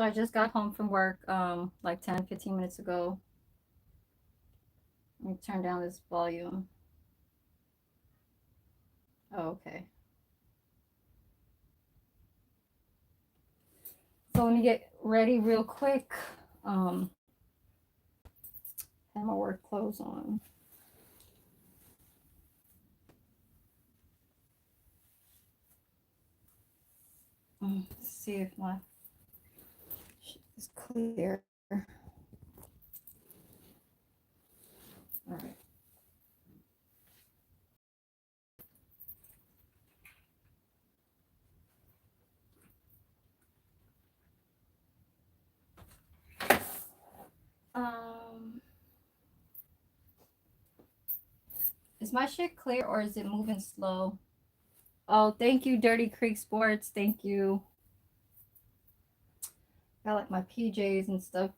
So I just got home from work like 10-15 minutes ago. Let me turn down this volume. Oh, okay. So let me get ready real quick. Um, have my work clothes on. Let's see if my shit is clear. All right. Um, is my shit clear or is it moving slow? Oh, thank you, Dirty Creek Sports. Thank you. Got like my PJs and stuff.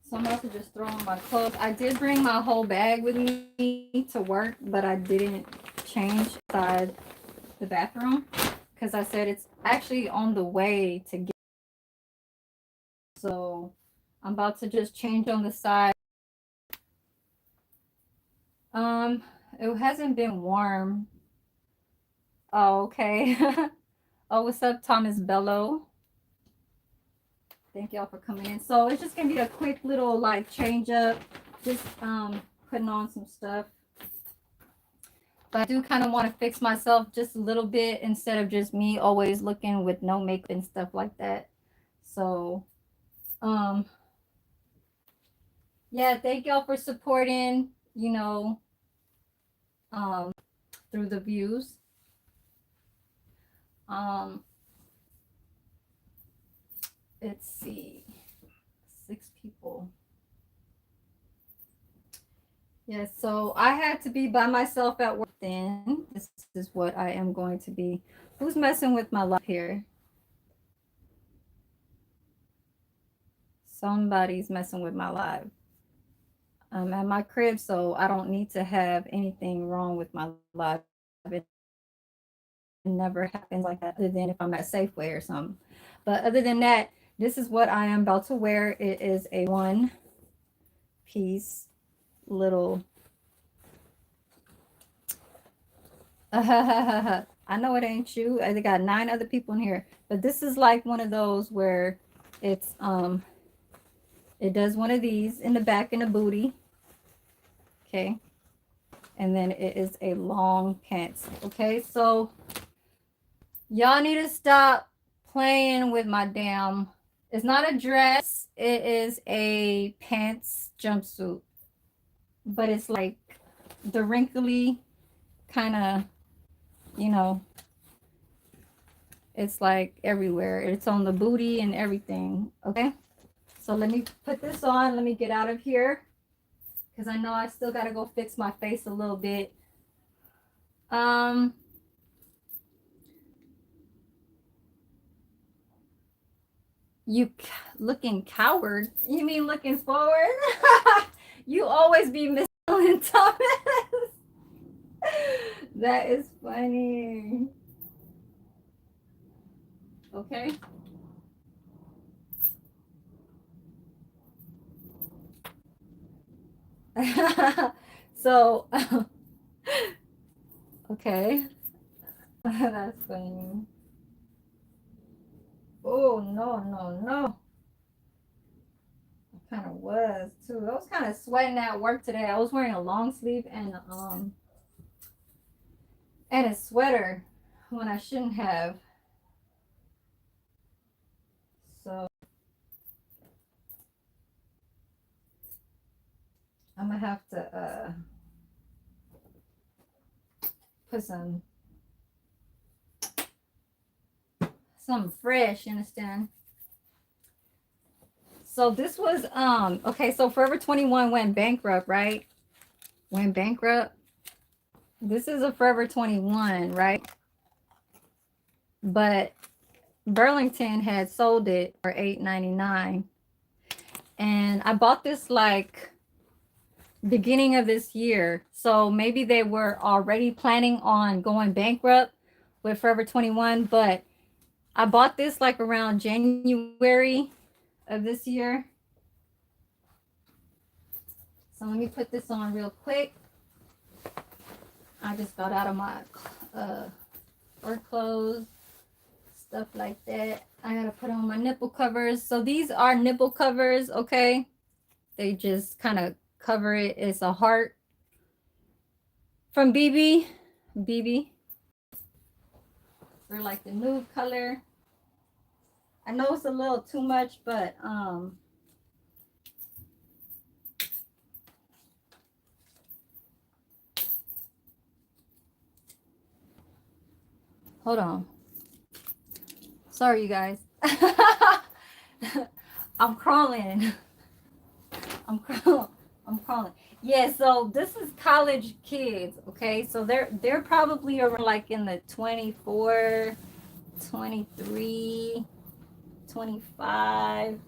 So I'm about to just throw on my clothes. I did bring my whole bag with me to work, but I didn't change inside the bathroom because I said it's actually on the way to get. So I'm about to just change on the side. Um, it hasn't been warm. Oh, okay. Oh, what's up, Thomas Bello? Thank y'all for coming in. So it's just gonna be a quick little like change up, just putting on some stuff. But I do kind of want to fix myself just a little bit instead of just me always looking with no makeup and stuff like that. So, um, yeah, thank y'all for supporting, um, through the views. Um, let's see, 6 people. Yeah, so I had to be by myself at work then. This is what I am going to be. Who's messing with my life here? Somebody's messing with my live. I'm at my crib, so I don't need to have anything wrong with my live. It never happens like that, other than if I'm at Safeway or something. But other than that, this is what I am about to wear. It is a one piece little. I know it ain't you. I got 9 other people in here, but this is like one of those where it's it does one of these in the back in the booty. Okay. And then it is a long pants. Okay, so y'all need to stop playing with my damn. It's not a dress. It is a pants jumpsuit, but it's like the wrinkly kind of, you know, it's like everywhere. It's on the booty and everything. Okay, so let me put this on. Let me get out of here because I know I still got to go fix my face a little bit. Um, You looking coward? You mean looking forward? You always be missing Thomas. That is funny. Okay. So, okay. That's funny. Oh, no, no, no. I kind of was too. I was kind of sweating at work today. I was wearing a long sleeve and a sweater when I shouldn't have. So I'm gonna have to put something fresh, you understand? So this was okay, so Forever 21 went bankrupt, right? Went bankrupt. This is a Forever 21, right? But Burlington had sold it for $8.99. And I bought this like beginning of this year. So maybe they were already planning on going bankrupt, with Forever 21, but I bought this like around January of this year. So let me put this on real quick. I just got out of my uh, work clothes, stuff like that. I gotta put on my nipple covers. So these are nipple covers, okay? They just kind of cover it. It's a heart from BB. BB. They're like the nude color. I know it's a little too much, but hold on. Sorry, you guys. I'm crawling. I'm crawling. I'm crawling. Yeah, so this is college kids, okay? So they're probably over like in the 24, 23, 25,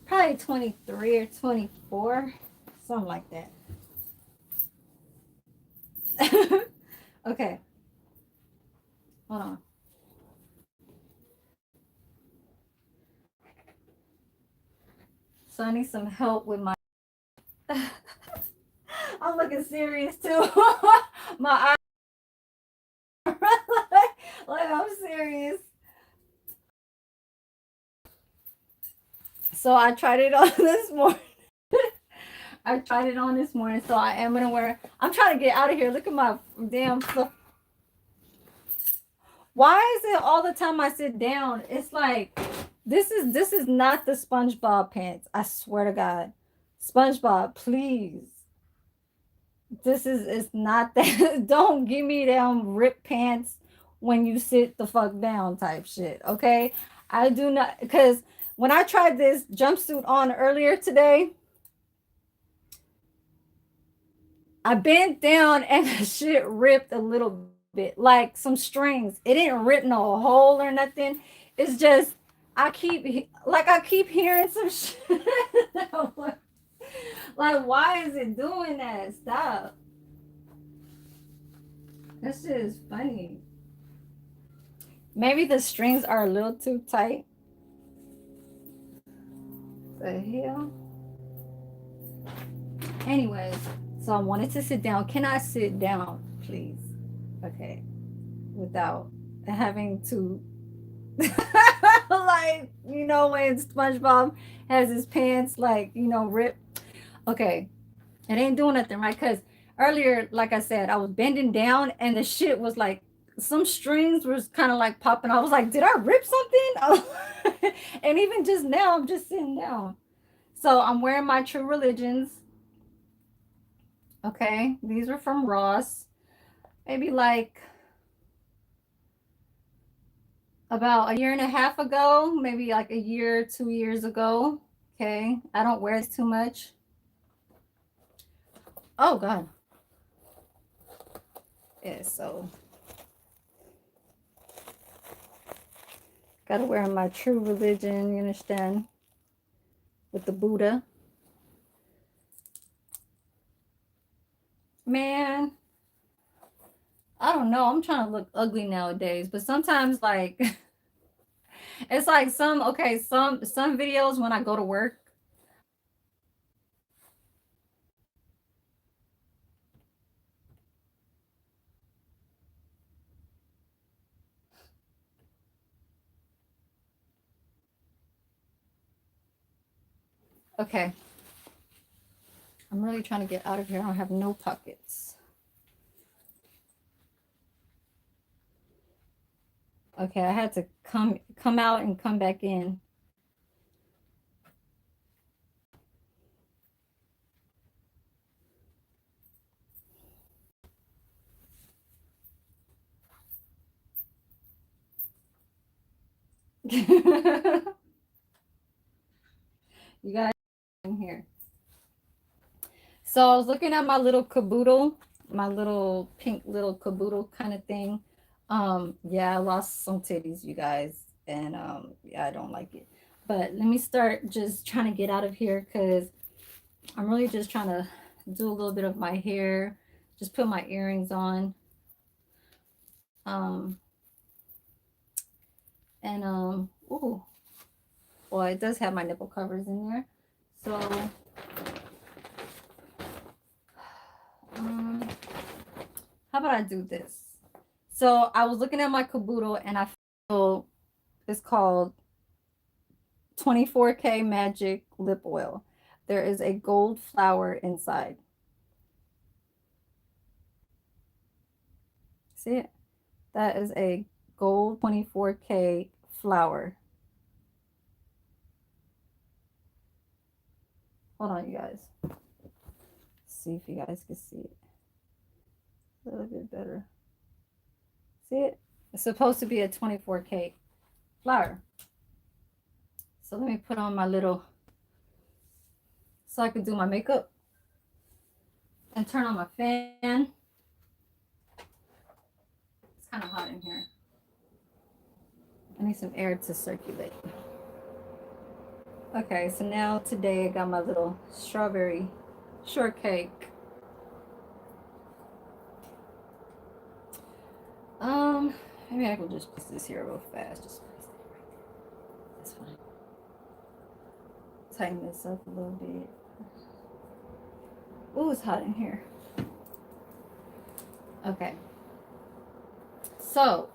probably 23 or 24, something like that. Okay, hold on. So I need some help with my I'm looking serious too. My eyes like I'm serious. So I tried it on this morning. I tried it on this morning, so I am gonna wear. I'm trying to get out of here. Look at my damn. Why is it all the time I sit down? It's like this is not the SpongeBob pants. I swear to God, SpongeBob, please. This is it's not that. Don't give me them ripped pants when you sit the fuck down type shit. Okay, I do not because when I tried this jumpsuit on earlier today, I bent down and the shit ripped a little bit, like some strings. It didn't rip no hole or nothing. It's just I keep hearing some shit. Like, why is it doing that? Stop. That shit is funny. Maybe the strings are a little too tight. The hell? Anyways, so I wanted to sit down. Can I sit down, please? Okay. Without having to like, when SpongeBob has his pants like, ripped. Okay. It ain't doing nothing, right? Because earlier, like I said, I was bending down and the shit was like some strings was kind of like popping. I was like, did I rip something? And even just now, I'm just sitting down. So I'm wearing my True Religions. Okay. These are from Ross. Maybe like about a year and a half ago, maybe like a year, 2 years ago. Okay. I don't wear it too much. Oh, God. Yeah. So gotta wear my True Religion. You understand? With the Buddha. Man, I don't know. I'm trying to look ugly nowadays, but sometimes like it's like some videos when I go to work. Okay, I'm really trying to get out of here. I don't have no pockets. Okay, I had to come out and come back in. You guys in here. So I was looking at my little caboodle, my little pink little caboodle kind of thing. Yeah, I lost some titties, you guys, and yeah, I don't like it. But let me start just trying to get out of here because I'm really just trying to do a little bit of my hair, just put my earrings on. Um, and ooh, well, it does have my nipple covers in there. So, how about I do this? So I was looking at my caboodle and I feel it's called 24K Magic Lip Oil. There is a gold flower inside. See it? That is a gold 24K flower. Hold on, you guys. See if you guys can see it a little bit better. See it? It's supposed to be a 24K flower. So let me put on my little, so I can do my makeup and turn on my fan. It's kind of hot in here. I need some air to circulate. Okay, so now today I got my little strawberry shortcake. Maybe I can just put this here real fast. Just that's fine. Tighten this up a little bit. Ooh, it's hot in here. Okay. So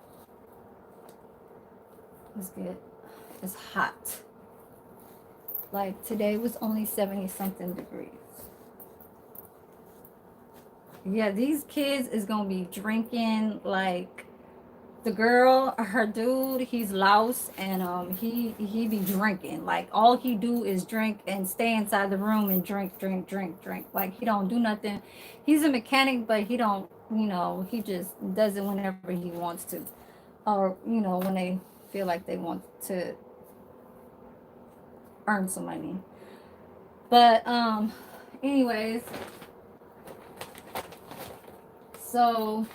let's get it's hot. Like today was only 70 something degrees. Yeah, these kids is gonna be drinking like the girl, her dude, he's louse and he be drinking. Like all he do is drink and stay inside the room and drink, drink, drink, drink. Like he don't do nothing. He's a mechanic, but he don't, he just does it whenever he wants to. Or, when they feel like they want to earn some money. But anyways, so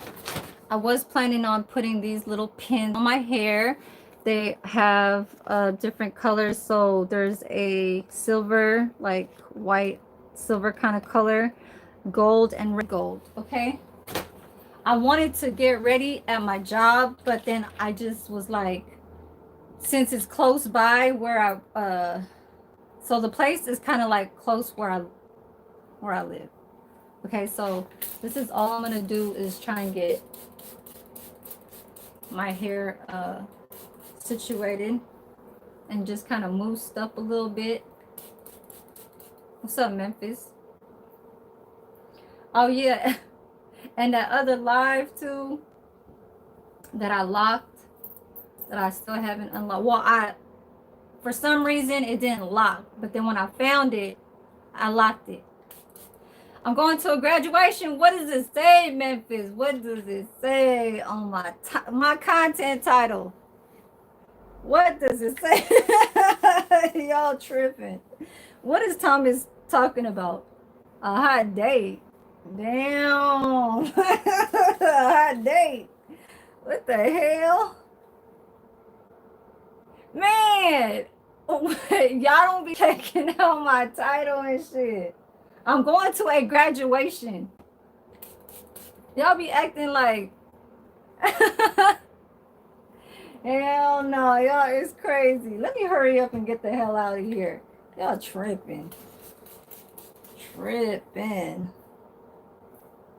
I was planning on putting these little pins on my hair. They have different colors. So there's a silver, like white silver kind of color, gold and red gold. Okay. I wanted to get ready at my job, but then I just was like, since it's close by where so the place is kind of like close where I live. Okay, so this is all I'm gonna do is try and get my hair situated and just kind of moussed up a little bit. What's up, Memphis? Oh yeah, and that other live too that I locked, that I still haven't unlocked. Well, for some reason it didn't lock, but then when I found it, I locked it. I'm going to a graduation. What does it say, Memphis? What does it say on my content title? What does it say? Y'all tripping. What is Thomas talking about? A hot date. Damn. A hot date. What the hell? Man. Y'all don't be checking out my title and shit. I'm going to a graduation. Y'all be acting like hell no, y'all is crazy. Let me hurry up and get the hell out of here. Y'all tripping. Tripping.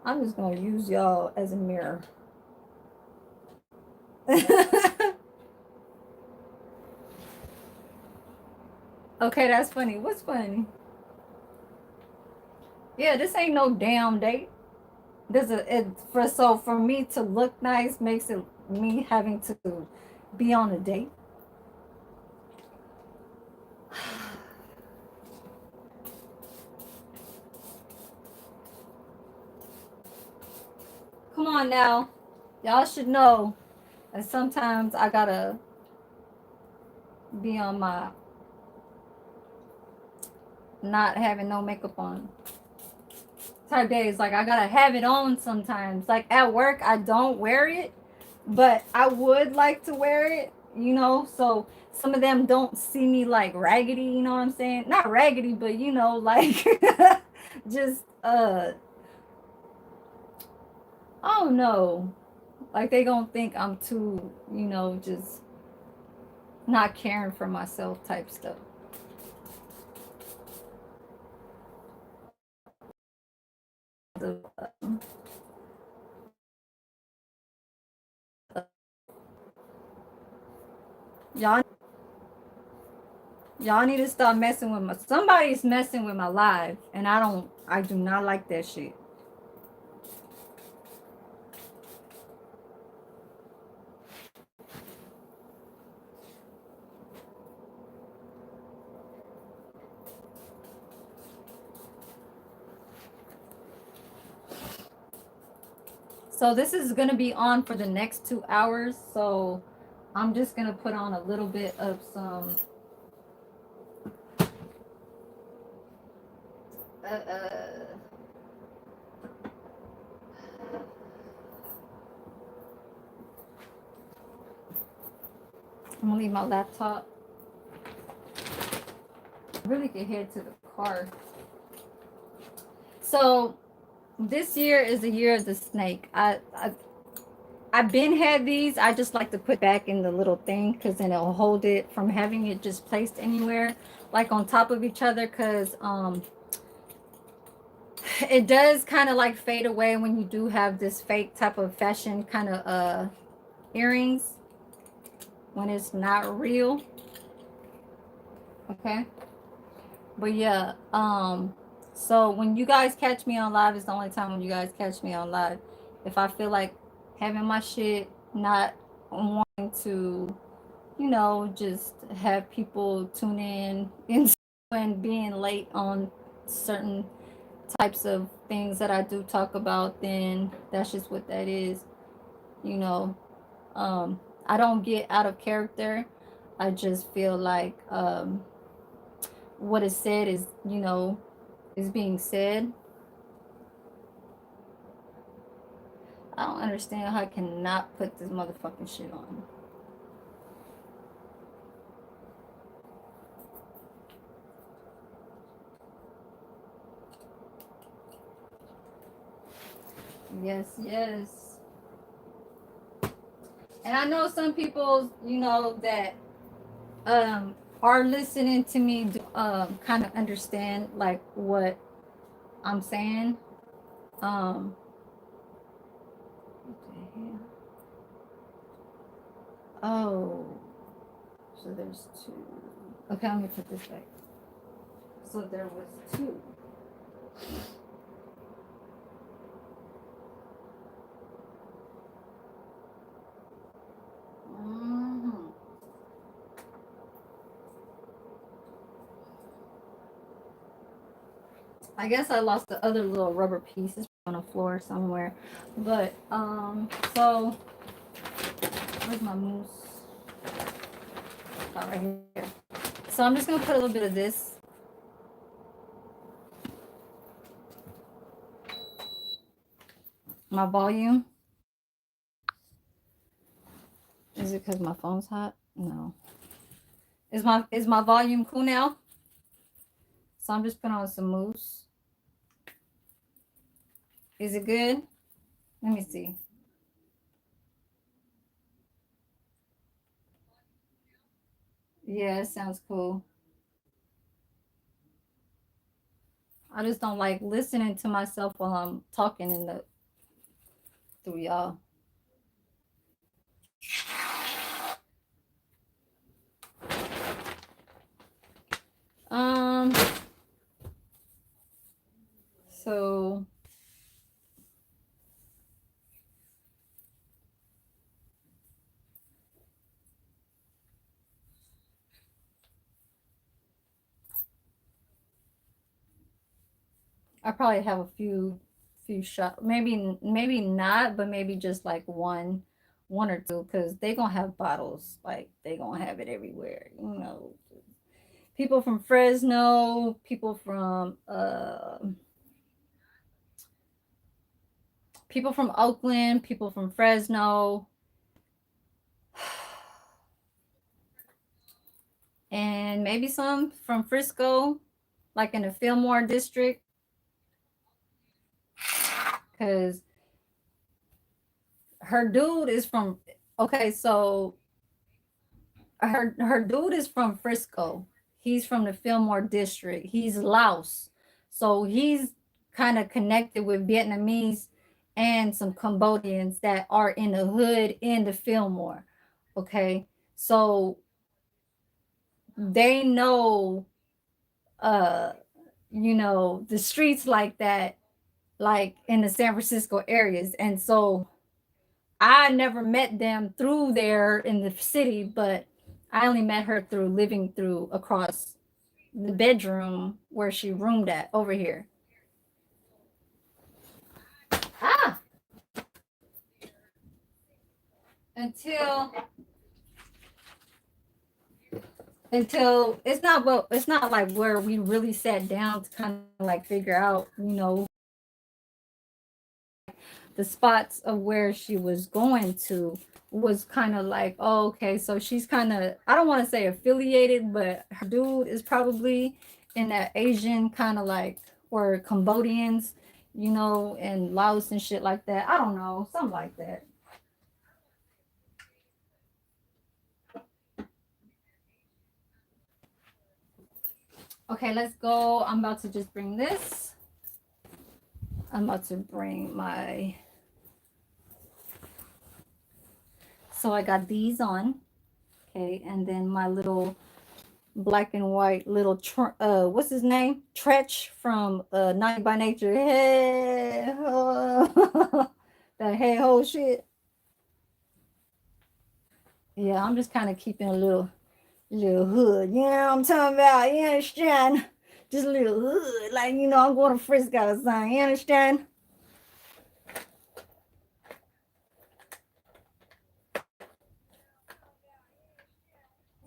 I'm just gonna use y'all as a mirror. Okay, that's funny. What's funny? Yeah, this ain't no damn date. For me to look nice makes it me having to be on a date. Come on now. Y'all should know that sometimes I gotta be on my not having no makeup on type days. Like I gotta have it on sometimes. Like at work I don't wear it, but I would like to wear it, so some of them don't see me like raggedy, you know what I'm saying? Not raggedy, but like just I don't know. Like they gonna think I'm too, just not caring for myself type stuff. Y'all, y'all need to stop messing with my. Somebody's messing with my live, and I do not like that shit. So this is gonna be on for the next 2 hours. So I'm just gonna put on a little bit of some. I'm gonna leave my laptop. I really could head to the car. So this year is the year of the snake. I've been had these. I just like to put back in the little thing because then it'll hold it from having it just placed anywhere, like on top of each other. Because it does kind of like fade away when you do have this fake type of fashion kind of earrings when it's not real. Okay. But yeah, so when you guys catch me on live, it's the only time when you guys catch me on live. If I feel like having my shit, not wanting to, just have people tune in and being late on certain types of things that I do talk about, then that's just what that is. You know, I don't get out of character. I just feel like what is said is, is being said. I don't understand how I cannot put this motherfucking shit on. Yes, yes. And I know some people, that are listening to me kind of understand like what I'm saying. Um what the hell? Oh, so there's two. Okay, let me put this back. So there was two. Hmm. I guess I lost the other little rubber pieces on the floor somewhere. But so where's my mousse? Oh, right here. So I'm just gonna put a little bit of this. My volume. Is it because my phone's hot? No. Is my volume cool now? So I'm just putting on some mousse. Is it good? Let me see. Yeah, it sounds cool. I just don't like listening to myself while I'm talking in the through y'all. Um, so I probably have a few shot, maybe not, but maybe just like one or two, because they gonna have bottles, like they gonna have it everywhere, people from Fresno, people from Oakland, people from Fresno, and maybe some from Frisco, like in the Fillmore district, because her dude is from, okay, so her dude is from Frisco. He's from the Fillmore district. He's Laos. So he's kind of connected with Vietnamese and some Cambodians that are in the hood in the Fillmore. Okay. So they know uh the streets like that, like in the San Francisco areas. And so I never met them through there in the city, but I only met her through living through across the bedroom where she roomed at over here. Ah, until it's not like where we really sat down to kind of like figure out, the spots of where she was going to was kind of like, oh, okay, so she's kind of, I don't want to say affiliated, but her dude is probably in that Asian kind of like, or Cambodians, and Laos and shit like that. I don't know, something like that. Okay, let's go. I'm about to just bring this. I'm about to bring my, so I got these on. Okay, and then my little black and white little what's his name, Tretch from 90 by Nature. Hey that hey ho shit. Yeah, I'm just kind of keeping a little hood, you know what I'm talking about, you understand? Just a little hood, like, I'm going to Frisco or something, you understand?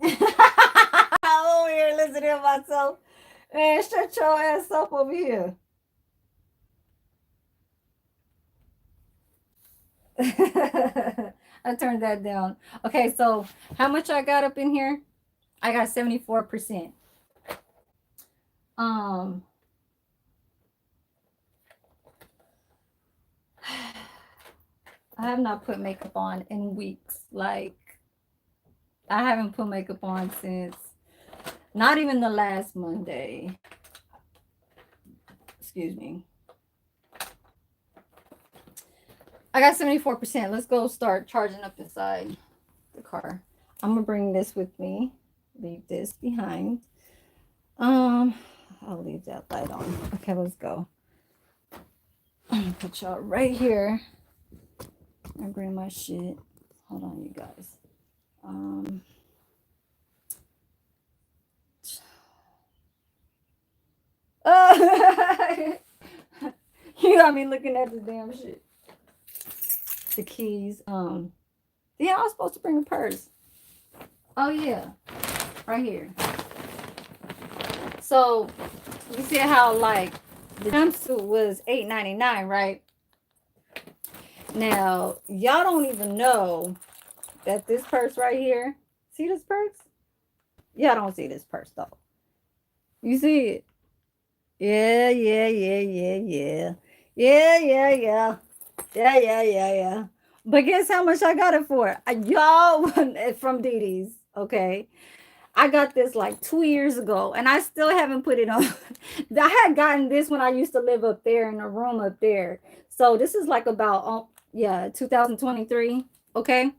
Over here listening to myself. Man, shut your ass up over here. I turned that down. Okay, so how much I got up in here? I got 74%. Um, I have not put makeup on in weeks. Like, I haven't put makeup on since not even the last Monday. Excuse me. I got 74%. Let's go start charging up inside the car. I'm gonna bring this with me. Leave this behind. Um, I'll leave that light on. Okay, let's go. Put y'all right here. I bring my shit. Hold on, you guys. Um, you got me looking at the damn shit. The keys. Yeah, I was supposed to bring a purse. Oh yeah, right here. So you see how like the jumpsuit was $8.99, right? Now y'all don't even know that this purse right here. See this purse? Y'all don't see this purse though. You see it? Yeah, yeah, yeah, yeah, yeah. Yeah, yeah, yeah. Yeah, yeah, yeah, yeah. But guess how much I got it for? Y'all from Dee Dee's, okay? I got this like 2 years ago and I still haven't put it on. I had gotten this when I used to live up there in the room up there. So this is like about, yeah, 2023. Okay.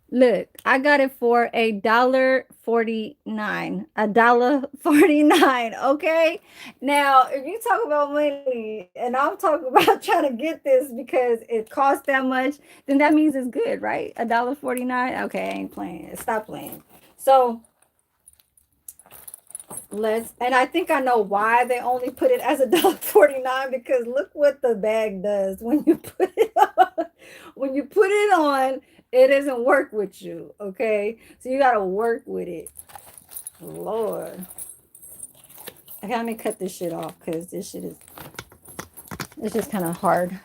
Look, I got it for $1.49. $1.49. Okay. Now, if you talk about money and I'm talking about trying to get this because it costs that much, then that means it's good, right? $1.49. Okay, I ain't playing. Stop playing. So and I think I know why they only put it as $1.49, because look what the bag does when you put it on. When you put it on, it doesn't work with you. Okay, so you got to work with it. Lord, I gotta me cut this shit off because this shit is, it's just kind of hard.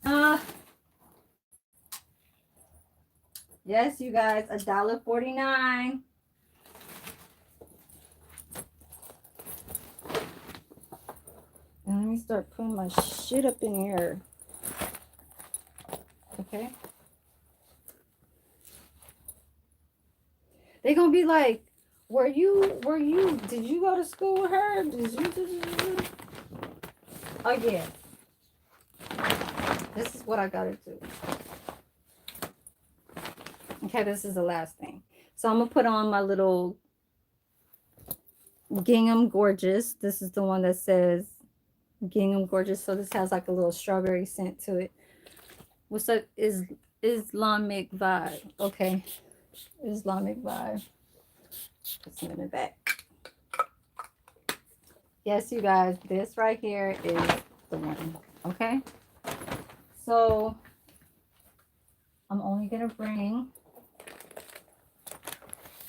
uh yes, you guys, $1.49. And let me start putting my shit up in here. Okay. They're gonna be like, did you go to school with her? Oh yeah. This is what I gotta do. Okay, this is the last thing. So I'm gonna put on my little Gingham Gorgeous. This is the one that says Gingham Gorgeous. So this has like a little strawberry scent to it. What's up? Is Islamic vibe? Okay, Islamic vibe. Put some in the back. Yes, you guys, this right here is the one. Okay, so I'm only gonna bring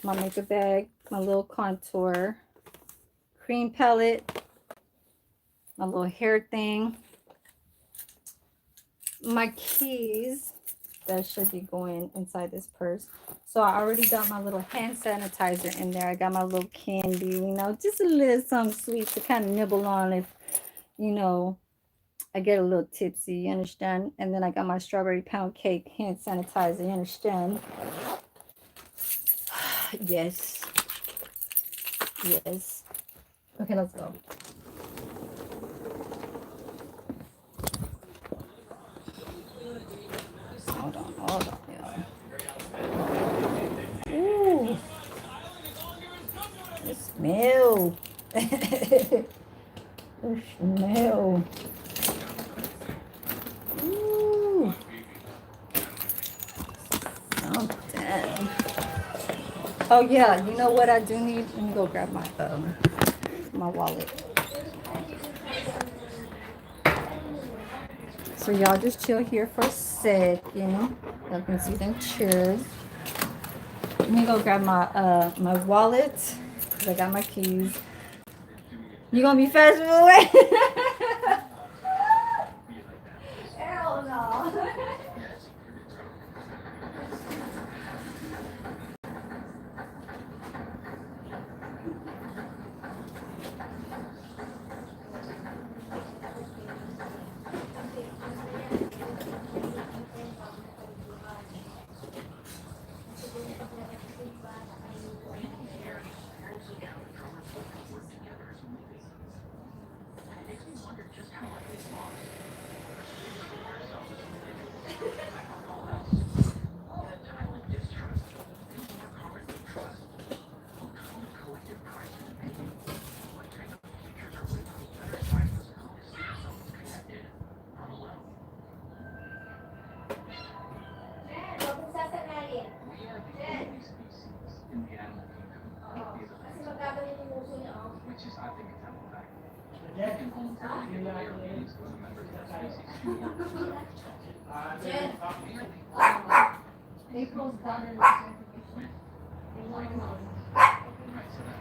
my makeup bag, my little contour, cream palette, my little hair thing, my keys that should be going inside this purse. So I already got my little hand sanitizer in there. I got my little candy, you know, just a little something sweet to kind of nibble on if, you know, I get a little tipsy, you understand? And then I got my strawberry pound cake hand sanitizer, you understand? Yes. Yes. Okay, let's go. Hold on, y'all. Ooh. The smell. The smell. Ooh. Something. Oh yeah, you know what I do need? Let me go grab my wallet. So y'all just chill here for a second. Y'all can see them chairs. Let me go grab my wallet because I got my keys. You gonna be fast away? Hell no.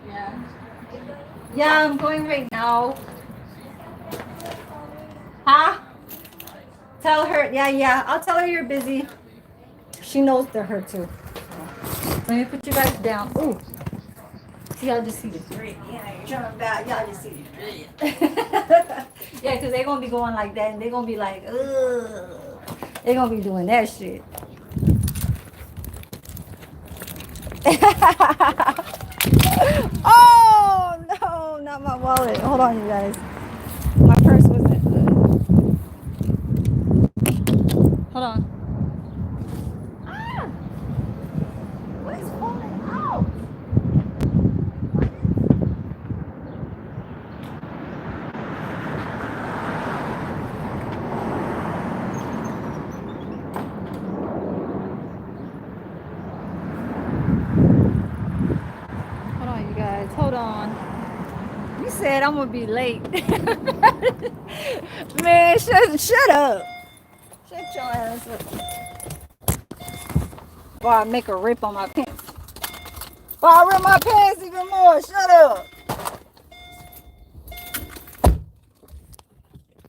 Yeah. Yeah, I'm going right now. Huh? Tell her. Yeah. I'll tell her you're busy. She knows they're her too. Let me put you guys down. Ooh. See, y'all just see the grid. Yeah, you're trying back. Y'all just see the grid. Yeah, because they're going to be going like that. And they're going to be like, ugh. They're going to be doing that shit. Oh, no, not my wallet. Hold on, you guys. My purse wasn't. Hold on. Ah! What is falling out? Hold on, you guys. Hold on. You said I'm gonna be late. Man, shut up. Shut your ass up. Before I make a rip on my pants. Before I rip my pants even more. Shut up.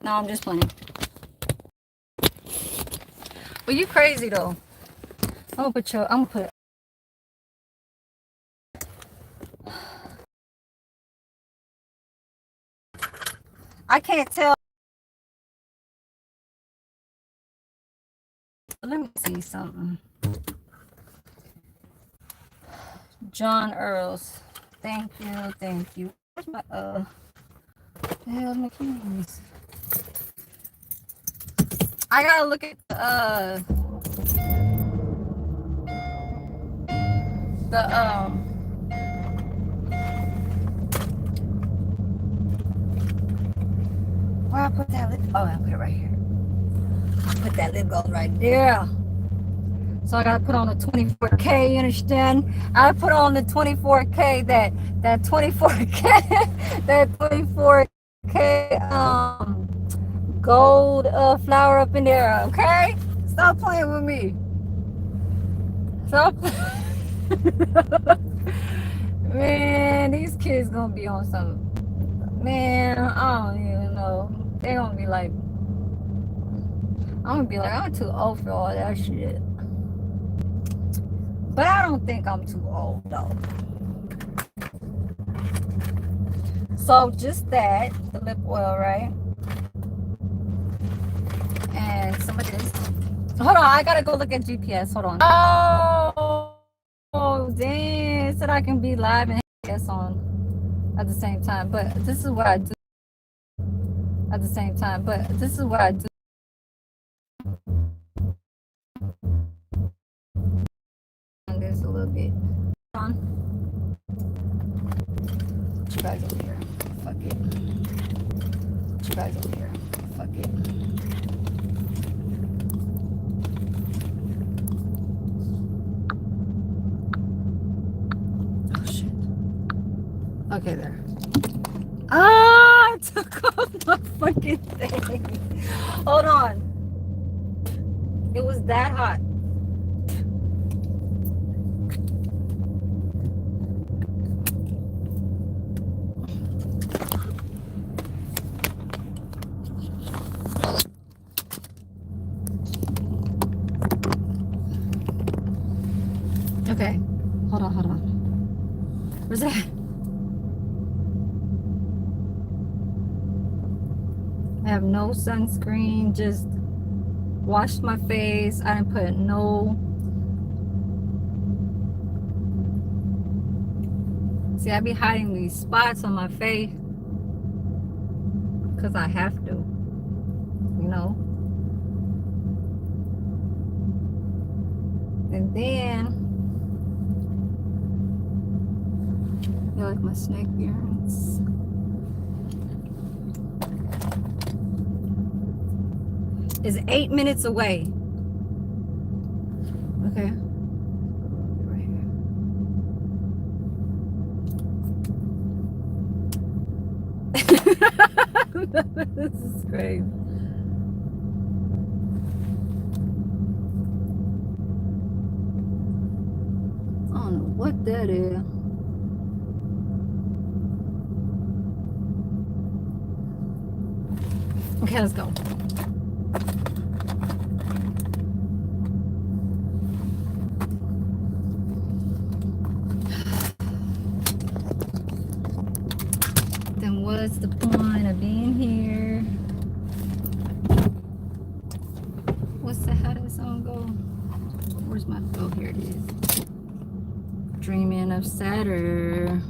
No, I'm just playing. Well, you crazy though. I'm gonna put I can't tell. let me see something. John Earls. Thank you, thank you. Where's my the hell my keys? I gotta look at the where I put that lip. Oh, I put it right here. I put that lip gloss right there. So I gotta put on the 24K, you understand? I put on the 24K, that 24K, that 24K gold flower up in there, okay? Stop playing with me. Stop. Man, these kids gonna be on some. Man, I don't even know. They're gonna be like, I'm gonna be like, I'm too old for all that shit. But I don't think I'm too old though. So just that, the lip oil, right? And some of this. Hold on, I gotta go look at GPS. Hold on. Oh, damn. Said I can be live and GPS on at the same time. But this is what I do at the same time. But this is what I do. This a little bit. Hold on. Put you guys over here. Fuck it. Put you guys over here. Fuck it. Oh shit. Okay, there. Ah, I took off my fucking thing. Hold on. It was that hot. Okay. Hold on, hold on. Where's that? I have no sunscreen, just washed my face. I didn't put no. See, I be hiding these spots on my face because I have to, you know. And then, you like my snake earrings. Is 8 minutes away. Okay. Right here. This is crazy. I don't know what that is. Okay, let's go. Then what's the point of being here? What's the, how does that song go? Where's my, oh, here it is. Dreaming of Saturn.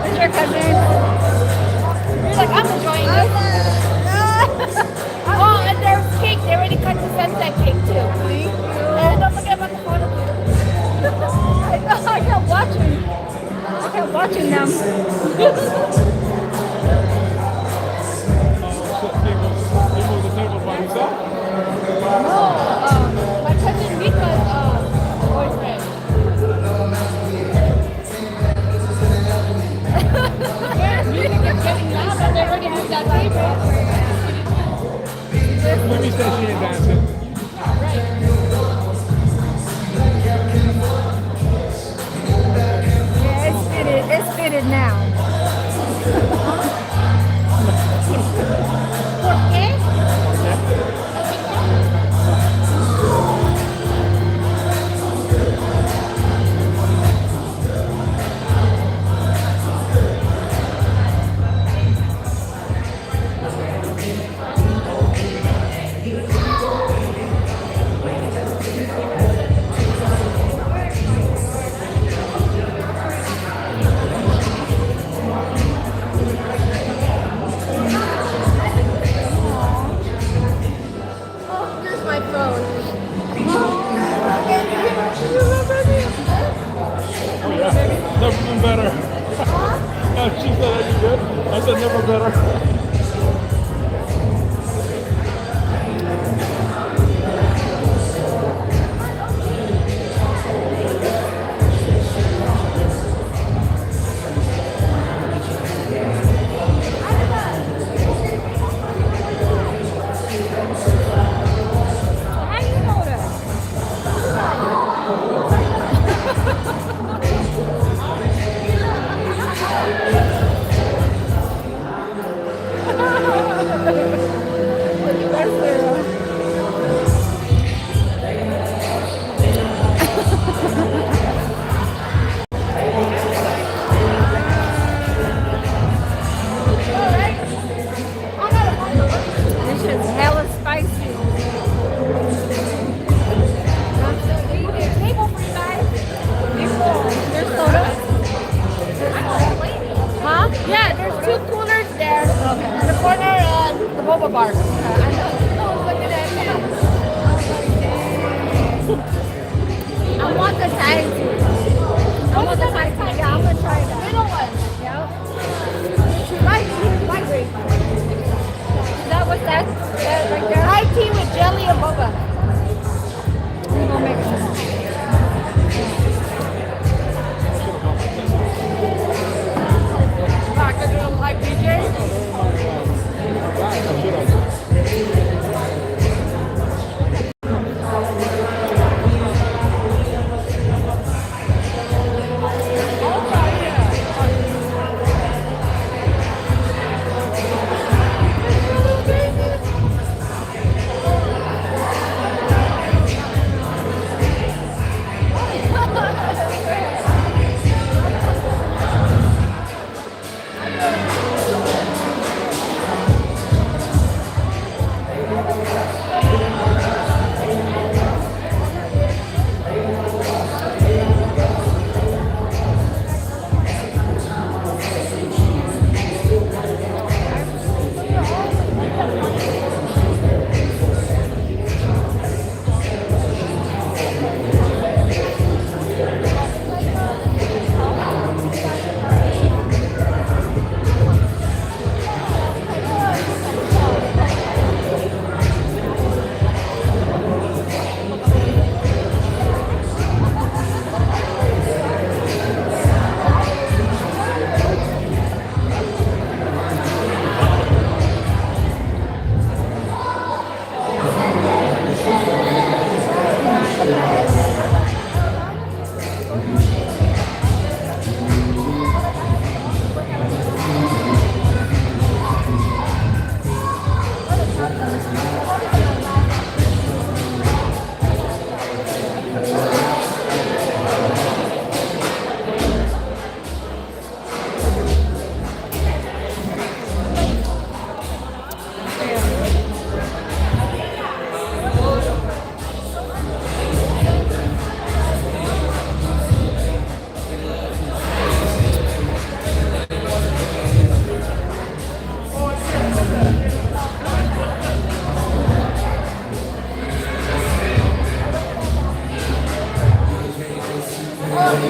Where's your cousin? You're like, I'm enjoying this. Oh, and there's cake. They already cut the sunset cake too. Thank you. And don't forget about the photo booth. I know, I kept watching. I kept watching them. He moved the table by himself. No, my cousin Mika's boyfriend. Yeah, Mika kept getting loud, but they already moved that table. Mimi said she ain't dancing. Yeah, it's fitted. It's fitted now. ¿Por qué? Oh, here's my phone. Oh yeah, never been better. She said, "Are you good?" I said, "Never better." How you know that?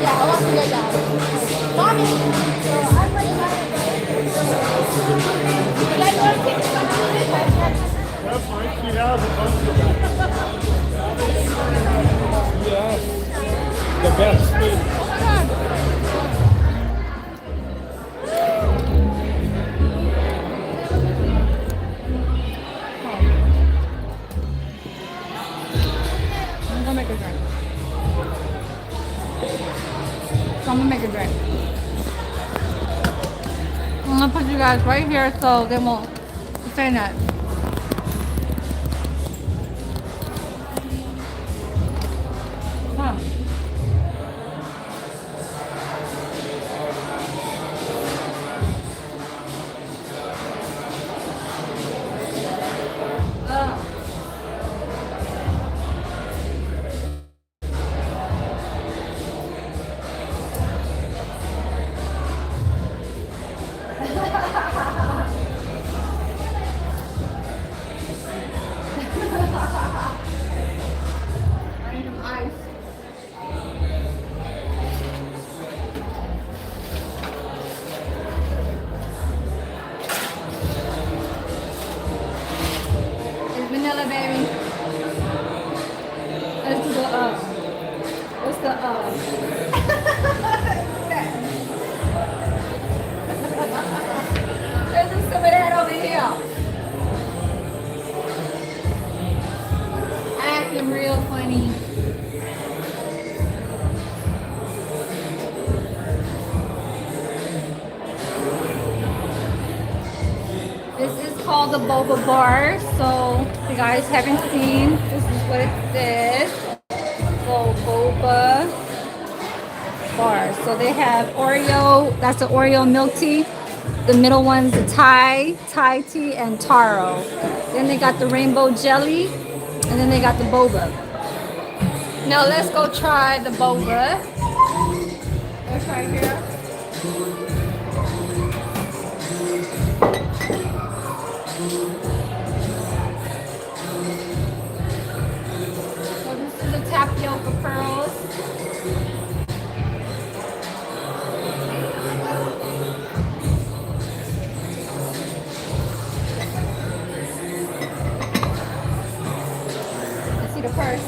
Yeah, I want to get that. Mommy, so I'm ready to Would I go and pick some up? That's fine. She has a bunch of them. Yes. The best food. Oh my god. I'm gonna make a drink. So I'm gonna make a drink. I'm gonna put you guys right here so they won't say that. Huh. I need some ice. It's vanilla, baby. Let's do the what's the There's some of that over here. Acting real funny. This is called the boba bar. So if you guys haven't seen, this is what it says. So boba bar. So they have Oreo, that's the Oreo milk tea. The middle one's the Thai tea, and taro. Then they got the rainbow jelly, and then they got the boba. Now let's go try the boba. Let's try here. So this is the tapioca pearls. Let's see the purse.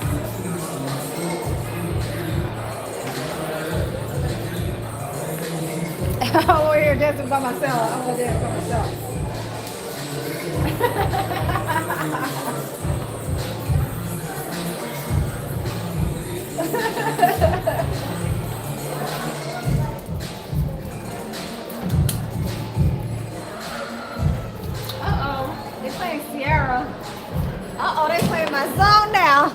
I'm over here dancing by myself. I'm over there by myself. Uh-oh, they playing Sierra. Uh-oh, they playing my song now.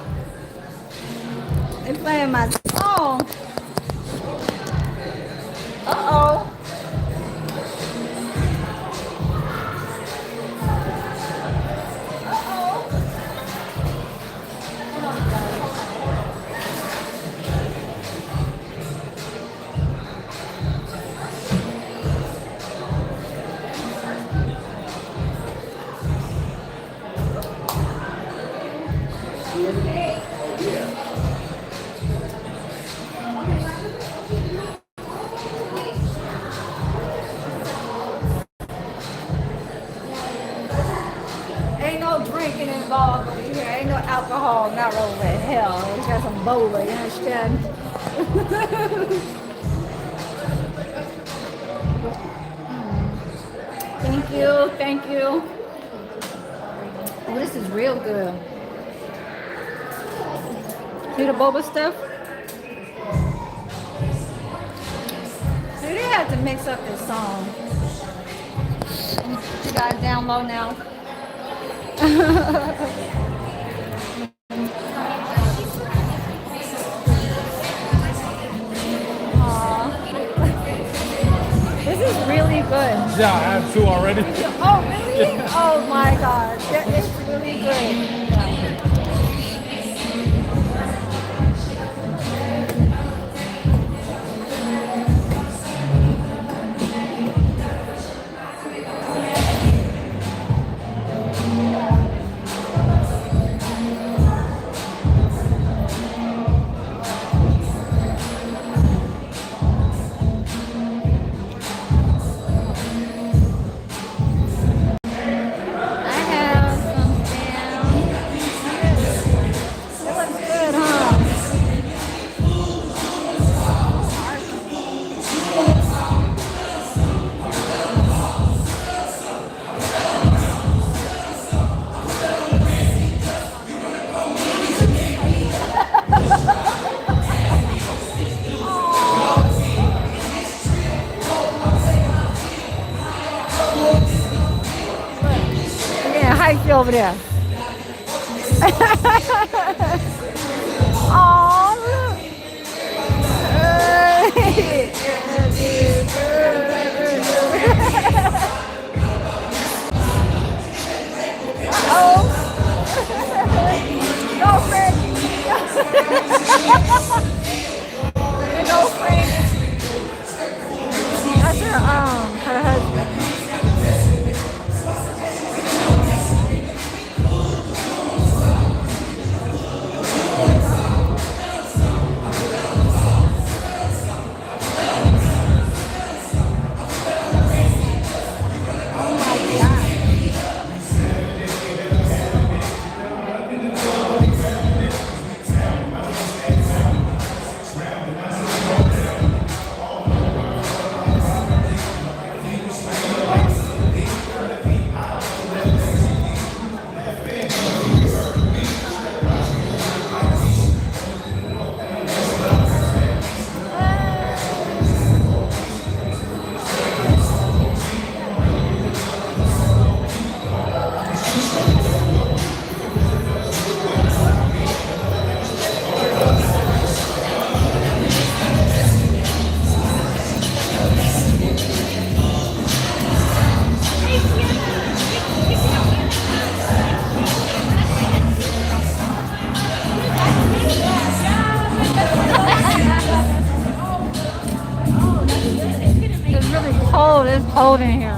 They playing my song. Uh-oh. Ain't no drinking involved over here. Ain't no alcohol, not over hell. We got some boba, you understand? Thank you, thank you. Oh, this is real good. See the boba stuff? See, they have to mix up this song. You guys down low now. Aw. This is really good. Yeah, I have two already. Oh, really? Oh my God. It's really good. likes you over there. Oh, look. Oh, go Frank. Go Frank. That's her husband. It's really cold. It's cold in here.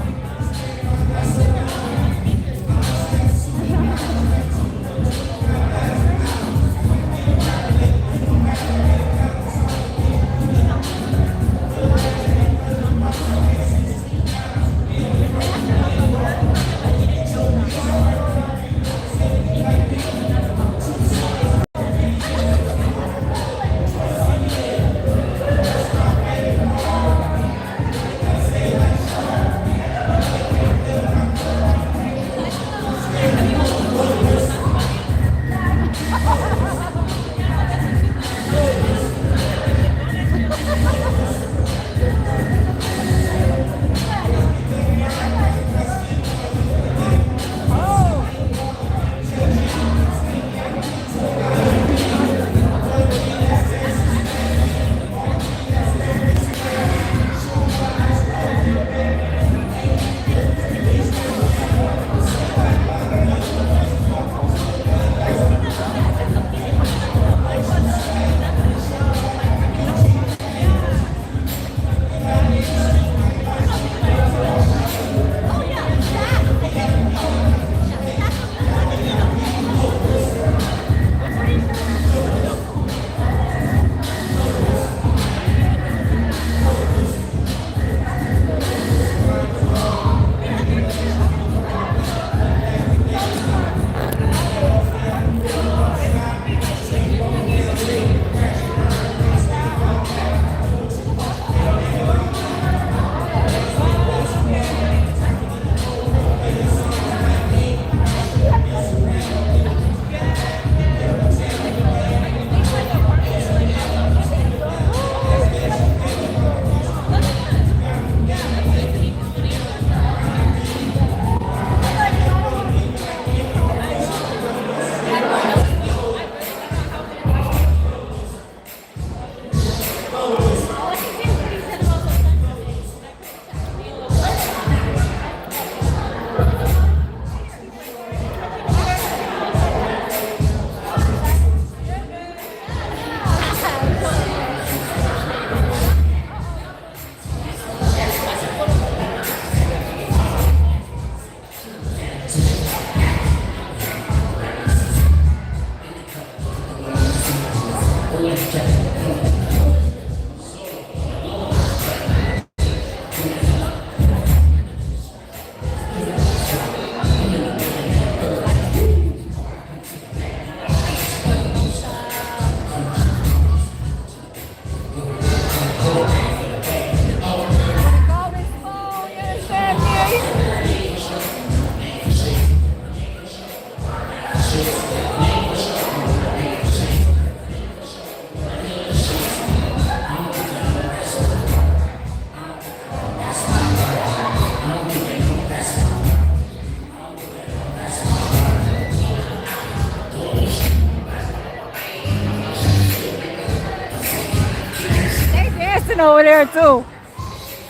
over there too.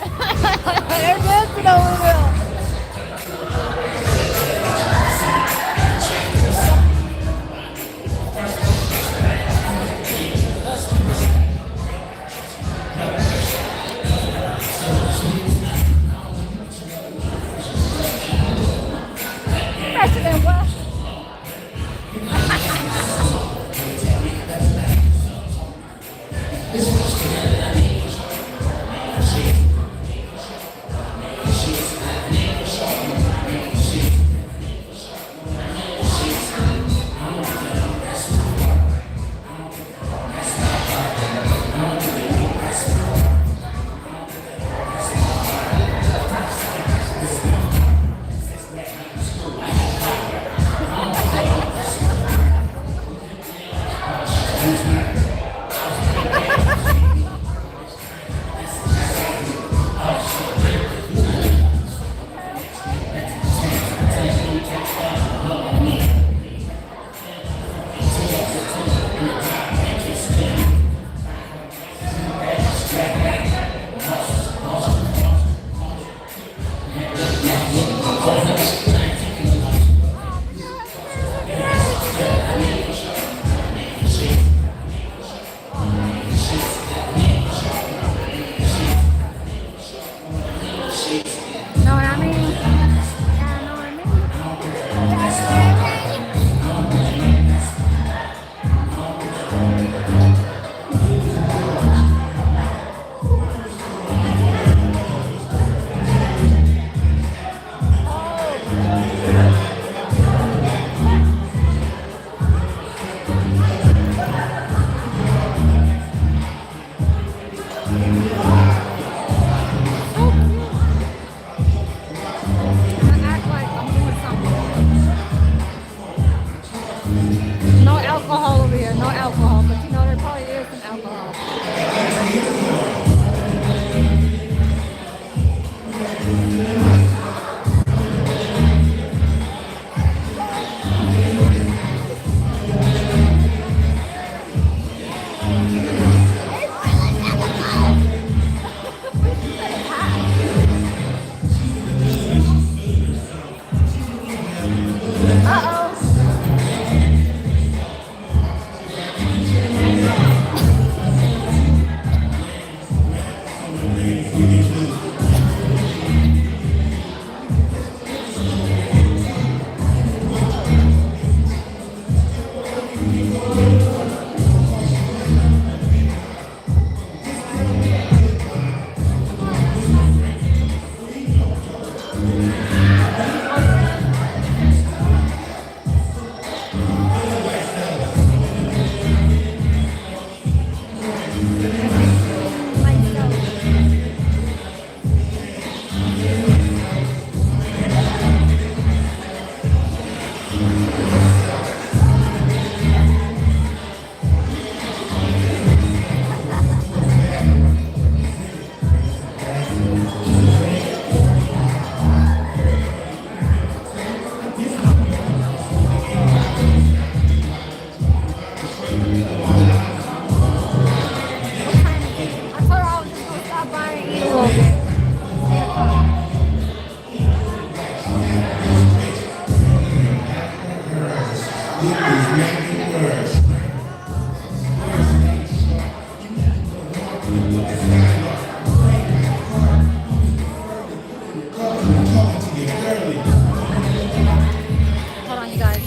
They're dancing over there. President, what? Know what I mean? Yeah, know what I I act like I'm doing something. No alcohol over here, no alcohol, but you know there probably is some alcohol. I told her I was just gonna stop by and eat a little bit. Hold on, you guys.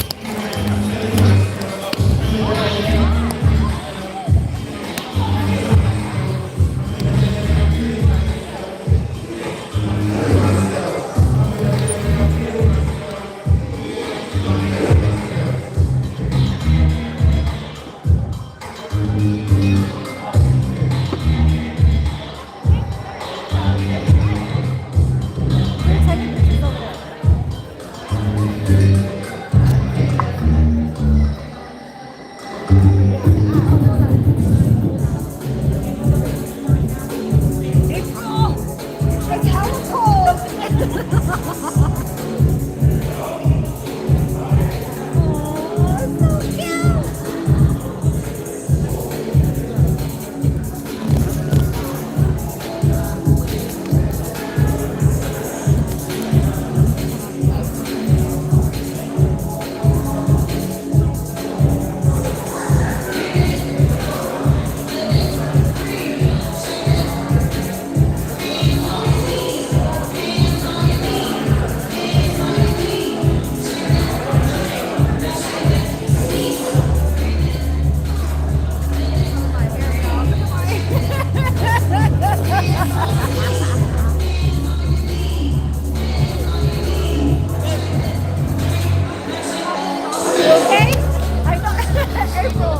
Are you okay? I know. April.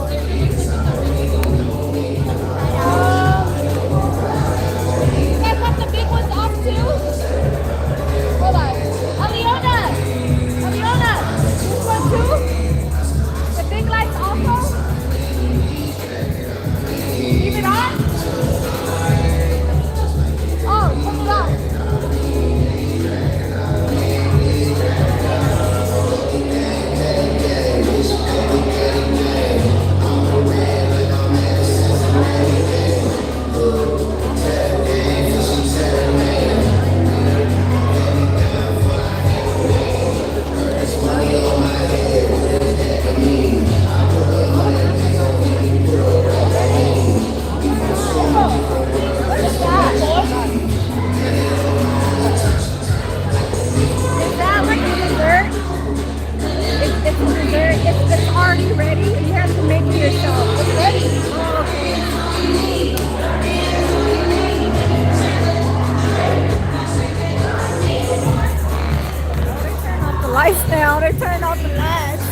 You guys want the big ones off too? Hold on. Aliona! Aliona! This one too? The big lights also? Leave it on? Oh, turn it off. What is that? Is that like a dessert? It's a dessert. It's already ready. You have to make it yourself. It's ready. Oh, okay. Turn off the lights now. They're turning off the lights.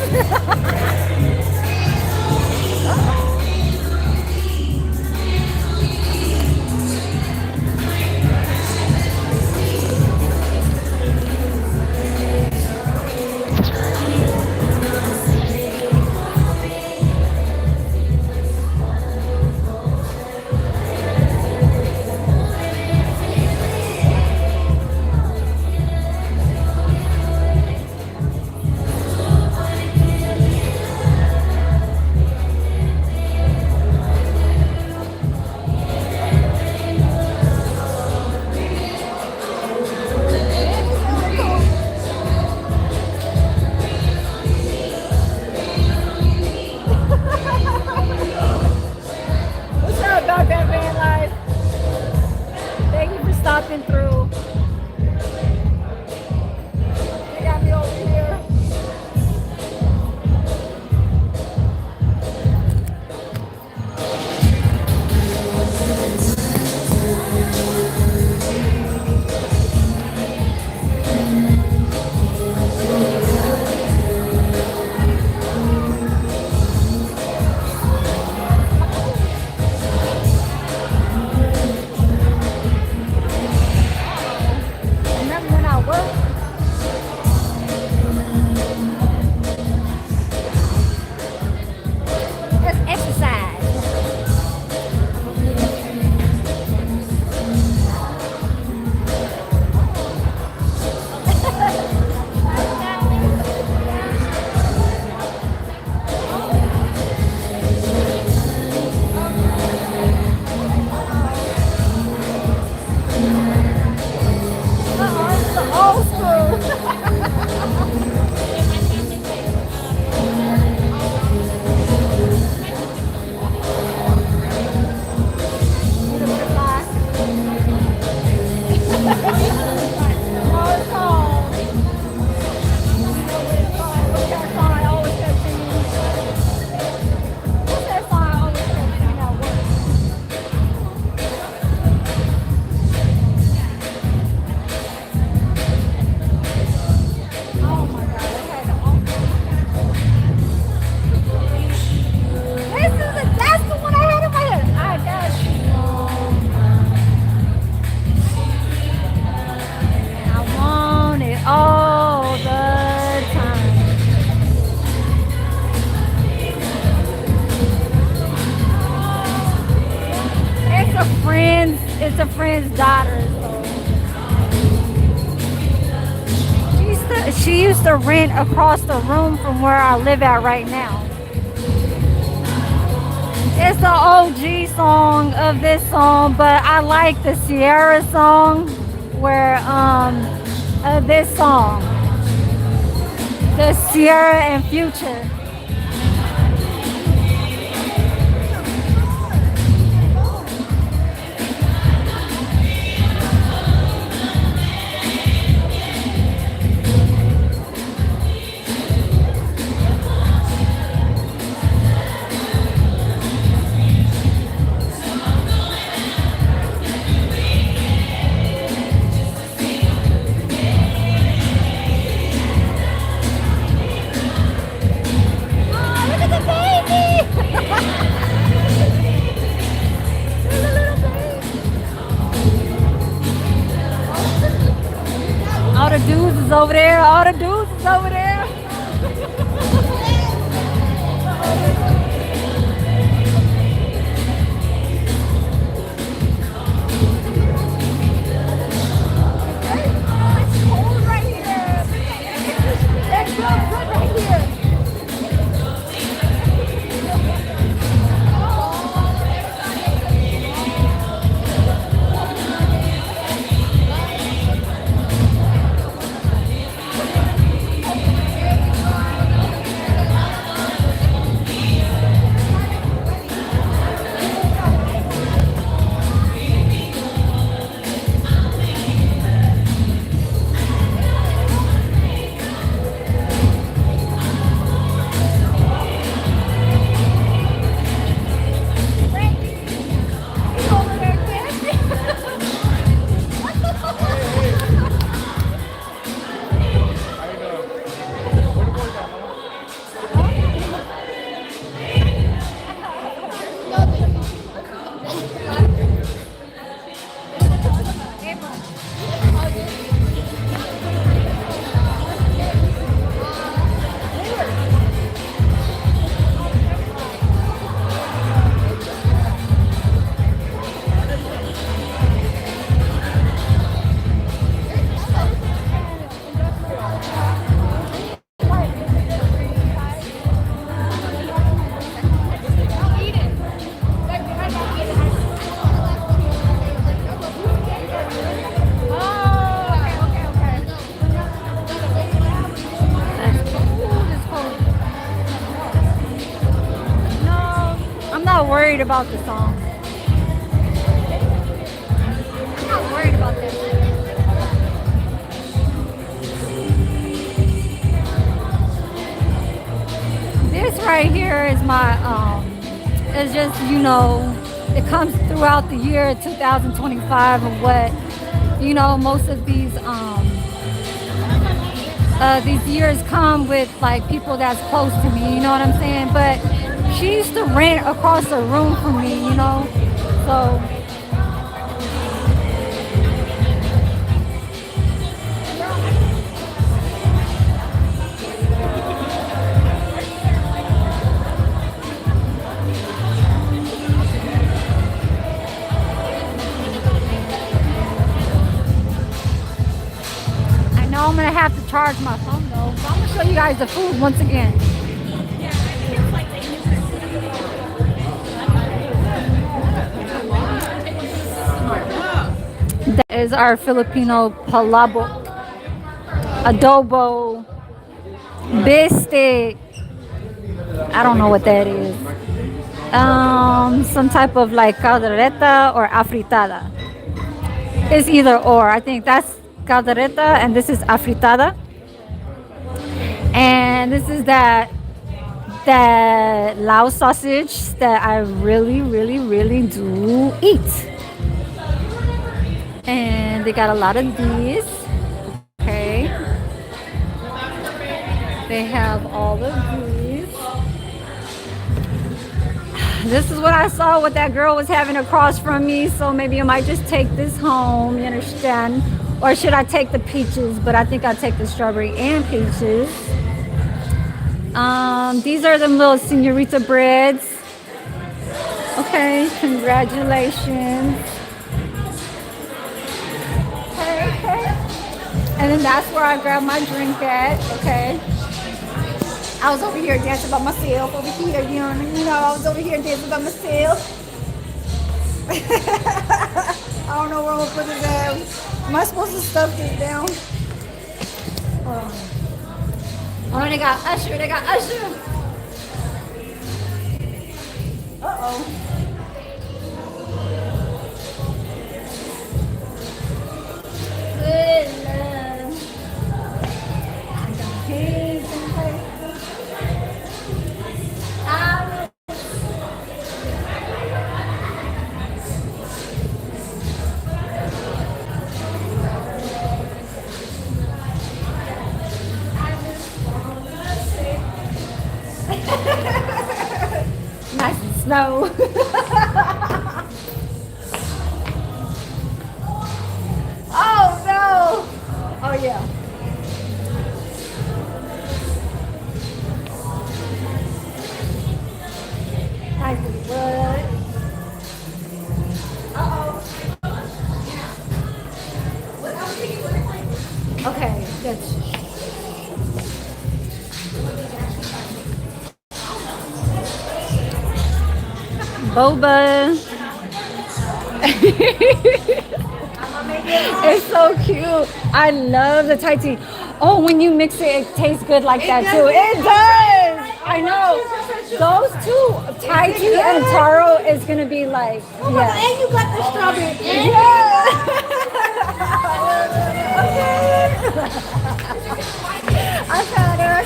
What's up about that van life? Thank you for stopping through. They got me over here. Remember when I worked? Let's exercise. It's the old school. Oh my God, I had that's the one I had in my head. I got you. I want it all the time. It's a friend's daughter. So. She used to rent across the room from where I live at right now. It's the OG song of this song, but I like the Sierra song where this song. The Sierra and Future. is over there. All the dudes is over there. It's cold right here. It feels good right here. He's over there dancing. I'm not worried about the song. I'm not worried about this. This right here is my it's just, it comes throughout the year 2025 of what, most of these years come with like people that's close to me, you know what I'm saying? But she used to rent across the room from me. So I know I'm gonna have to charge my phone though. So I'm gonna show you guys the food once again. That is our Filipino palabok, adobo, bistic. I don't know what that is. Some type of like caldereta or afritada. It's either or. I think that's caldereta and this is afritada. And this is that Lao sausage that I really, really, really do eat. And they got a lot of these. Okay. They have all of these. This is what I saw what that girl was having across from me. So maybe I might just take this home, you understand? Or should I take the peaches? But I think I'll take the strawberry and peaches. These are them little senorita breads. Okay, congratulations. Okay. And then that's where I grabbed my drink at. Okay. I was over here dancing by myself over here, I was over here dancing by myself. I don't know where I'm gonna put it down. Am I supposed to stuff this down? Oh, they got Usher, Uh-oh. Good love. I got kids and play. Nice and snow. Oh no! Oh yeah. Good. Boba. It's so cute. I love the Thai tea. Oh, when you mix it, it tastes good like that too. It does. I know. Those two, Thai tea and taro, is gonna be like, yeah. And you got the strawberry. Yeah. I found her.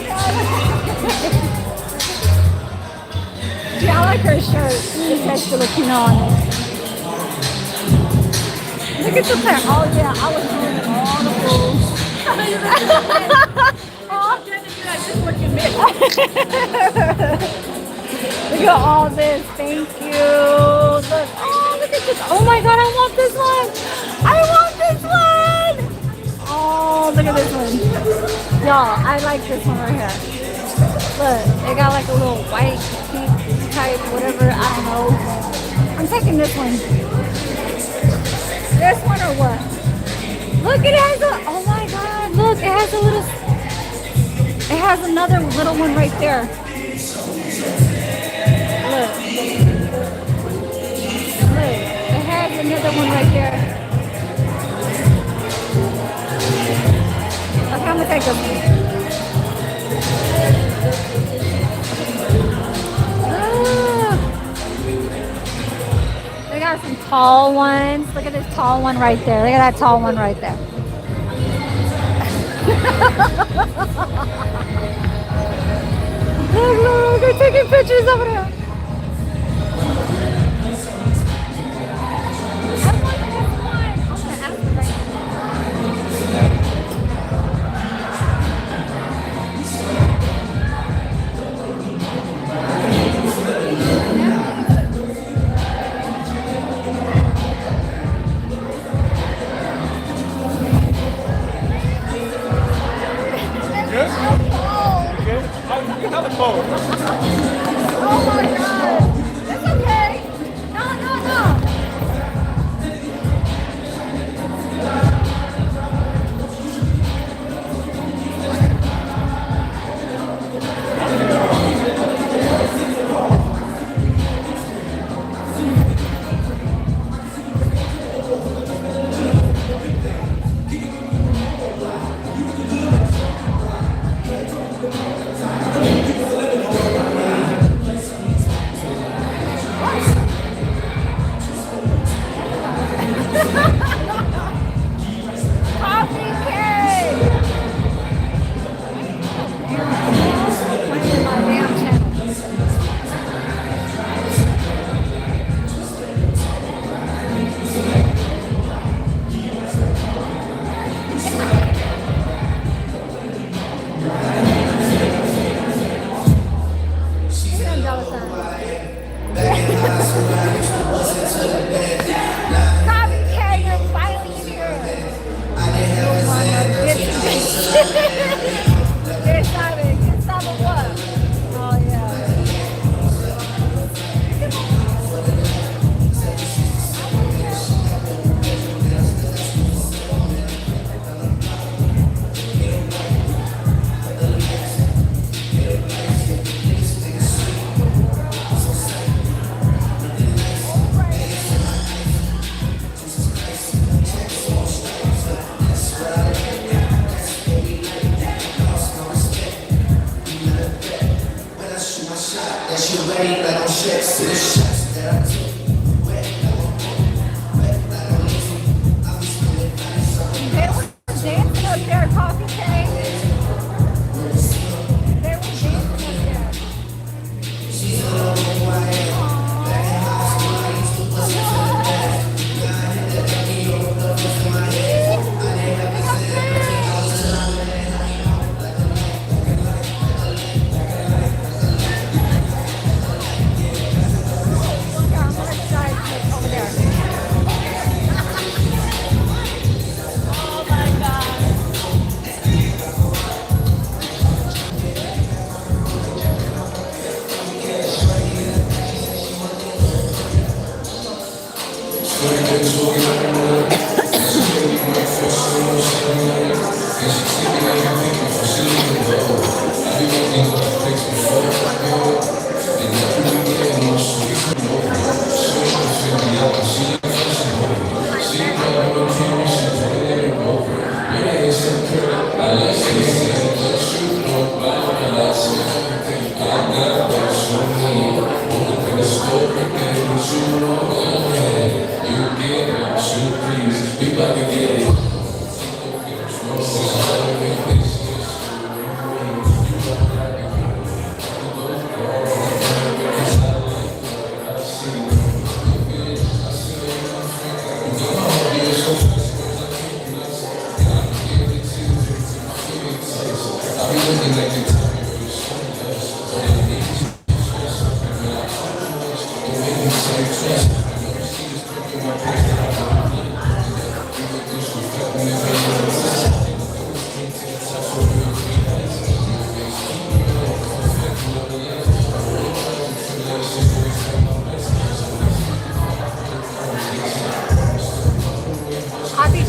Yeah, I like her shirt. It says Filipino on it. Look at the plant. Oh yeah, I was doing all the food. Look at all this. Thank you. Look. Oh, look at this. Oh my god, I want this one. I want this one. Oh, look at this one. Y'all, I like this one right here. Look, they got like a little white, pink type, whatever. I don't know. I'm taking this one. This one or what? Look, it has a, oh my god, look, it has a little, it has another little one right there. Look. Look, it has another one right there. Okay, I'm gonna take them. They got some tall ones. Look at this tall one right there. Look at that tall one right there. Look, they're taking pictures over there. Oh. Oh my god! It's okay! No, no, no!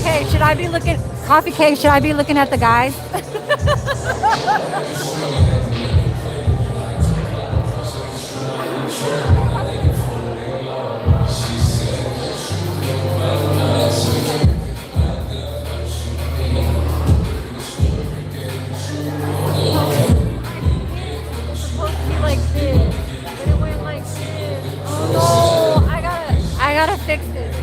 Hey, should I be looking coffee cake? Should I be looking at the guys? Supposed to be like this, but it went like this. Oh no! I gotta fix this.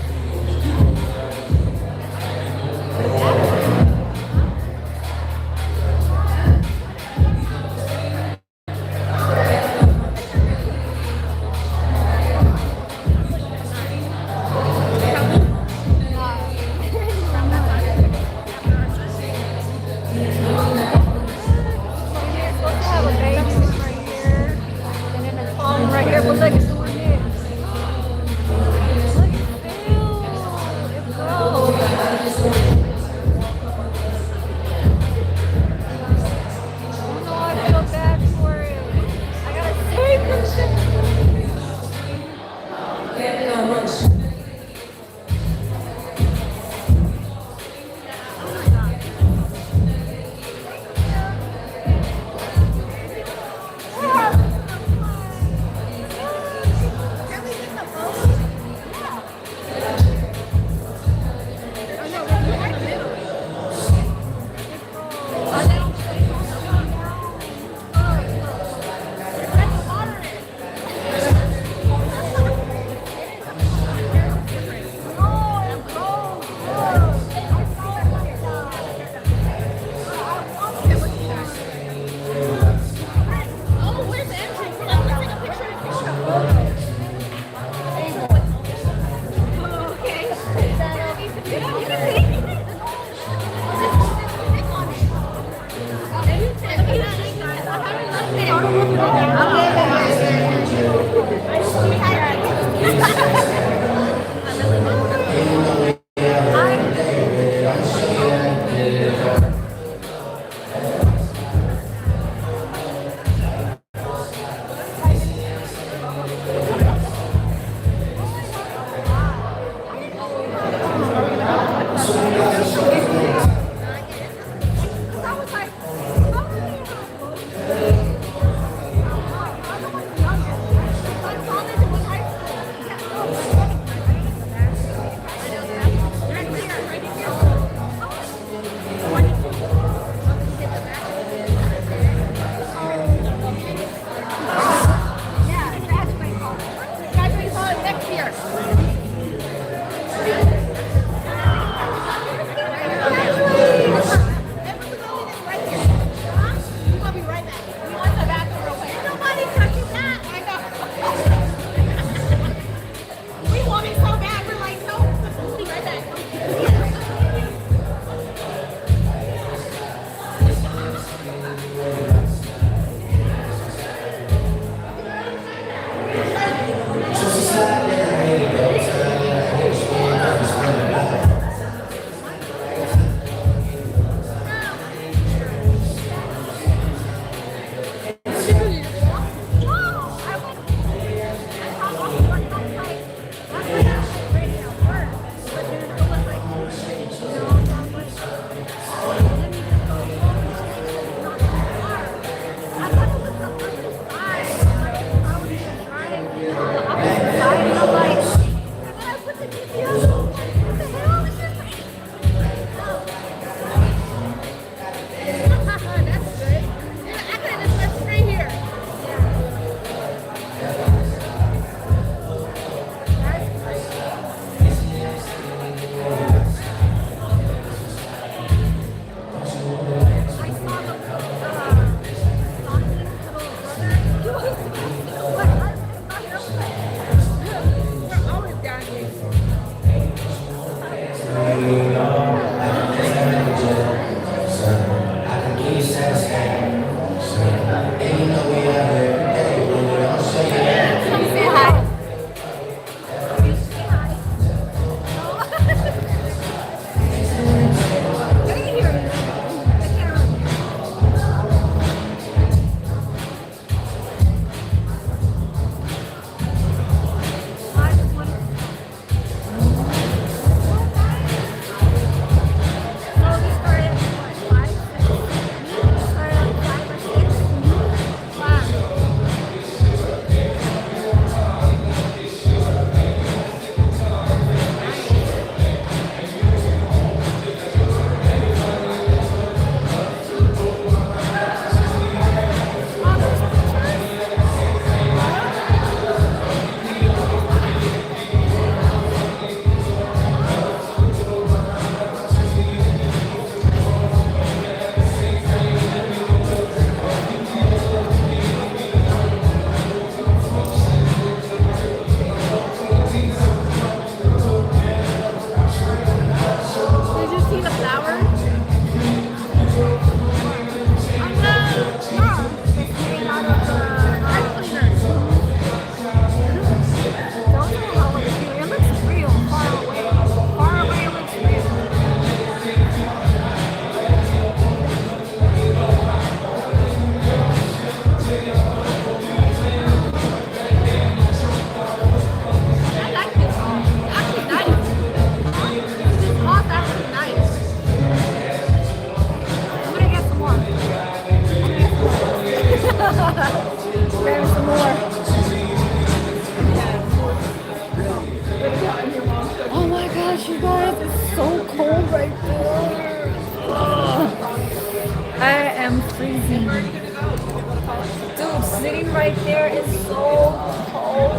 right there is so cold.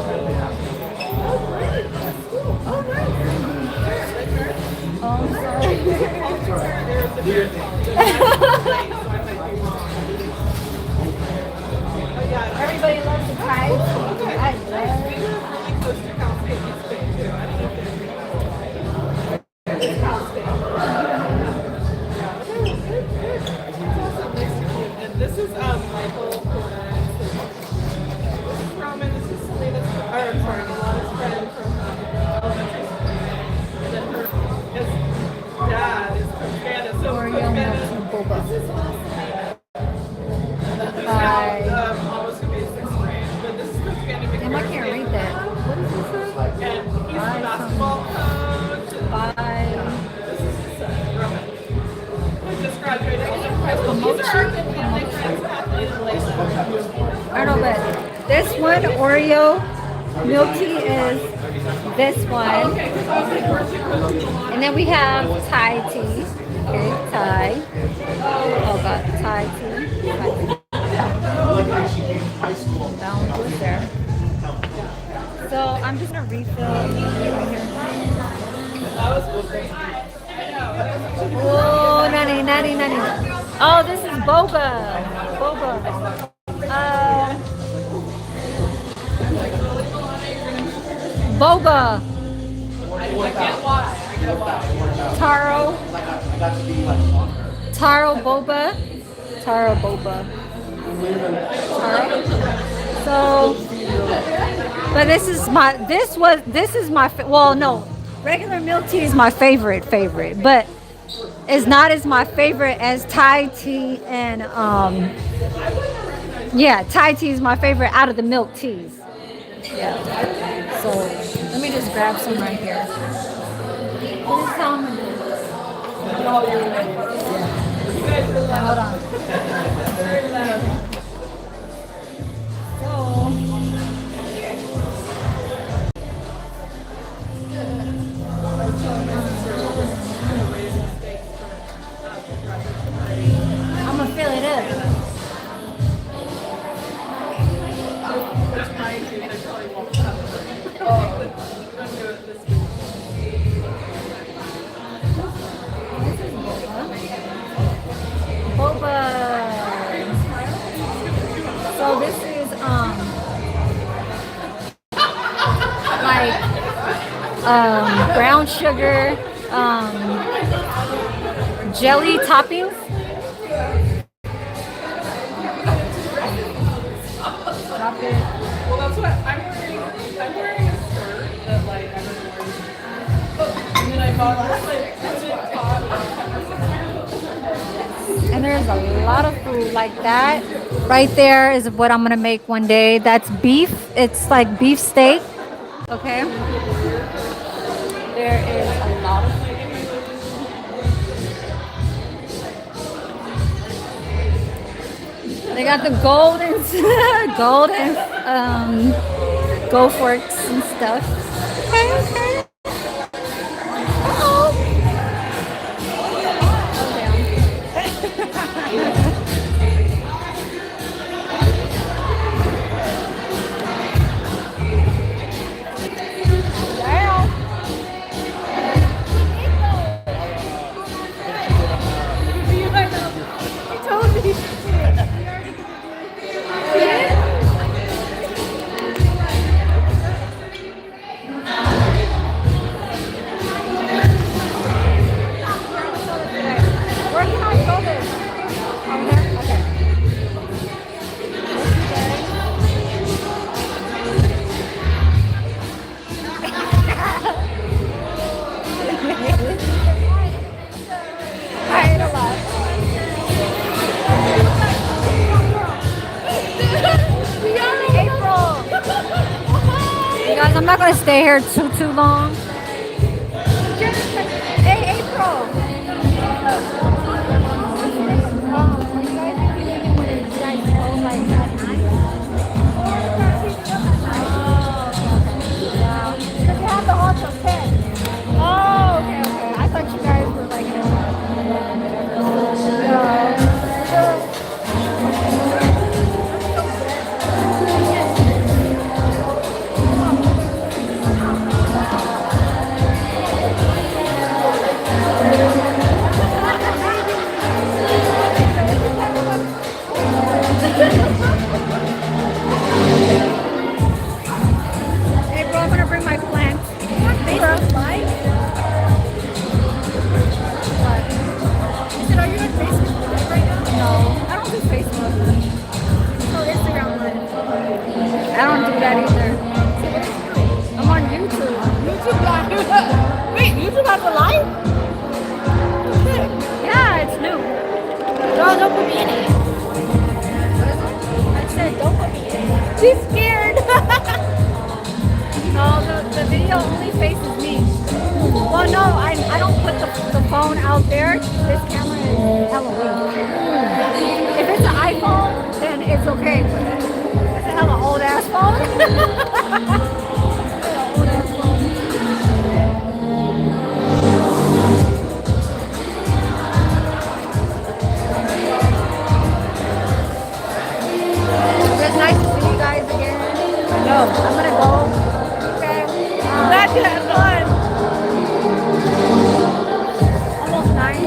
Oh, everybody loves the tights. I This is Michael Roman. This is Selena's, or sorry, Alana's friend from elementary school. And then his dad is from Canada. So Oreo milk boba. this is awesome. Hi. Almost gonna be sixth grade, but this is Coach Canada. Damn, I can't read that. What is this? And he's the basketball coach. And Bye. this is his son, Roman. Who just graduated. He's a high school. These are our family friends, Kathleen and Lisa. I don't know, but this one, Oreo milk tea, is this one. And then we have Thai tea. Okay, Thai. Oh god, Thai tea. Down with there. So I'm just gonna refill right here. Oh, nani. Oh, this is boba. Boba. Boba. Taro boba. Taro. So, but this is my well, no, regular milk tea is my favorite, but it's not as my favorite as Thai tea and yeah, Thai tea is my favorite out of the milk teas. Yeah. So let me just grab some right here. This is how I'm gonna do this. Hold on. I'm gonna fill it up. Boba. So this is like brown sugar jelly toppings. Drop it. Well, that's what I'm wearing. I'm wearing a skirt that like everyone wears. And then I bought this like And there's a lot of food like that. Right there is what I'm gonna make one day. That's beef. It's like beef steak. Okay. There is a lot of food. They got the golden go forks and stuff. Okay. Oh. Where can I go this? Over there? Okay. I ate a lot. April. You guys, I'm not gonna stay here too long. Hey, April. Oh, okay. I thought you guys were like have the light? Okay. Yeah, it's new. No, don't put me in it. What is it? I said don't put me in it. She's scared. No, the video only faces me. Well, no, I don't put the phone out there. This camera is hella weak. If it's an iPhone, then it's okay. But it's a hella old ass phone. Old ass phone. It's nice to see you guys again. No. I'm gonna go. Okay. Glad you had fun. Almost 9. It's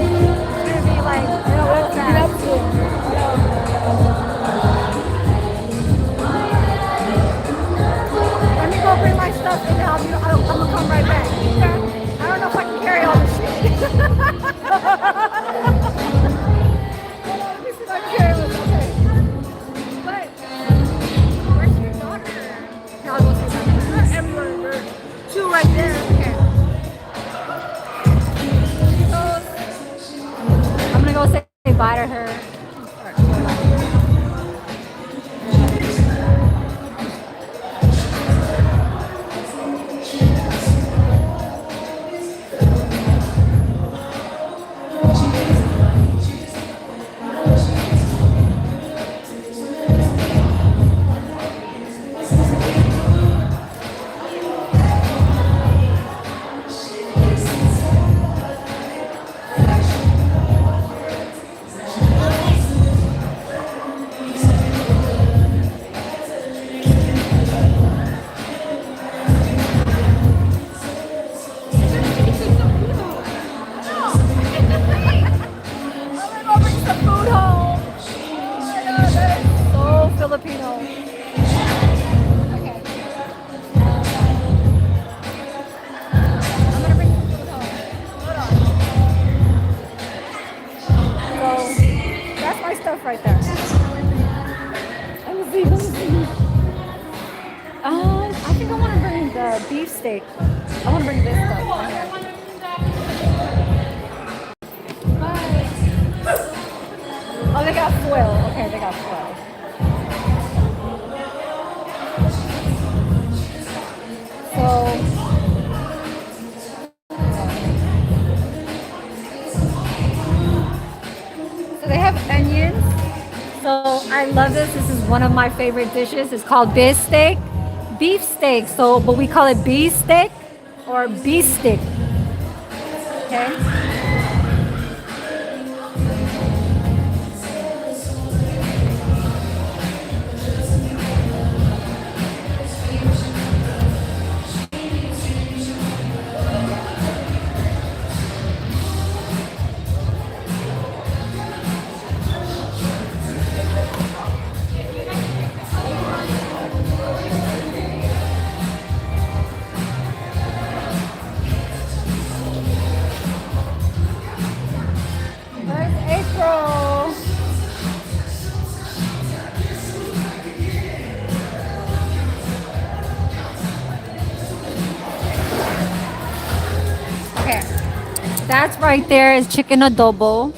gonna be like real fast. Let me go bring my stuff and then I'm gonna come right back. Okay? I don't know if I can carry all this shit. Let me see if I can carry this. Okay. But where's your daughter? Okay, I'll go see them. They're everywhere. There are two right there. Okay. She goes. I'm gonna go say bye to her. I'm gonna go bring some food home. Oh my God, that is so Filipino. Okay. I'm gonna bring some food home. Hold on. So that's my stuff right there. Let me see. Let me see. I think I want to bring the beef steak. I want to bring this stuff. Right here. Bye. Oh, they got foil. Okay, they got foil. So they have onions. So I love this. This is one of my favorite dishes. It's called beef steak. Beef steak. So, but we call it beef steak or beef stick. Okay. Where's April? Okay, that's right there is chicken adobo.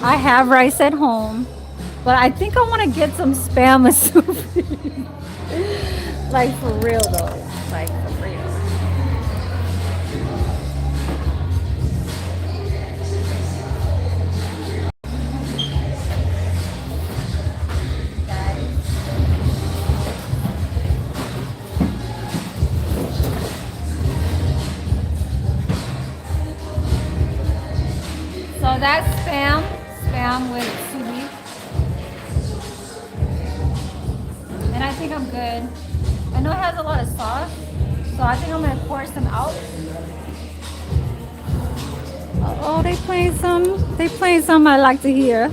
I have rice at home, but I think I want to get some spam soup. Like for real though, like for real. So that's spam with seaweed. And I think I'm good. I know it has a lot of sauce, so I think I'm gonna pour some out. Oh, they playing some I like to hear.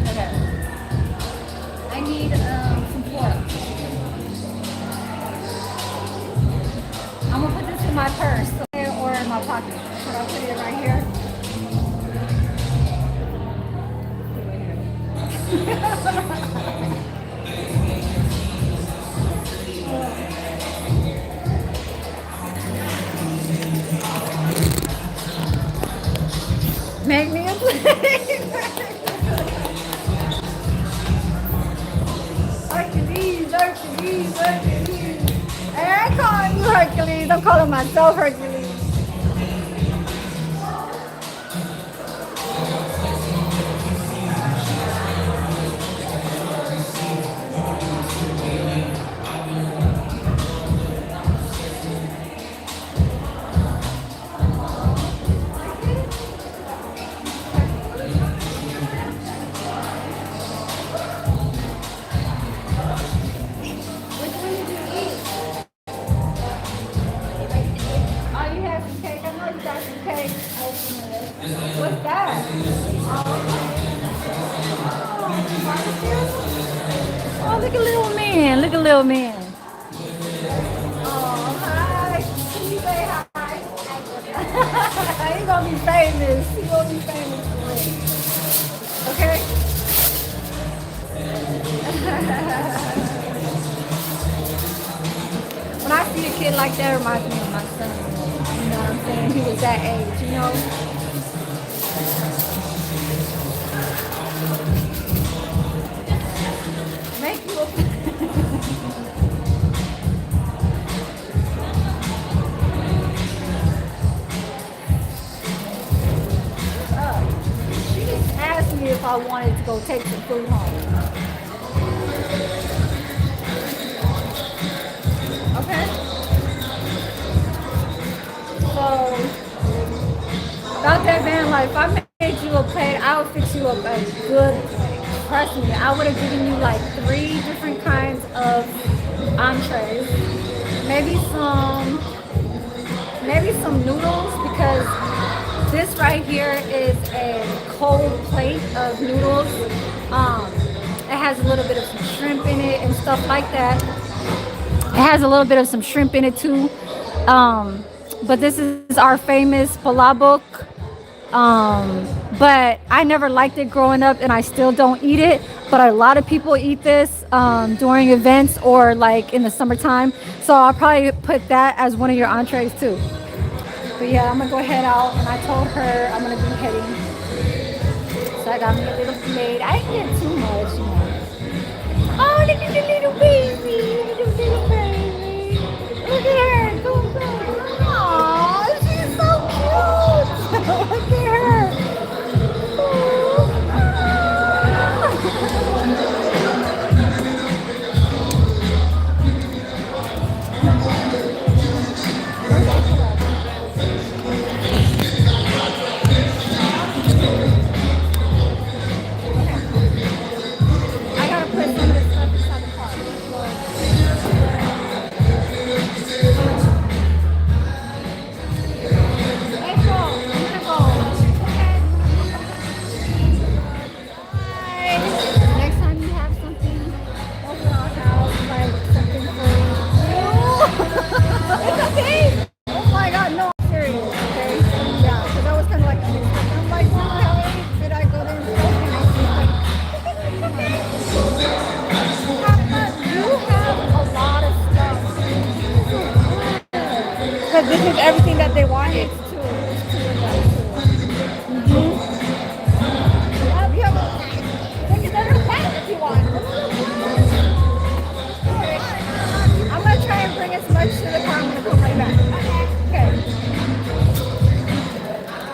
Okay. I need some pork. pocket. Should I put it right here? Make me a plate. Hercules, Hercules, Hercules. Hey, I ain't calling you Hercules. I'm calling myself Hercules. Which one did you eat? Oh, you had some cake. I know you got some cake. What's that? Oh, look at little man. Look at little man. Oh, hi. Can you say hi? He's gonna be famous. He's gonna be famous for it. Okay? When I see a kid like that, it reminds me of my son. You know what I'm saying? He was that age, you know? Make you a She just asked me if I wanted to go take some food home. Okay? So, about that van life, if I made you a plate, I would fix you up a good plate. Trust me, I would have given you like 3 different kinds of entrees. Maybe some noodles, because this right here is a cold plate of noodles. It has a little bit of some shrimp in it and stuff like that. It has a little bit of some shrimp in it too. But this is our famous palabok. But I never liked it growing up, and I still don't eat it. But a lot of people eat this during events or like in the summertime. So I'll probably put that as one of your entrees too. But yeah, I'm gonna go head out, and I told her I'm gonna be heading. So I got me a little plate. I didn't get too much, you know. Oh, look at the little baby. Look at the little baby. Look at her. Go, go. Aw, she's so cute. Look at her. I gotta put some of this stuff inside the car. April, I'm gonna go. Okay. Bye. Next time you have something over our house, like something for you. It's okay. Oh my god, no, I'm serious, okay? Yeah, because I was kind of like, I'm like, wow, how did I go there and you have a lot of stuff. Because this is everything that they wanted. It's two of them too. You have another plant if you want. I'm gonna try and bring as much to the car. I'm gonna come right back. Okay.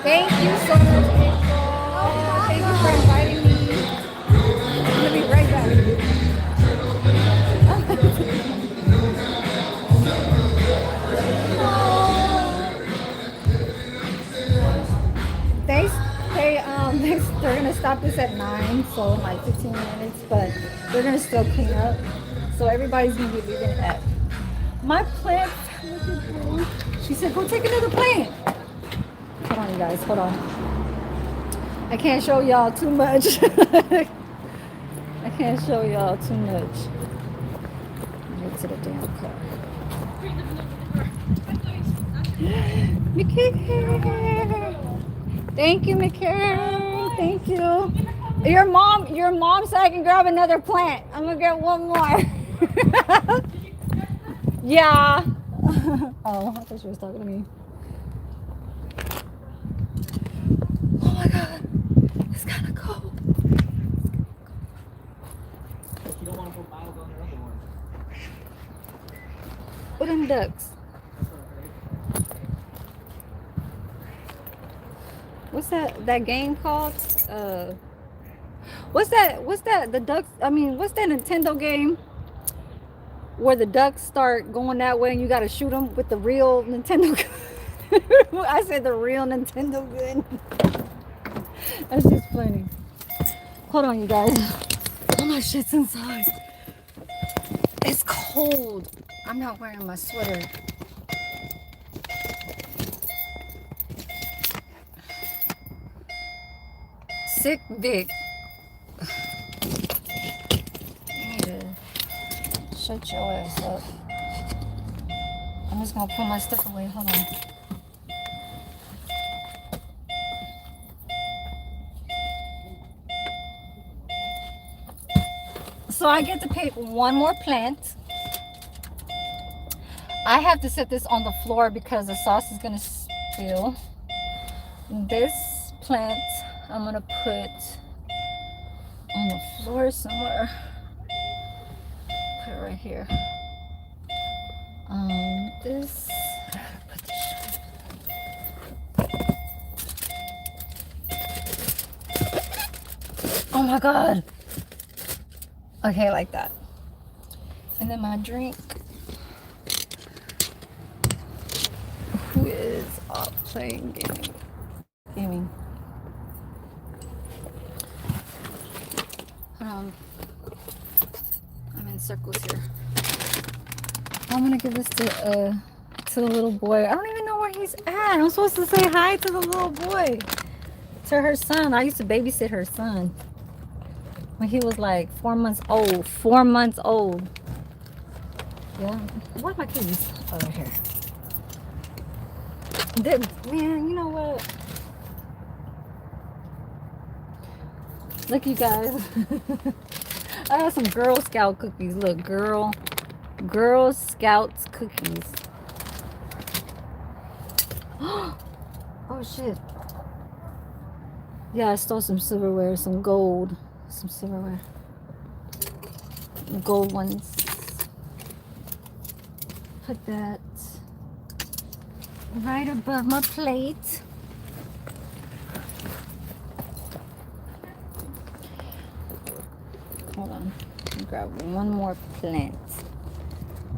Thank you so much, April. Thank you for inviting me. I'm gonna be right back. They're gonna stop this at 9, so in like 15 minutes, but they're gonna still clean up. So everybody's gonna be leaving at my plant. She said, go take another plant. Hold on, you guys, hold on. I can't show y'all too much. I can't show y'all too much. Get to the damn car. Mickey. Thank you, Mickey. Thank you. Your mom said I can grab another plant. I'm gonna get one more. Yeah. Oh, I thought she was talking to me. Oh my god. It's kind of cold. You don't want to put miles on your other one. What them ducks? What's that game called? What's that the ducks, I mean, what's that Nintendo game where the ducks start going that way and you gotta shoot them with the real Nintendo gun? I said the real Nintendo gun. That's just funny. Hold on, you guys. All my shit's inside. It's cold. I'm not wearing my sweater. Sick Vic. You need to shut your ass up. I'm just gonna put my stuff away. Hold on. So I get to pick one more plant. I have to set this on the floor because the sauce is gonna spill. This plant I'm gonna put on the floor somewhere. Put it right here. This. Put this. Oh my god. Okay, like that. And then my drink. Who is up playing gaming? I'm in circles here. I'm gonna give this to the little boy. I don't even know where he's at. I'm supposed to say hi to the little boy. To her son. I used to babysit her son when he was like 4 months old. 4 months old. Yeah. Where's my keys? Over here. Man, you know what? Look, you guys. I have some Girl Scout cookies. Look, Girl Scouts cookies. Oh shit. Yeah, I stole some silverware, some gold, some silverware. Gold ones. Put that right above my plate. Hold on. Grab one more plant.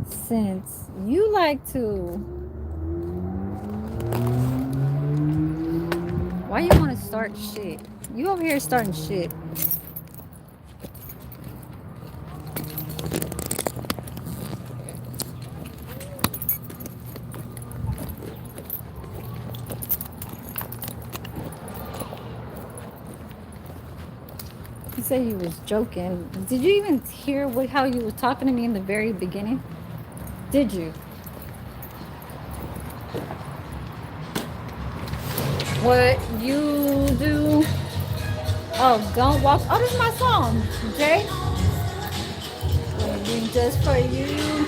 Since you like to, why you want to start shit? You over here starting shit. You said you was joking. Did you even hear how you were talking to me in the very beginning? Did you? What you do? Oh, don't walk. Oh, this is my song, Jay. Waiting just for you.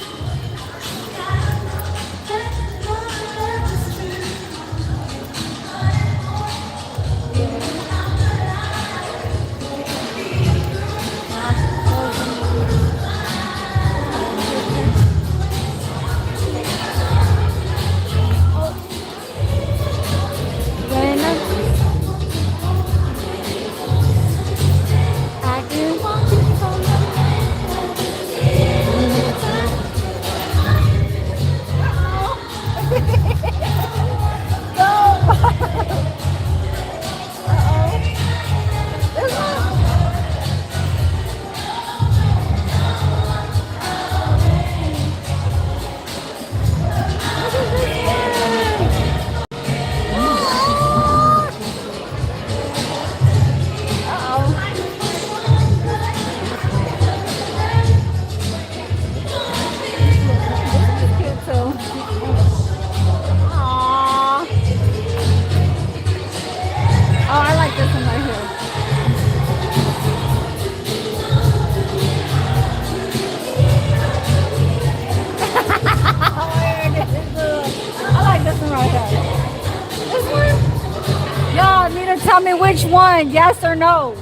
tell me which one, yes or no.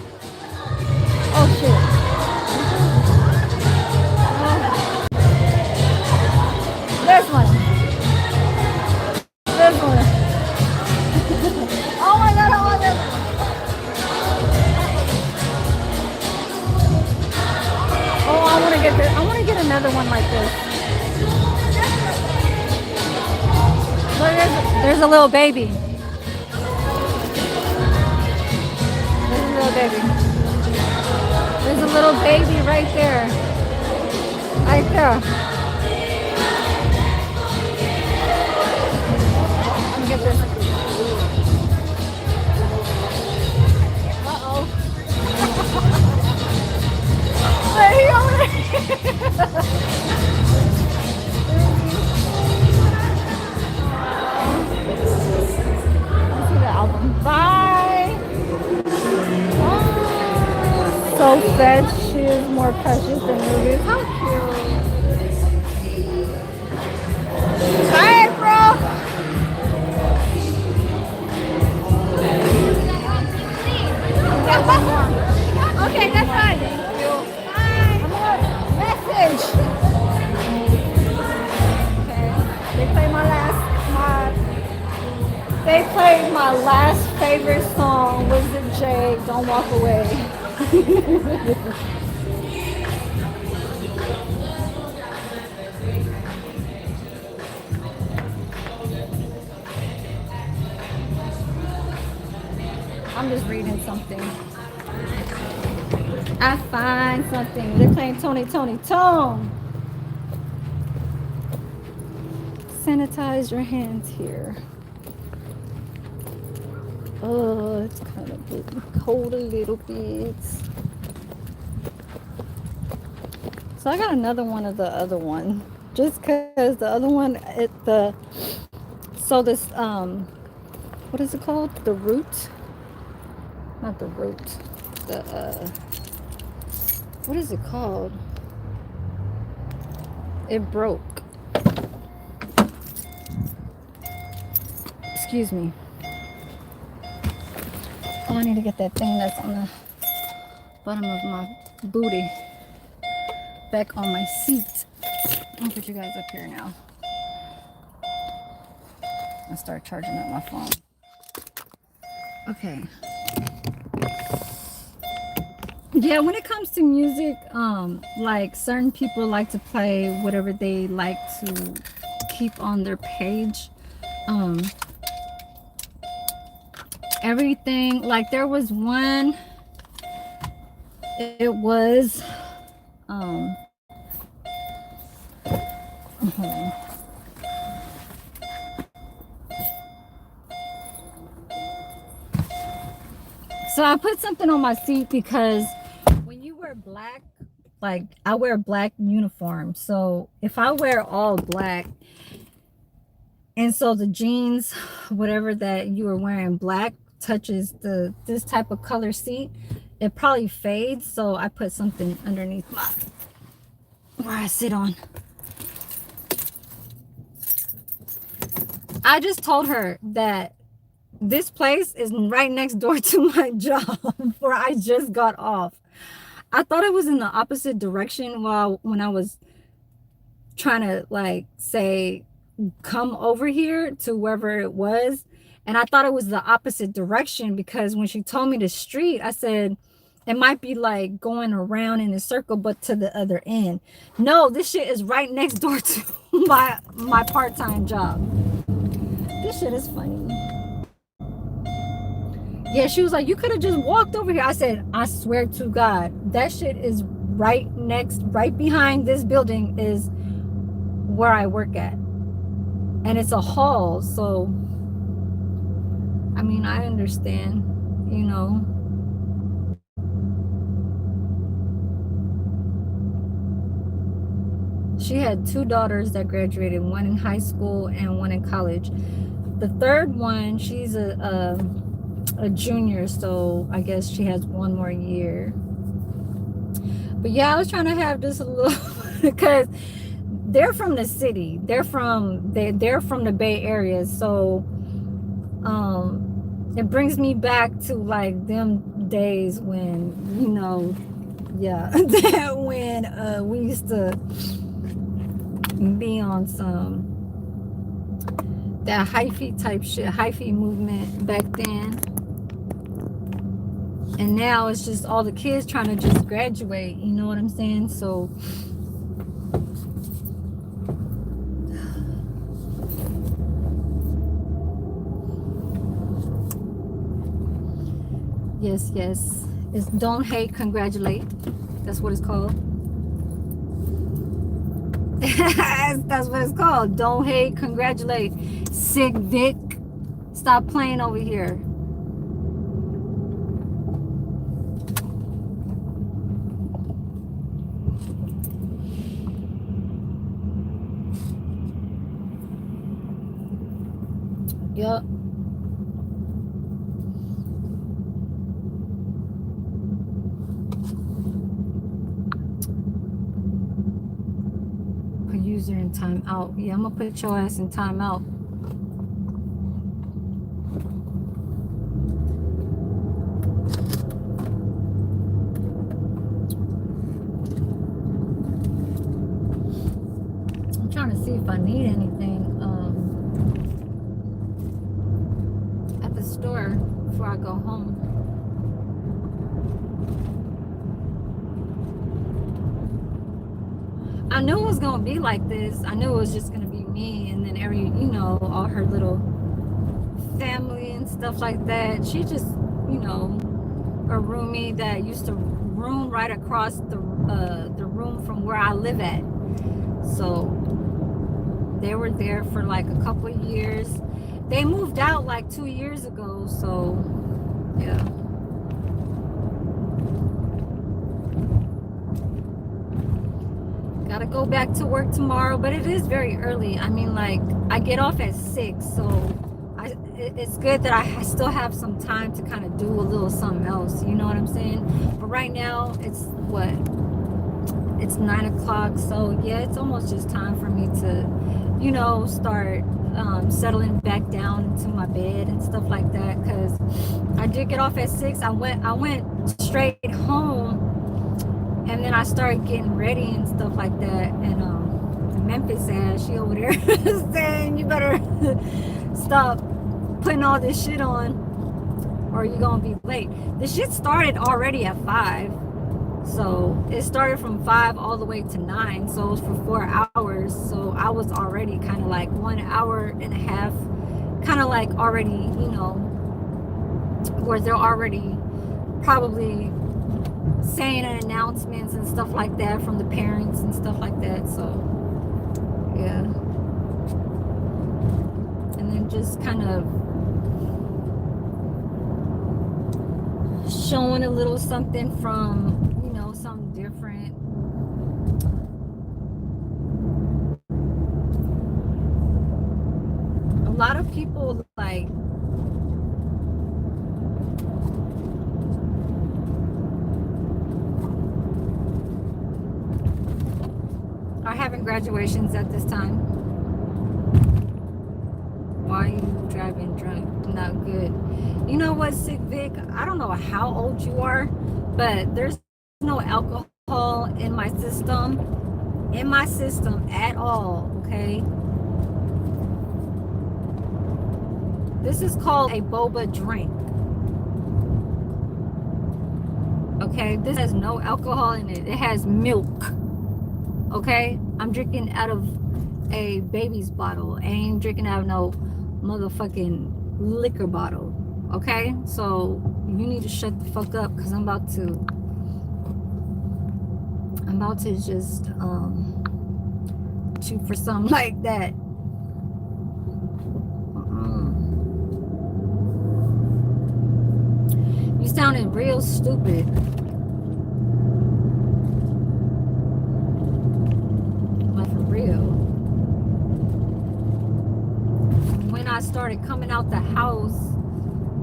Oh shit. This one. This one. Oh my god, I want this. Oh, I want to get this. I want to get another one like this. Look, there's a little baby. There's a little baby. There's a little baby right there. Right there. Let me get this. Uh-oh. Hey, over there. Let's see the album. Bye. So sad, she is more precious than movies. How cute. Hi, bro. Got one more. Okay, that's fine. Thank you. Bye. Message. Okay. They played my last favorite song was the Jay, Don't Walk Away. I'm just reading something. I find something. They're playing Tony, Tony, Tone. Sanitize your hands here. Oh, it's kind of getting cold a little bit. So I got another one of the other one. Just because the other one, so this, what is it called? The root? Not the root. The, what is it called? It broke. Excuse me. Oh, I need to get that thing that's on the bottom of my booty back on my seat. I'll put you guys up here now. I'll start charging up my phone. Okay. Yeah, when it comes to music, like certain people like to play whatever they like to keep on their page. Everything, like there was one, it was so I put something on my seat because when you wear black, like I wear black uniform, so if I wear all black and so the jeans, whatever that you are wearing black touches this type of color seat, it probably fades. So I put something underneath my where I sit on. I just told her that this place is right next door to my job where I just got off. I thought it was in the opposite direction when I was trying to like say come over here to wherever it was, and I thought it was the opposite direction because when she told me the street, I said it might be like going around in a circle but to the other end. No, this shit is right next door to my part-time job. This shit is funny. Yeah, she was like, you could have just walked over here. I said, I swear to God, that shit is right behind this building is where I work at. And it's a hall, so I mean, I understand, you know. She had 2 daughters that graduated, one in high school and one in college. The third one, she's a junior, so I guess she has 1 more year. But yeah, I was trying to have this a little because they're from the city. They're from the Bay Area, so It brings me back to like them days when, you know, yeah, that when we used to be on some that hyphy type shit, hyphy movement back then. And now it's just all the kids trying to just graduate, you know what I'm saying? So yes, yes. It's don't hate, congratulate. That's what it's called. That's what it's called. Don't hate, congratulate. Sick Vic. Stop playing over here. Yup. Put user in timeout. Yeah, I'm gonna put your ass in timeout. I'm trying to see if I need anything at the store before I go home. I knew it was gonna be like this. I knew it was just gonna be me and then you know, all her little family and stuff like that. She just, you know, a roomie that used to room right across the room from where I live at. So they were there for like a couple of years. They moved out like 2 years ago. So yeah. Gotta go back to work tomorrow, but it is very early. I mean, like, I get off at 6, so it's good that I still have some time to kind of do a little something else. You know what I'm saying? But right now, it's what? It's 9 o'clock, so yeah, it's almost just time for me to, you know, start settling back down into my bed and stuff like that. Cause I did get off at 6. I went straight home. And then I started getting ready and stuff like that. And Memphis ass, she over there saying, you better stop putting all this shit on or you're gonna be late. The shit started already at 5. So it started from 5 all the way to 9. So it was for 4 hours. So I was already kind of like 1 hour and a half, kind of like already, you know, where they're already probably saying announcements and stuff like that from the parents and stuff like that. So yeah, and then just kind of showing a little something from, you know, something different. A lot of people like are having graduations at this time. Why are you driving drunk? Not good. You know what, Sick Vic? I don't know how old you are, but there's no alcohol in my system at all, okay? This is called a boba drink. Okay, this has no alcohol in it. It has milk. Okay, I'm drinking out of a baby's bottle. I ain't drinking out of no motherfucking liquor bottle. Okay, so you need to shut the fuck up because I'm about to just shoot for something like that. You sounded real stupid. When I started coming out the house,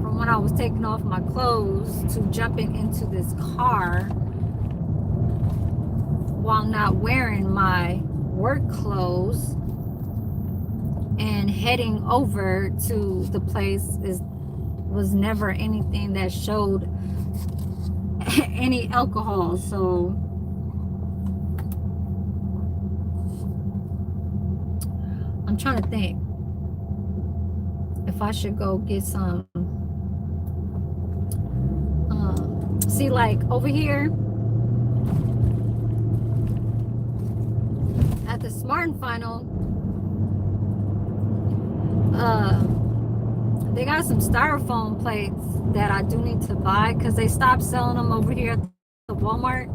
from when I was taking off my clothes to jumping into this car while not wearing my work clothes and heading over to the place is was never anything that showed any alcohol. So I'm trying to think if I should go get some. See, like over here at the Smart and Final, they got some styrofoam plates that I do need to buy because they stopped selling them over here at the Walmart.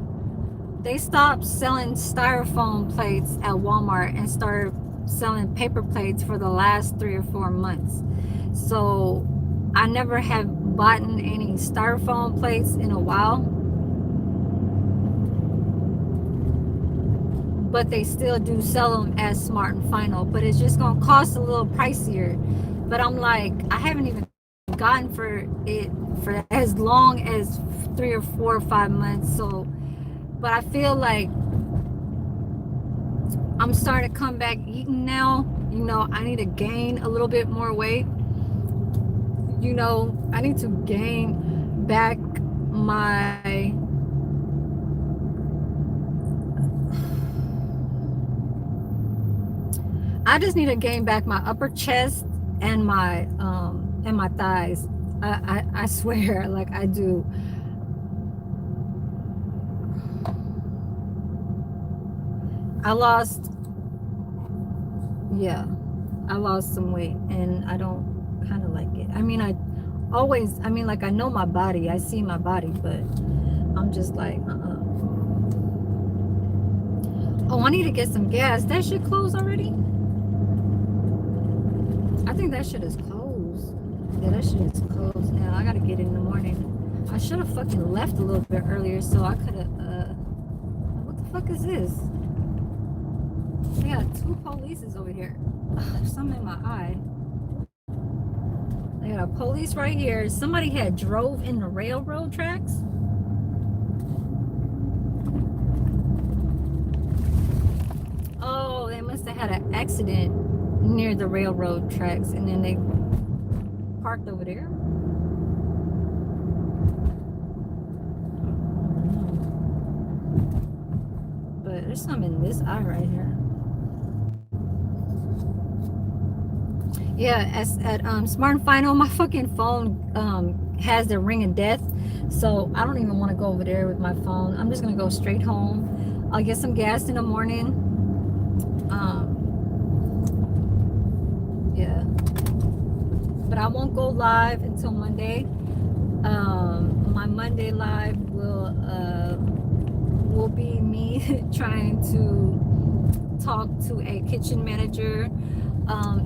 They stopped selling styrofoam plates at Walmart and started selling paper plates for the last 3 or 4 months. So I never have bought any styrofoam plates in a while, but they still do sell them at Smart and Final, but it's just gonna cost a little pricier. But I'm like, I haven't even gotten for it for as long as 3 or 4 or 5 months. So, but I feel like I'm starting to come back eating now. You know, I need to gain a little bit more weight. You know, I need to gain back my I just need to gain back my upper chest and my thighs. I swear, like I do. I lost, yeah, I lost some weight and I don't kind of like it. I mean, I mean, like I know my body, I see my body, but I'm just like, Oh, I need to get some gas. That shit closed already? I think that shit is closed. Yeah, that shit is closed now. I gotta get it in the morning. I should have fucking left a little bit earlier so I could have, what the fuck is this? They got 2 polices over here. There's something in my eye. They got a police right here. Somebody had drove in the railroad tracks. Oh, they must have had an accident near the railroad tracks and then they parked over there. But there's some in this eye right here. Yeah, at Smart and Final, my fucking phone has the ring of death, so I don't even want to go over there with my phone. I'm just gonna go straight home. I'll get some gas in the morning. Yeah, but I won't go live until Monday. My Monday live will be me trying to talk to a kitchen manager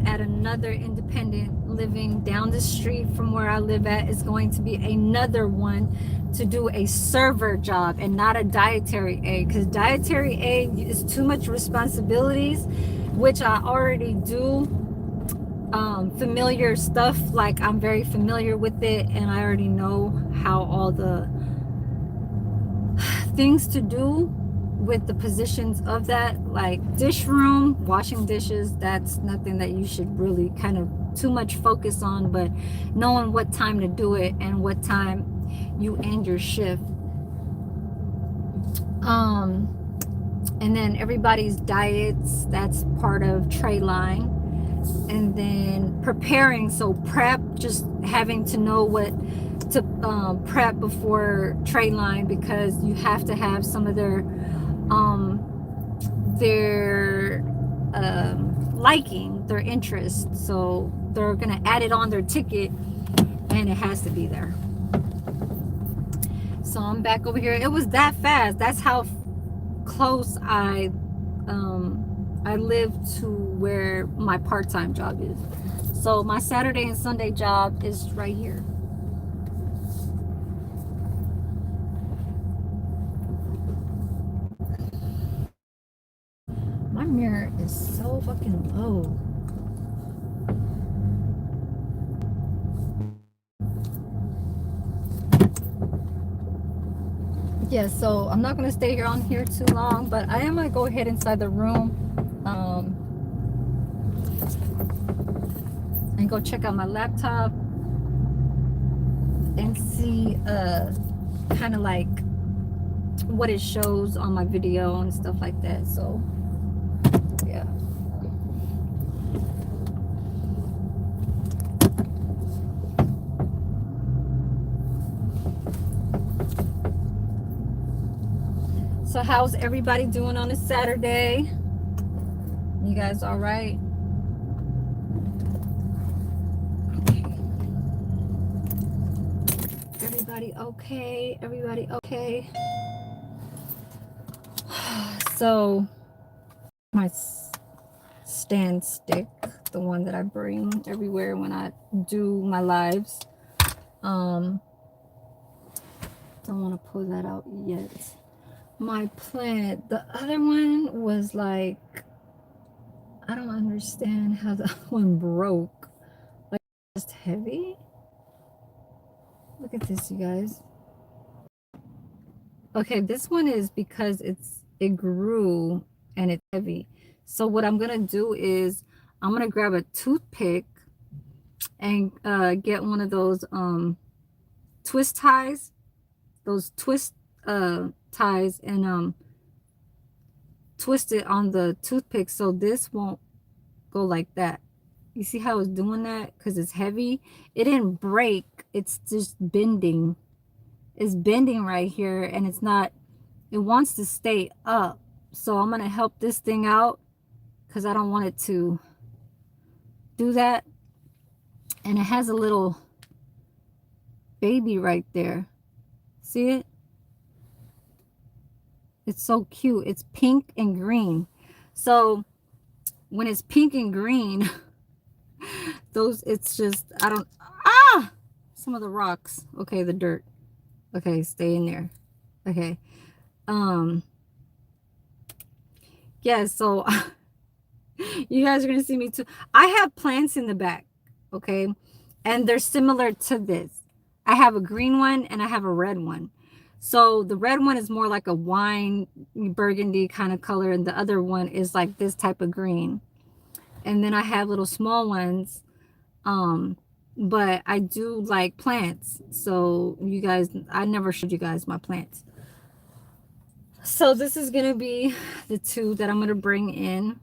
at another independent living down the street from where I live at. Is going to be another one to do a server job and not a dietary aide, because dietary aid is too much responsibilities, which I already do. Familiar stuff, like I'm very familiar with it and I already know how all the things to do with the positions of that, like dish room, washing dishes. That's nothing that you should really kind of too much focus on, but knowing what time to do it and what time you end your shift. And then everybody's diets, that's part of tray line. And then preparing, so prep, just having to know what to prep before tray line, because you have to have some of their liking, their interest, so they're gonna add it on their ticket and it has to be there. So I'm back over here. It was that fast. That's how close I live to where my part-time job is. So my Saturday and Sunday job is right here. My mirror is so fucking low. Yeah, so I'm not gonna stay here on here too long, but I am gonna go ahead inside the room and go check out my laptop. and see kind of like what it shows on my video and stuff like that. So yeah. So how's everybody doing on a Saturday? You guys all right? Everybody okay? Everybody okay? So my stand stick, the one that I bring everywhere when I do my lives. Don't want to pull that out yet. My plant, the other one was like, I don't understand how the other one broke. Like, just heavy. Look at this, you guys. Okay, this one is because it grew and it's heavy. So what I'm gonna do is I'm gonna grab a toothpick and get one of those twist ties, those twist ties, and twist it on the toothpick so this won't go like that. You see how it's doing that? Because it's heavy. It didn't break, it's just bending. It's bending right here, and it's not, it wants to stay up. So I'm gonna help this thing out because I don't want it to do that. And it has a little baby right there. See it? It's so cute. It's pink and green. So when it's pink and green, those, it's just, I don't, some of the rocks. Okay, the dirt. Okay, stay in there. Okay. Yeah, so you guys are gonna see me too. I have plants in the back, okay, and they're similar to this. I have a green one and I have a red one. So the red one is more like a wine burgundy kind of color, and the other one is like this type of green. And then I have little small ones, but I do like plants. So you guys, I never showed you guys my plants. So this is gonna be the two that I'm gonna bring in.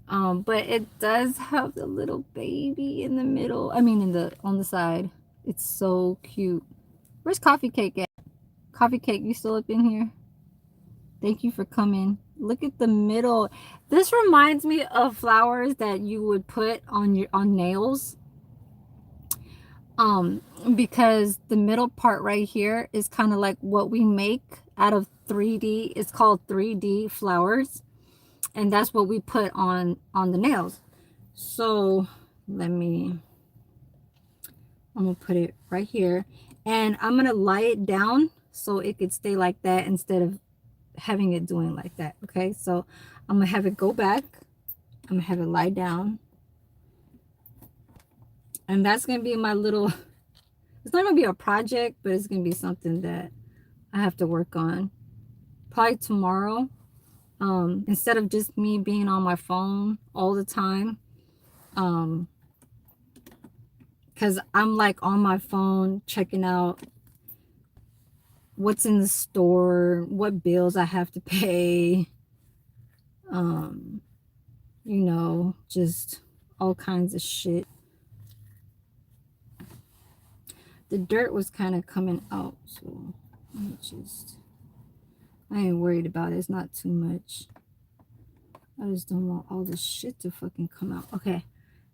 But it does have the little baby in the middle. I mean, on the side. It's so cute. Where's Coffee Cake at? Coffee Cake, you still up in here? Thank you for coming. Look at the middle. This reminds me of flowers that you would put on nails. Because the middle part right here is kind of like what we make out of 3D. It's called 3D flowers. And that's what we put on the nails. So I'm gonna put it right here, and I'm gonna lie it down so it could stay like that instead of having it doing like that. Okay, so I'm gonna have it go back. I'm gonna have it lie down, and that's gonna be my little, it's not gonna be a project, but it's gonna be something that I have to work on probably tomorrow. Instead of just me being on my phone all the time, because I'm like on my phone checking out what's in the store, what bills I have to pay, you know, just all kinds of shit. The dirt was kind of coming out, so I ain't worried about it. It's not too much. I just don't want all this shit to fucking come out. Okay.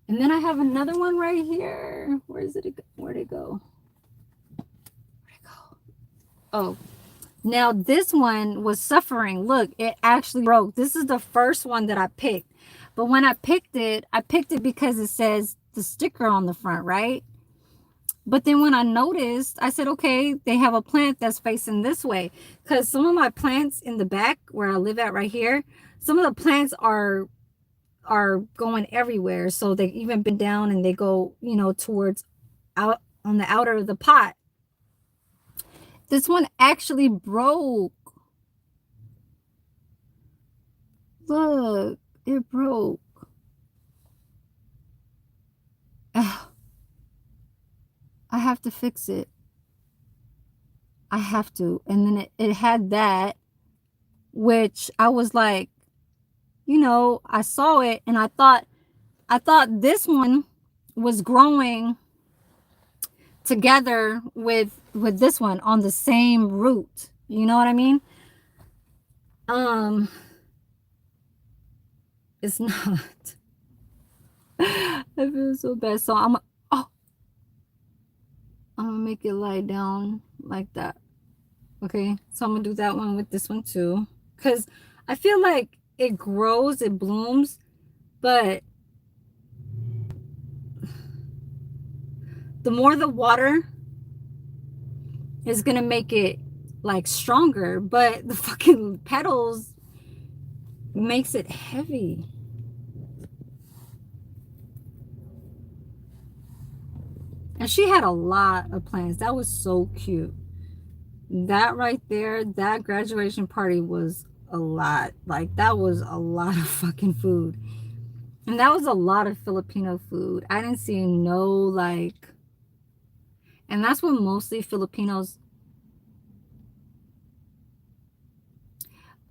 And then I have another one right here. Where is it? Where'd it go? Where'd it go? Oh, now this one was suffering. Look, it actually broke. This is the first one that I picked. But when I picked it because it says the sticker on the front, right? But then when I noticed, I said, okay, they have a plant that's facing this way. Because some of my plants in the back where I live at right here, some of the plants are going everywhere. So they even bend down and they go, you know, towards out on the outer of the pot. This one actually broke. Look, it broke. Ugh. I have to fix it. I have to. And then it had that, which I was like, you know, I saw it and I thought this one was growing together with this one on the same root. You know what I mean? It's not. I feel so bad. So I'm gonna make it lie down like that. Okay, so I'm gonna do that one with this one too, because I feel like it grows, it blooms, but the more the water is gonna make it like stronger, but the fucking petals makes it heavy. And she had a lot of plants. That was so cute. That right there, that graduation party was a lot. Like, that was a lot of fucking food. And that was a lot of Filipino food. I didn't see no, like, and that's what mostly Filipinos.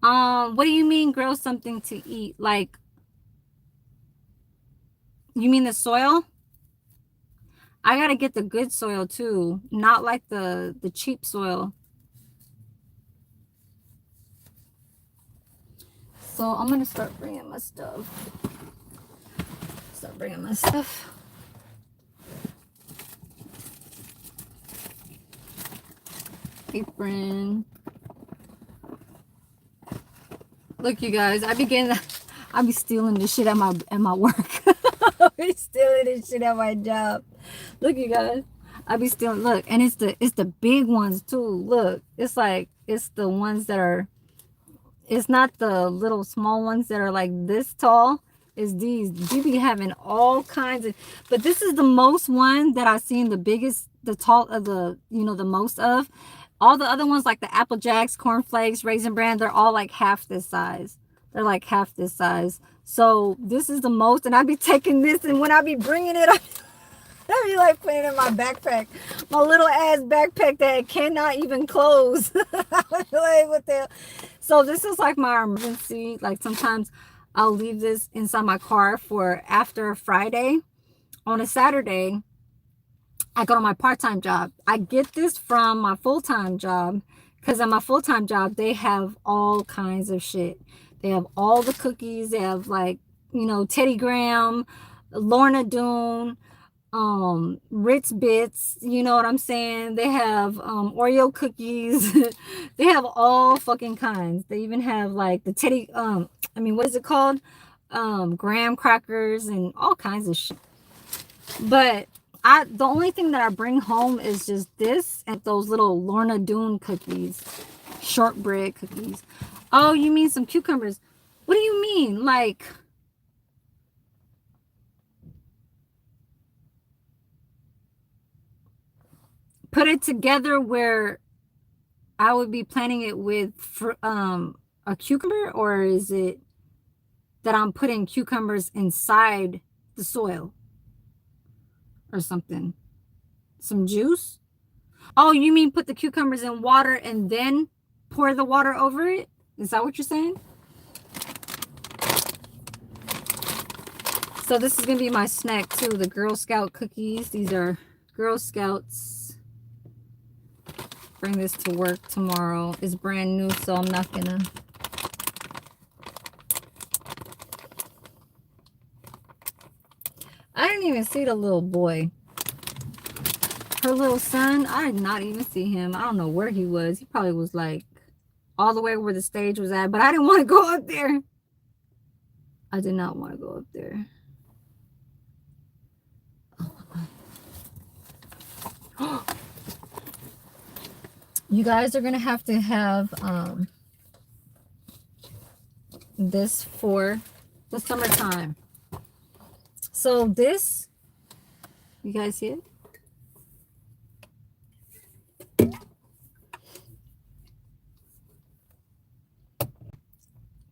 What do you mean grow something to eat? Like, you mean the soil? I gotta get the good soil too, not like the cheap soil. So I'm gonna start bringing my stuff. Apron. Look, you guys, I be stealing this shit at my work. I be stealing this shit at my job. Look, you guys, I be stealing. Look, and it's the big ones too. Look, it's the ones that are. It's not the little small ones that are like this tall. It's these. You be having all kinds of, but this is the most one that I've seen, the biggest, the tall of the, the most of. All the other ones like the Apple Jacks, Corn Flakes, Raisin Bran, they're all like half this size. They're like half this size. So this is the most, and I be taking this, and when I be bringing it, I be like putting it in my backpack, my little ass backpack that cannot even close. Like, what the hell? So this is like my emergency. Like, sometimes I'll leave this inside my car for after Friday. On a Saturday, I go to my part-time job. I get this from my full-time job, because at my full-time job, they have all kinds of shit. They have all the cookies. They have, like, Teddy Graham, Lorna Doone, Ritz Bits, you know what I'm saying? They have Oreo cookies. They have all fucking kinds. They even have like the Teddy what is it called? Graham crackers and all kinds of shit. But the only thing that I bring home is just this and those little Lorna Doone cookies, shortbread cookies. Oh, you mean some cucumbers? What do you mean? Like, put it together where I would be planting it with a cucumber, or is it that I'm putting cucumbers inside the soil or something? Some juice? Oh, you mean put the cucumbers in water and then pour the water over it? Is that what you're saying? So this is going to be my snack too, the Girl Scout cookies. These are Girl Scouts. Bring this to work tomorrow. It's brand new, so I'm not gonna. I didn't even see the little boy. Her little son, I did not even see him. I don't know where he was. He probably was like all the way where the stage was at, but I didn't want to go up there. I did not want to go up there. Oh. You guys are going to have this for the summertime. So this, you guys see it?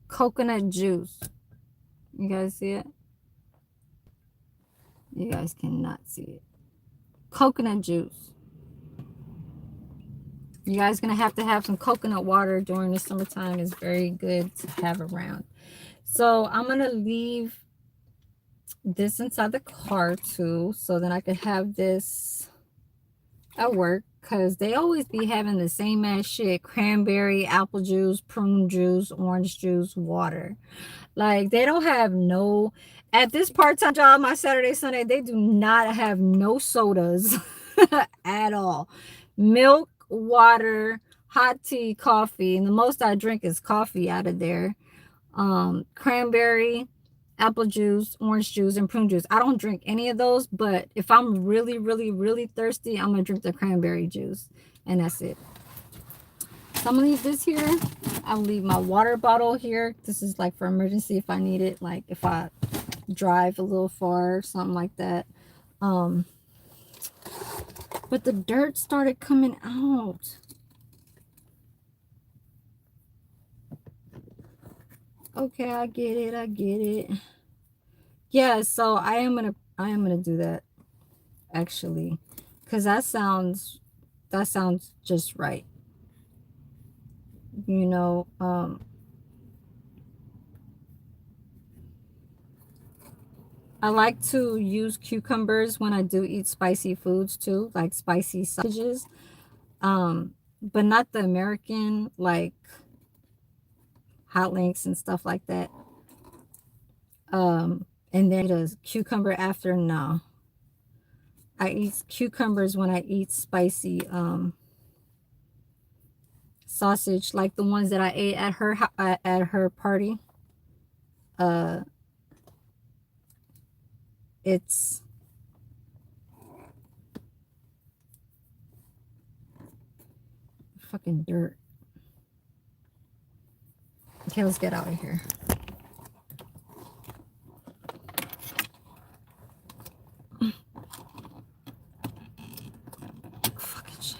Coconut juice. You guys see it? You guys cannot see it. Coconut juice. You guys gonna have to have some coconut water during the summertime. It's very good to have around. So I'm gonna leave this inside the car too, so then I could have this at work, because they always be having the same ass shit: cranberry, apple juice, prune juice, orange juice, water. Like, they don't have no, at this part-time job, my Saturday, Sunday, they do not have no sodas at all. Milk, water, hot tea, coffee, and the most I drink is coffee out of there. Cranberry, apple juice, orange juice, and prune juice. I don't drink any of those, but if I'm really, really, really thirsty, I'm gonna drink the cranberry juice, and that's it. So I'm gonna leave this here. I'll leave my water bottle here. This is like for emergency if I need it, like if I drive a little far or something like that. But the dirt started coming out. Okay, I get it. Yeah, so I am gonna do that, actually, because that sounds just right. You know, I like to use cucumbers when I do eat spicy foods too, like spicy sausages. But not the American, like hot links and stuff like that. And then a cucumber after. No, I eat cucumbers when I eat spicy sausage, like the ones that I ate at her party. It's fucking dirt. Okay, let's get out of here. Fucking shit.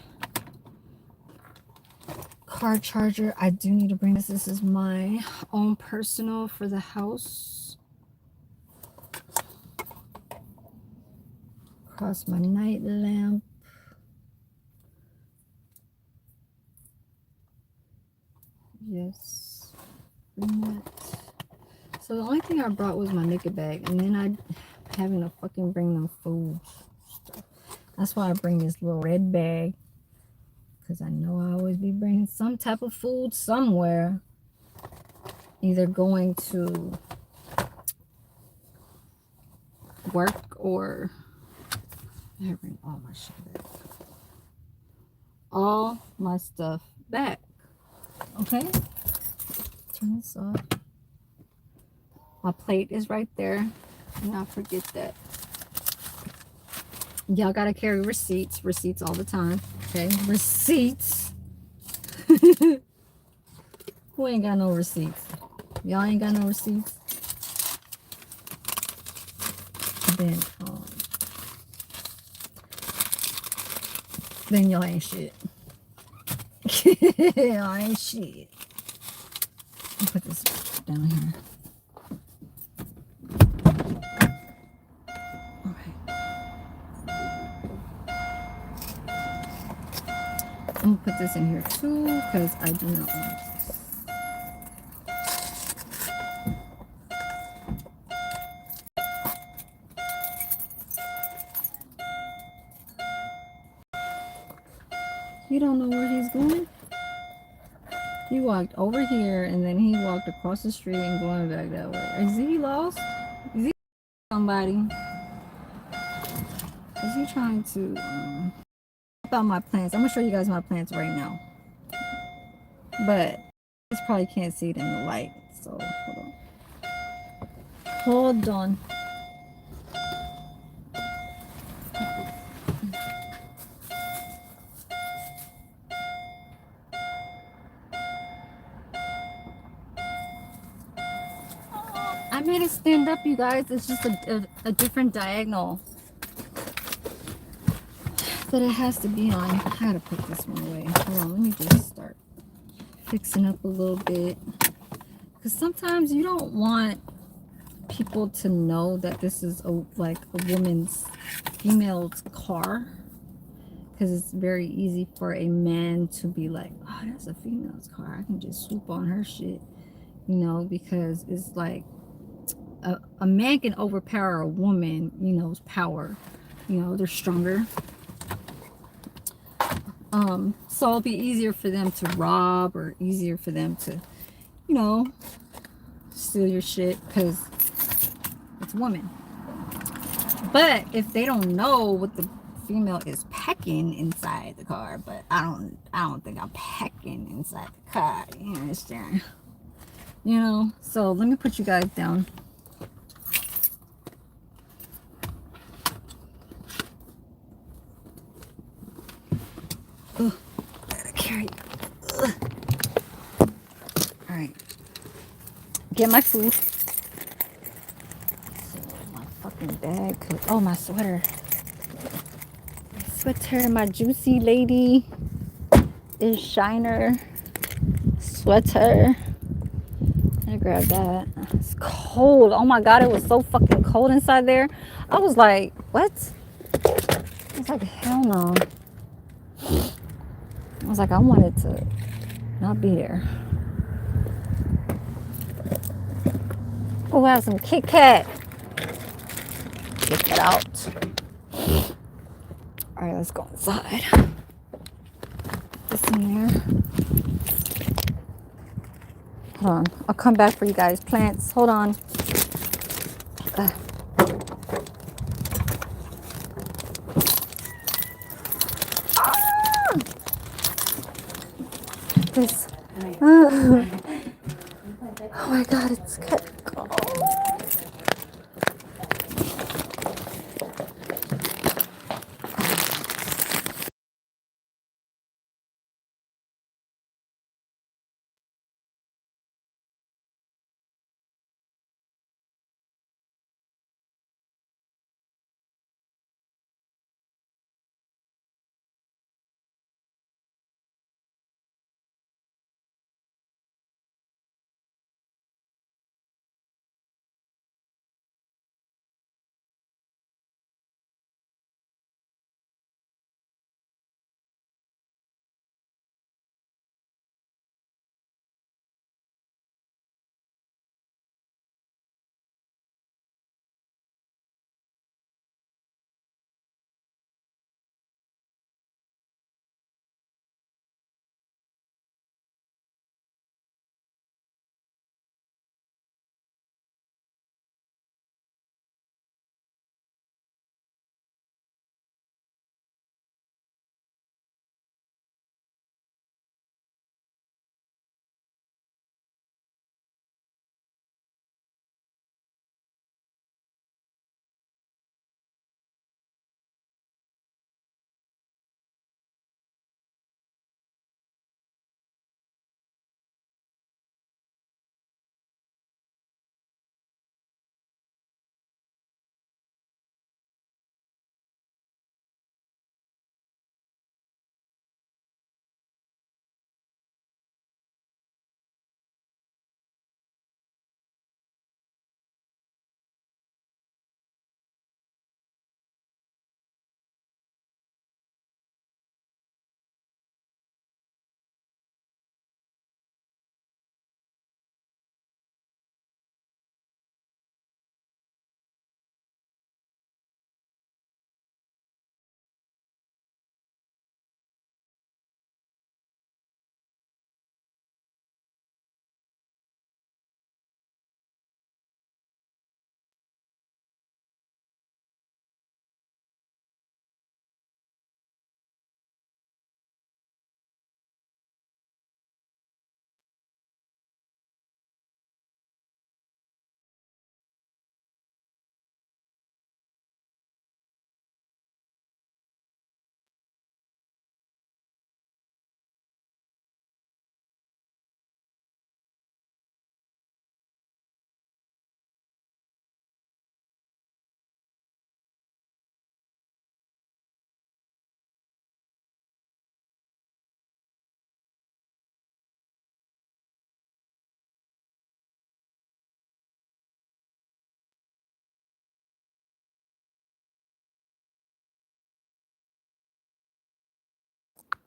Car charger. I do need to bring this. This is my own personal for the house. Across my night lamp. Yes. Bring that. So the only thing I brought was my naked bag, and then I'm having to fucking bring them food stuff. That's why I bring this little red bag, because I know I always be bringing some type of food somewhere, either going to work or I bring all my shit back. All my stuff back. Okay? Turn this off. My plate is right there. Do not forget that. Y'all gotta carry receipts. Receipts all the time. Okay? Receipts. Who ain't got no receipts? Y'all ain't got no receipts? Then y'all ain't shit. Y'all ain't shit. I'll put this down here. I'm gonna put this in here too, because I do not want this. You don't know where he's going? He walked over here and then he walked across the street and going back that way. Is he lost? Is he somebody? Is he trying to about my plants? I'm gonna show you guys my plants right now, but you guys probably can't see it in the light, so hold on. I made it stand up, you guys. It's just a different diagonal that it has to be on. I gotta put this one away. Hold on, let me just start fixing up a little bit, because sometimes you don't want people to know that this is like a female's car, because it's very easy for a man to be like, oh, that's a female's car, I can just swoop on her shit, you know, because it's like a man can overpower a woman, you know, power, you know, they're stronger. So it'll be easier for them to rob, or easier for them to, you know, steal your shit because it's a woman. But if they don't know what the female is packing inside the car, but I don't think I'm packing inside the car, you understand? You know, so let me put you guys down. Ugh, gotta carry it. Ugh. All right, get my food. So my fucking bag. Oh, my sweater. My sweater. My juicy lady is shiner sweater. I grab that. It's cold. Oh my god, it was so fucking cold inside there. I was like, what? I was like, hell no. I was like, I wanted to not be there. Oh, I have some Kit Kat. Get that out. All right, let's go inside. This in there. Hold on. I'll come back for you guys. Plants. Hold on. This. Oh my god, it's cut.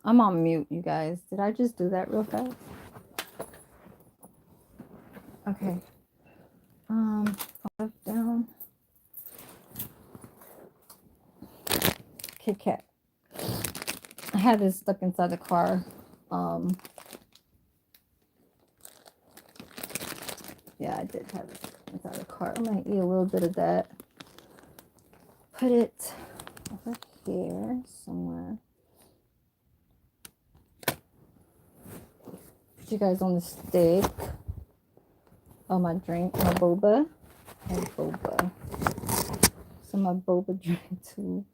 I'm on mute, you guys. Did I just do that real fast? Okay. Up, down. Kit Kat. I had this stuck inside the car. Yeah, I did have it inside the car. I'm gonna eat a little bit of that. Put it over here somewhere. Put you guys on the stick. Oh, my drink, my boba. And boba. So my boba drink too.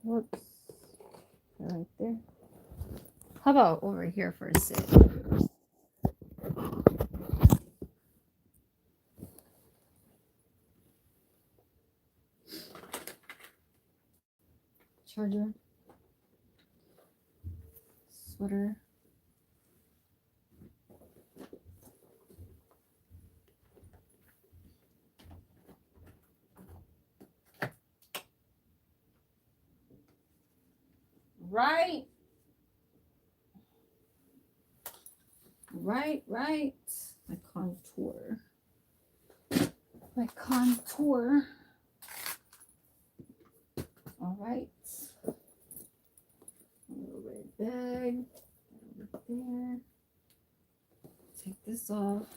Whoops. Right there. How about over here for a sec? Charger. Sweater. Right. Right. My contour. My contour. All right. A little red bag. Over there. Take this off.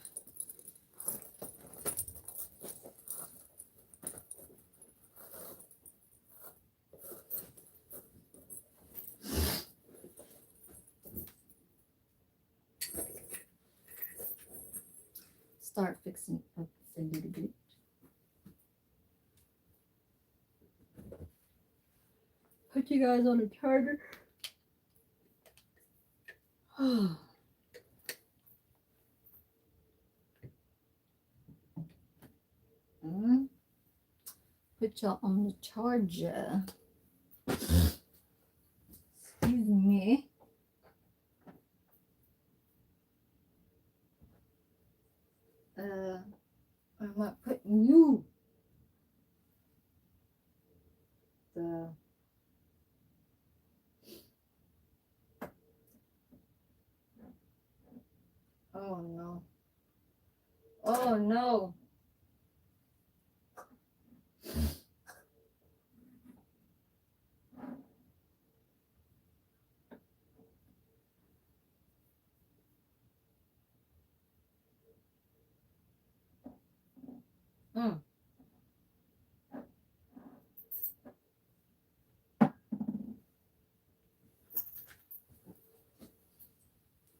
Start fixing up a little bit. Put you guys on the charger. Put y'all on the charger. Excuse me. I'm not putting you. The oh no. Oh no.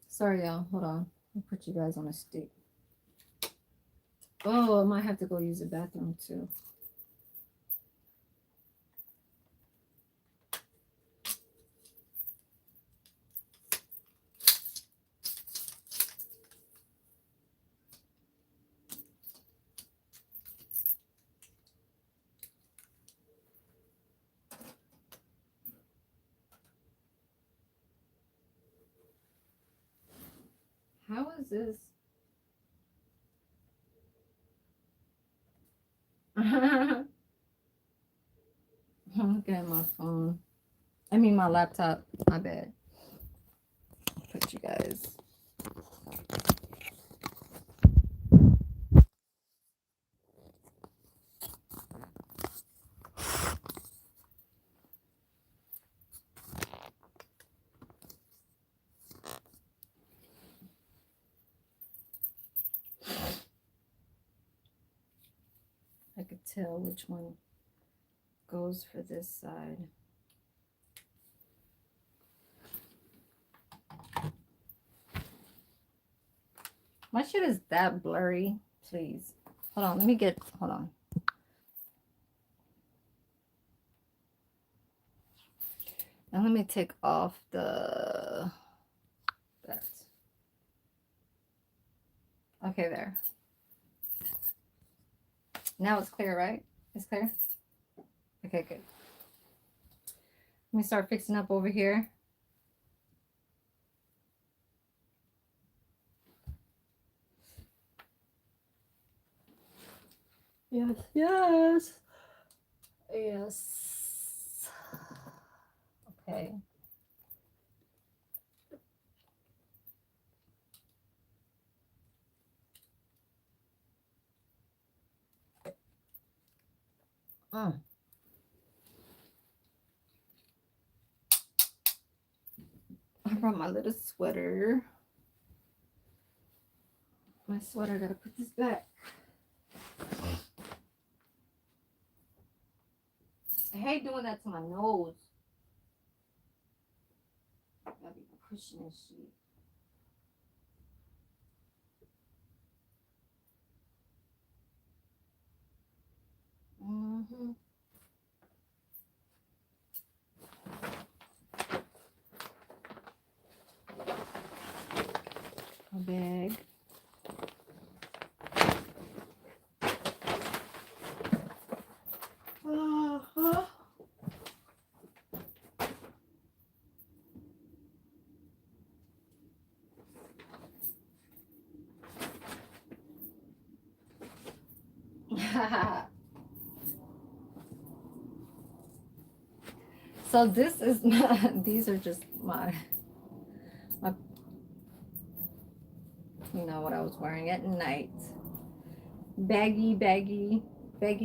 Sorry, y'all. Hold on. I'll put you guys on a stick. Oh, I might have to go use the bathroom too. How is this? I'm looking at my phone. I mean my laptop. My bad. Put you guys. I could tell which one goes for this side. My shit is that blurry. Please. Hold on. Hold on. And let me take off that. Okay, there. Now it's clear, right? It's clear? Okay, good. Let me start fixing up over here. Yes, yes. Yes. Okay. Mm. I brought my little sweater. My sweater, gotta put this back. I hate doing that to my nose. Gotta be pushing this shit. Mm-hmm. A bag. Uh-huh. So this is my, these are just my, you know, what I was wearing at night. Baggy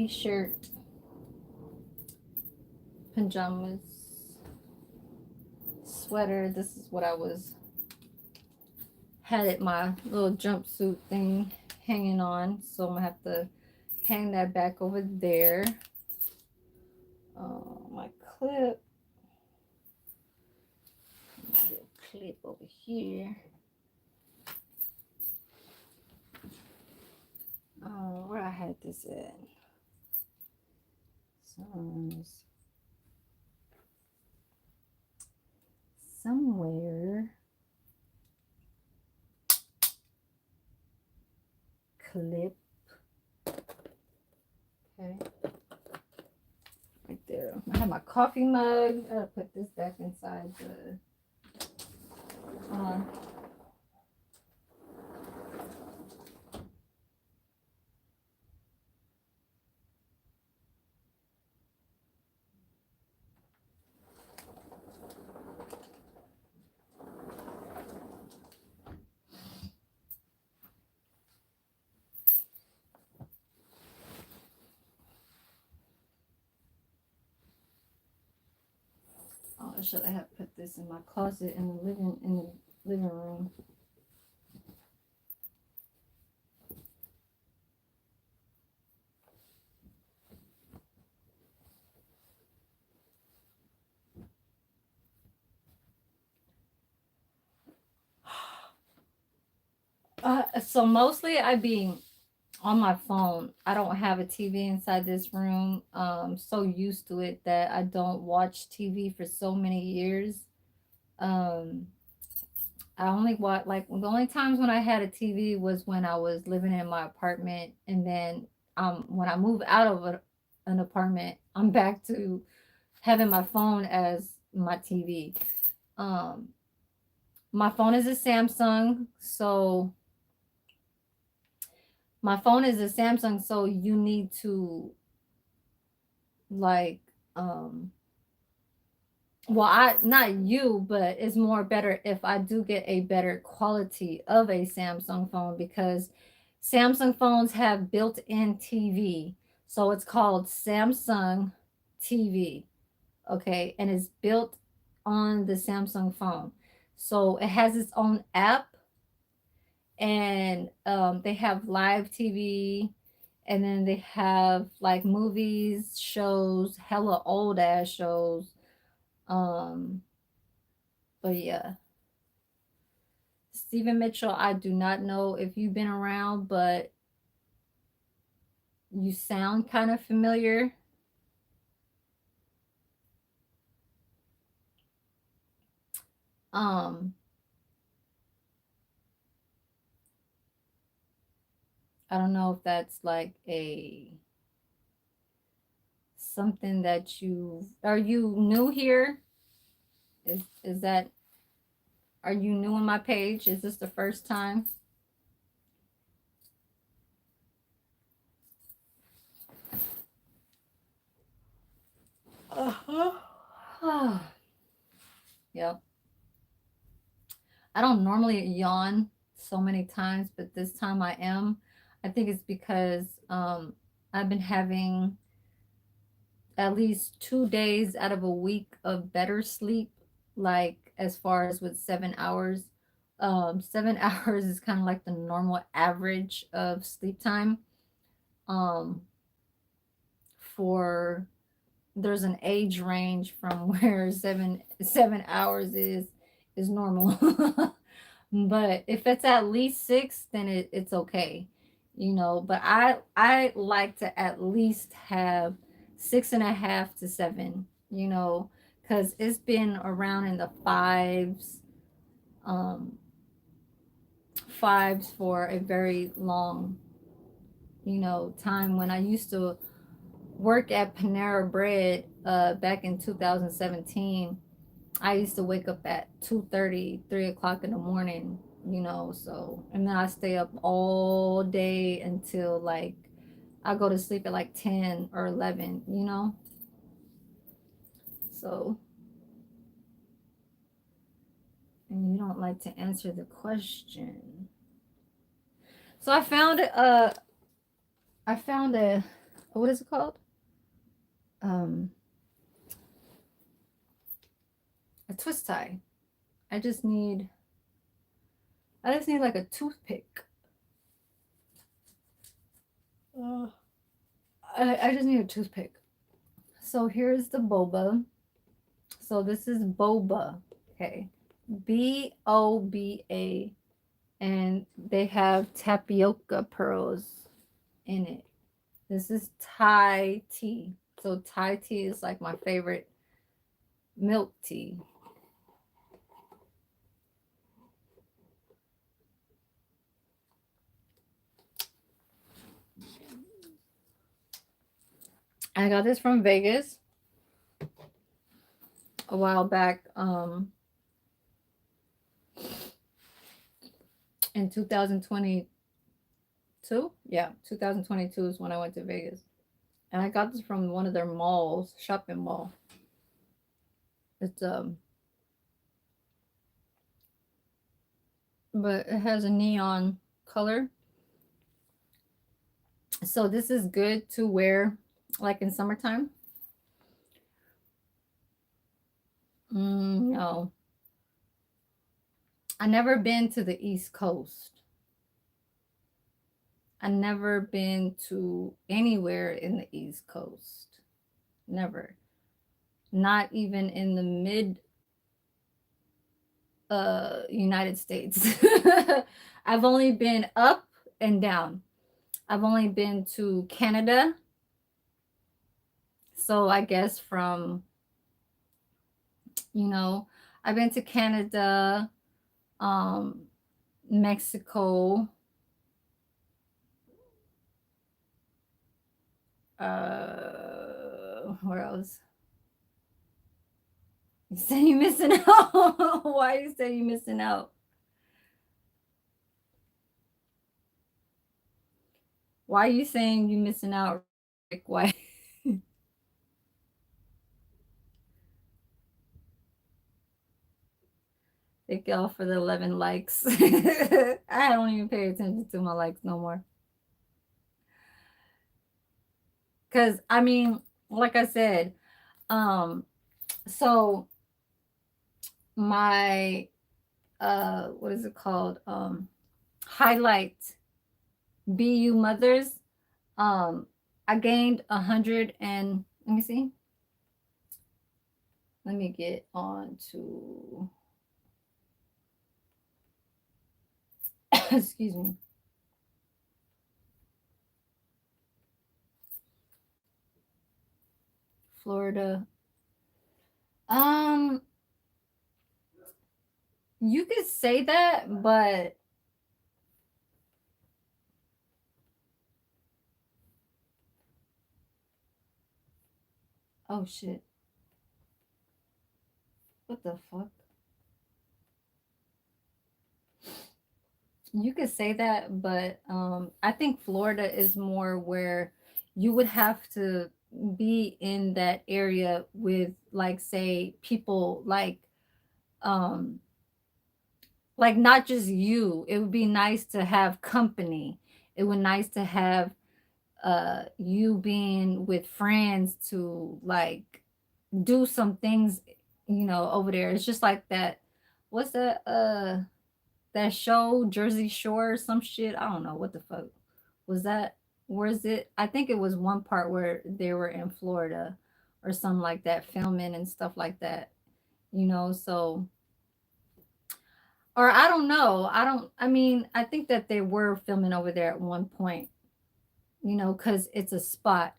shirt, pajamas, sweater. This is what I had it, my little jumpsuit thing hanging on. So I'm gonna have to hang that back over there. My clip. Clip over here. Where I had this at? Somewhere. Clip. Okay. Right there. I have my coffee mug. I gotta put this back inside the. Oh, should I have put this in my closet in the living room? So mostly I be on my phone. I don't have a TV inside this room. So used to it that I don't watch TV for so many years. Um, I only watch, like, the only times when I had a TV was when I was living in my apartment, and then when I move out of an apartment, I'm back to having my phone as my TV. Um, my phone is a Samsung, so you need to, like, well, I not you, but it's more better if I do get a better quality of a Samsung phone, because Samsung phones have built-in TV. So it's called Samsung TV. Okay, and it's built on the Samsung phone. So it has its own app, and they have live TV, and then they have like movies, shows, hella old ass shows. Um, but yeah, Stephen Mitchell, I do not know if you've been around, but you sound kind of familiar. Um, I don't know if that's like a something that you are you new here? Is that are you new on my page? Is this the first time? Yep. I don't normally yawn so many times, but this time I am. I think it's because I've been having at least 2 days out of a week of better sleep, like as far as with 7 hours. 7 hours is kind of like the normal average of sleep time. Um, for there's an age range from where 7 hours is normal. But if it's at least 6, then it's okay, but I like to at least have 6.5 to 7, because it's been around in the um fives for a very long time. When I used to work at Panera Bread back in 2017, I used to wake up at 2:30, 3 o'clock in the morning, so, and then I stay up all day until like I go to sleep at like 10 or 11, so, and you don't like to answer the question. So I found a what is it called? Um, a twist tie. I just need like a toothpick. Uh, I just need a toothpick. So here's the boba. So this is boba. Okay. Boba. And they have tapioca pearls in it. This is Thai tea. So Thai tea is like my favorite milk tea. I got this from Vegas a while back. In 2022. Yeah, 2022 is when I went to Vegas. And I got this from one of their malls, shopping mall. It's but it has a neon color. So this is good to wear like in summertime. No. I never been to the East Coast. I never been to anywhere in the East Coast. Never. Not even in the mid United States. I've only been up and down. I've only been to Canada. So I guess from, I've been to Canada, um, Mexico, where else? You say you missing out. Why you say you missing out? Why are you saying you missing out, Rick? Why? Thank y'all for the 11 likes. I don't even pay attention to my likes no more. Cause I mean, like I said, so my what is it called? Highlight BU mothers. I gained 100 and let me see. Let me get on to excuse me. Florida. Um, you could say that, but oh shit. What the fuck? You could say that, but I think Florida is more where you would have to be in that area with, like, say, people like um like not just you. It would be nice to have company. It would nice to have you being with friends to like do some things, over there. It's just like that. What's that show, Jersey Shore or some shit? I don't know what the fuck was that. Where's it? I think it was one part where they were in Florida or something like that, filming and stuff like that. So, or I don't know. I mean, I think that they were filming over there at one point, because it's a spot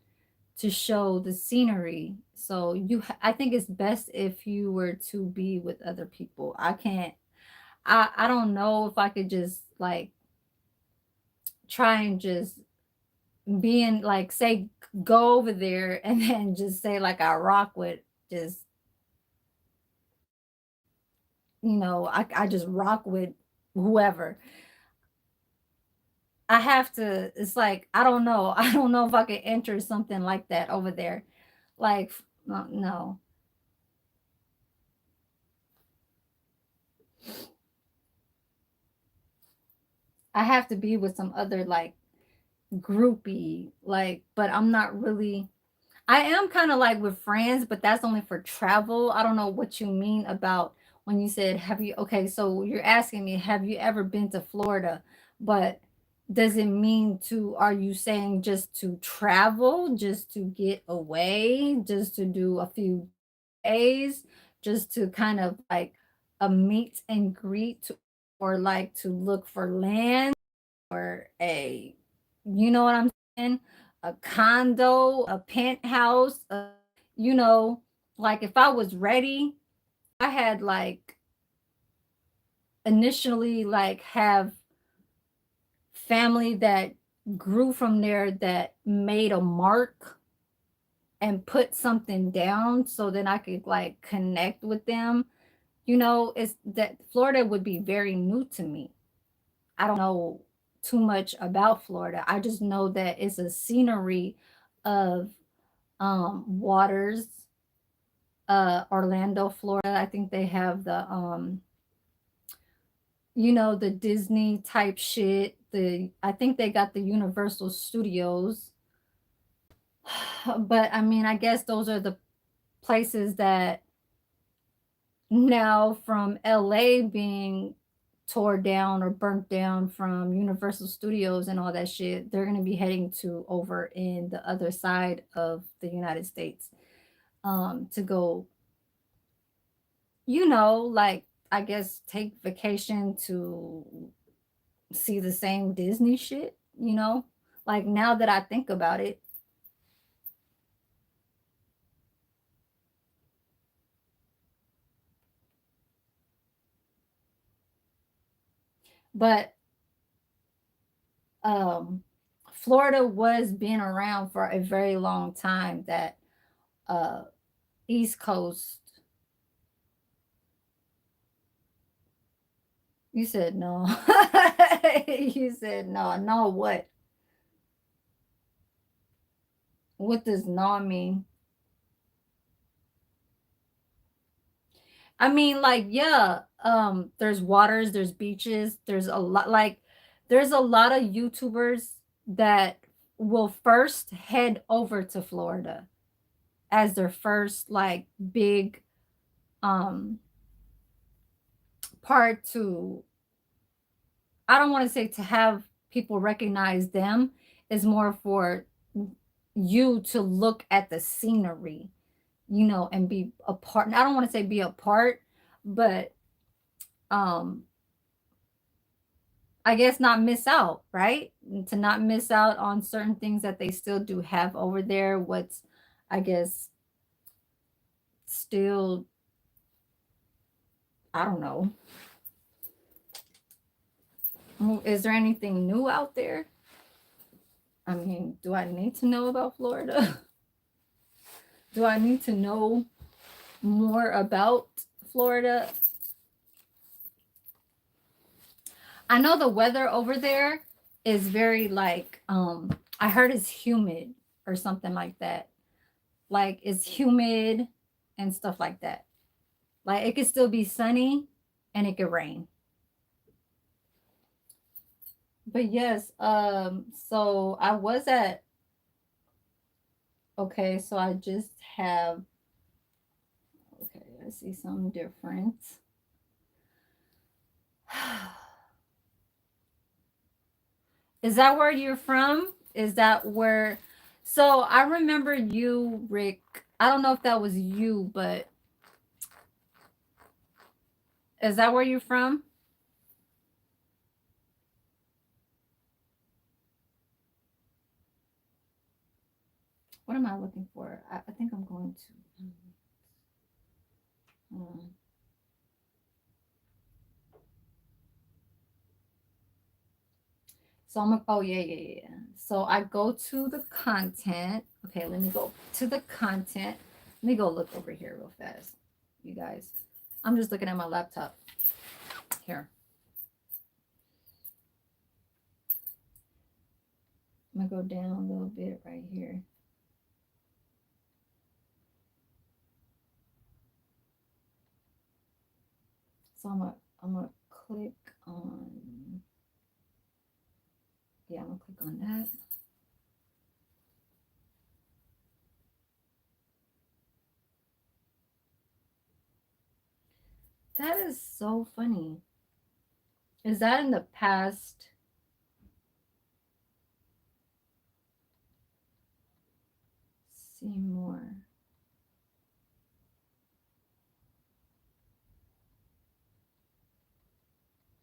to show the scenery. So I think it's best if you were to be with other people. I don't know if I could just like try and just being like say go over there and then just say like I rock with just I just rock with whoever. I have to, it's like I don't know. I don't know if I could enter something like that over there. Like no, no. I have to be with some other like groupie, like, but I'm not really. I am kind of like with friends, but that's only for travel. I don't know what you mean about when you said, have you, okay, so you're asking me, have you ever been to Florida? But does it mean to, are you saying just to travel, just to get away, just to do a few days, just to kind of like a meet and greet, or like to look for land, or a, you know what I'm saying? A condo, a penthouse, you know, like if I was ready, I had like initially like have family that grew from there that made a mark and put something down so then I could like connect with them. It's that Florida would be very new to me. I don't know too much about Florida. I just know that it's a scenery of waters. Orlando, Florida. I think they have the the Disney type shit. I think they got the Universal Studios. But I mean, I guess those are the places that now from LA being tore down or burnt down from Universal Studios and all that shit, they're going to be heading to over in the other side of the United States to go, like I guess take vacation to see the same Disney shit. Like now that I think about it. But um Florida was being around for a very long time. That uh East Coast. You said no. You said no. No, what? What does no mean? I mean, like, yeah, there's waters, there's beaches, there's a lot of YouTubers that will first head over to Florida as their first like big um part to, I don't want to say to have people recognize them, is more for you to look at the scenery, and be a part. I don't want to say be a part, but um I guess not miss out, right? To not miss out on certain things that they still do have over there. What's, I guess, still, I don't know. Is there anything new out there? I mean, do I need to know about Florida? Do I need to know more about Florida? I know the weather over there is very like I heard it's humid or something like that. Like it's humid and stuff like that. Like it could still be sunny and it could rain. But yes, so I was at, okay, so I just have, okay, I see something different. Is that where you're from? Is that where? So I remember you, Rick. I don't know if that was you, but is that where you're from? What am I looking for? I think I'm going to. Um, so I'm a, oh yeah. So I go to the content. Okay, let me go to the content. Let me go look over here real fast, you guys. I'm just looking at my laptop here. I'm gonna go down a little bit right here. So I'm gonna click on, yeah, I'm gonna click on that. That is so funny. Is that in the past? See more.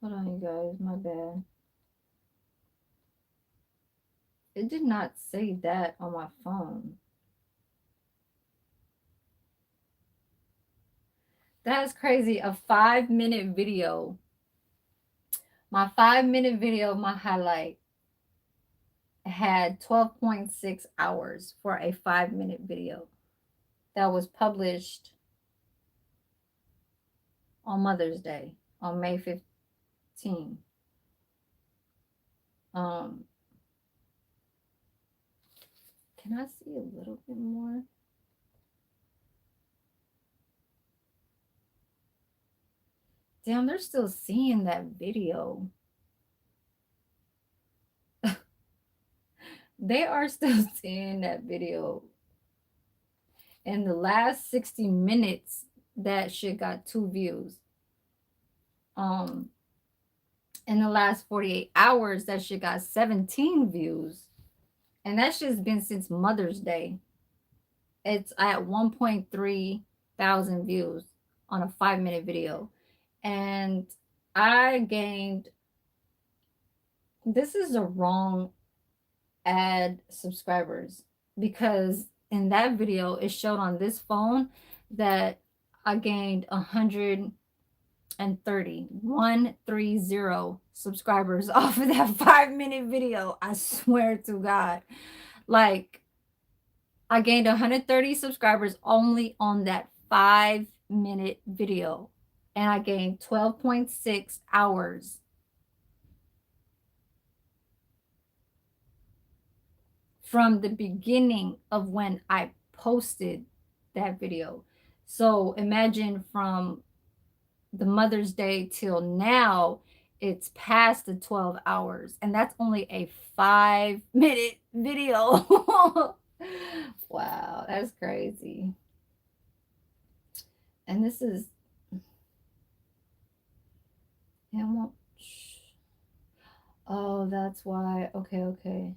Hold on, you guys, my bad. It did not say that on my phone. That is crazy. A 5-minute video. My 5-minute video, my highlight, had 12.6 hours for a 5-minute video that was published on Mother's Day on May 15. Um, can I see a little bit more? Damn, they're still seeing that video. They are still seeing that video. In the last 60 minutes, that shit got 2 views. In the last 48 hours, that shit got 17 views. And that shit's been since Mother's Day. It's at 1.3 thousand views on a 5-minute video. And I gained, this is the wrong ad subscribers, because in that video it showed on this phone that I gained 130 subscribers off of that 5-minute video. I swear to God. Like, I gained 130 subscribers only on that 5-minute video. And I gained 12.6 hours from the beginning of when I posted that video. So imagine from the Mother's Day till now, it's past the 12 hours. And that's only a 5-minute video. Wow, that's crazy. And this is, yeah, oh, that's why. Okay.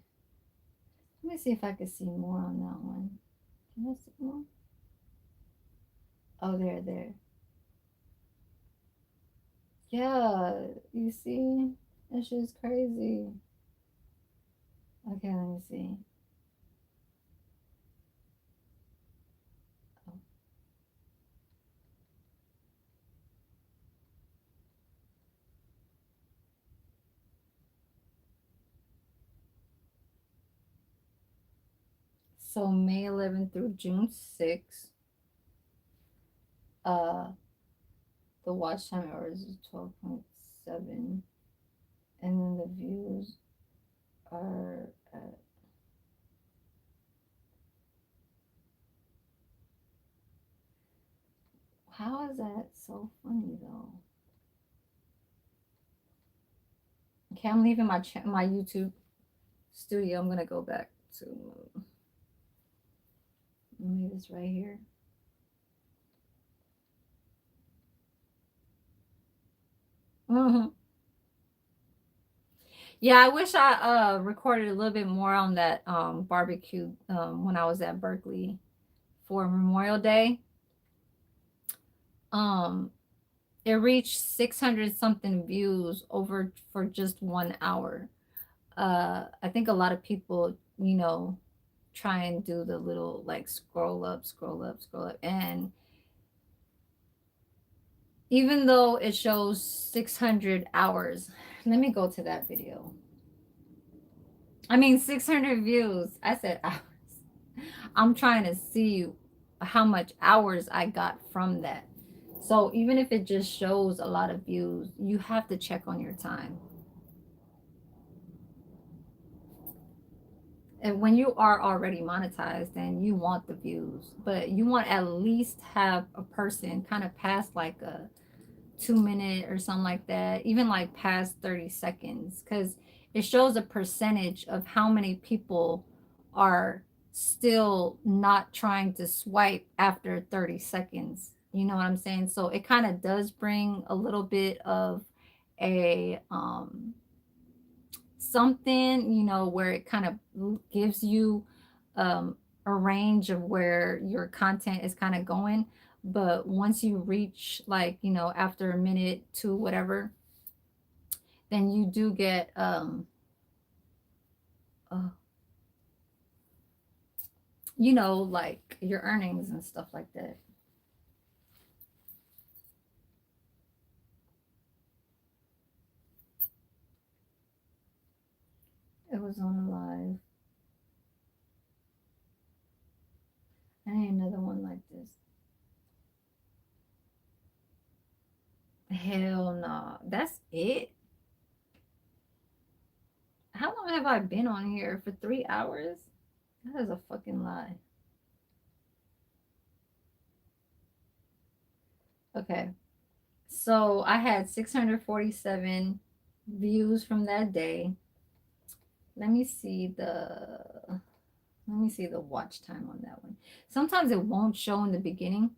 Let me see if I can see more on that one. Can I see more? Oh, there. Yeah, you see? That shit's crazy. Okay, let me see. Oh. So May 11th through June 6th, the watch time hours is 12.7, and then the views are at, How is that so funny though? Okay, I'm leaving my YouTube studio. I'm gonna go back to maybe this right here. Hmm. Yeah, I wish I recorded a little bit more on that barbecue when I was at Berkeley for Memorial Day. Um, it reached 600 something views over for just 1 hour. I think a lot of people, try and do the little like scroll up, scroll up, scroll up, and even though it shows 600 hours, let me go to that video. I mean, 600 views. I said hours. I'm trying to see how much hours I got from that. So even if it just shows a lot of views, you have to check on your time. And when you are already monetized, then you want the views, but you want at least have a person kind of past like a 2 minute or something like that, even like past 30 seconds, because it shows a percentage of how many people are still not trying to swipe after 30 seconds. You know what I'm saying? So it kind of does bring a little bit of a something, where it kind of gives you a range of where your content is kind of going. But once you reach like, after a minute to whatever, then you do get uh, like your earnings and stuff like that. It was on a live. I need another one like this. Hell no. That's it. How long have I been on here? For 3 hours? That is a fucking lie. Okay. So I had 647 views from that day. Let me see the watch time on that one. Sometimes it won't show in the beginning.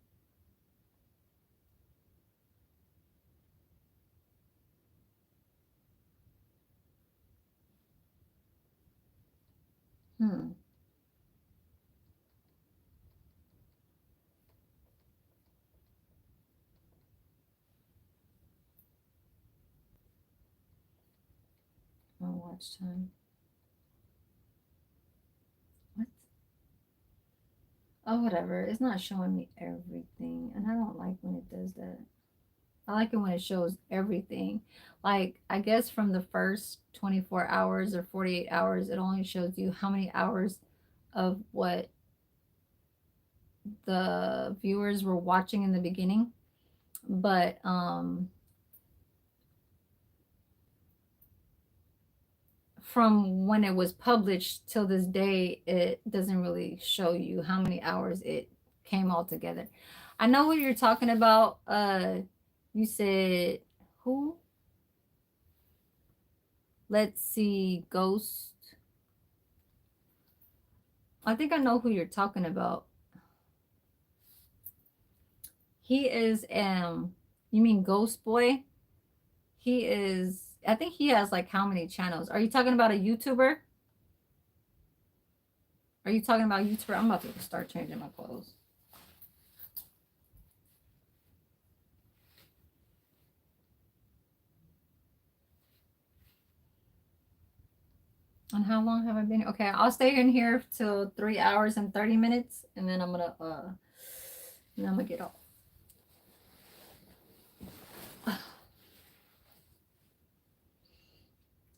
My watch time. What? Oh, whatever. It's not showing me everything, and I don't like when it does that. I like it when it shows everything. Like, I guess from the first 24 hours or 48 hours, it only shows you how many hours of what the viewers were watching in the beginning. But from when it was published till this day, it doesn't really show you how many hours it came all together. I know what you're talking about. You said who? Let's see, Ghost. I think I know who you're talking about. He is you mean Ghost Boy? He is, I think he has like how many channels? Are you talking about a YouTuber? Are you talking about YouTuber? I'm about to start changing my clothes. And how long have I been here? Okay, I'll stay in here till 3 hours and 30 minutes, and then I'm gonna get off.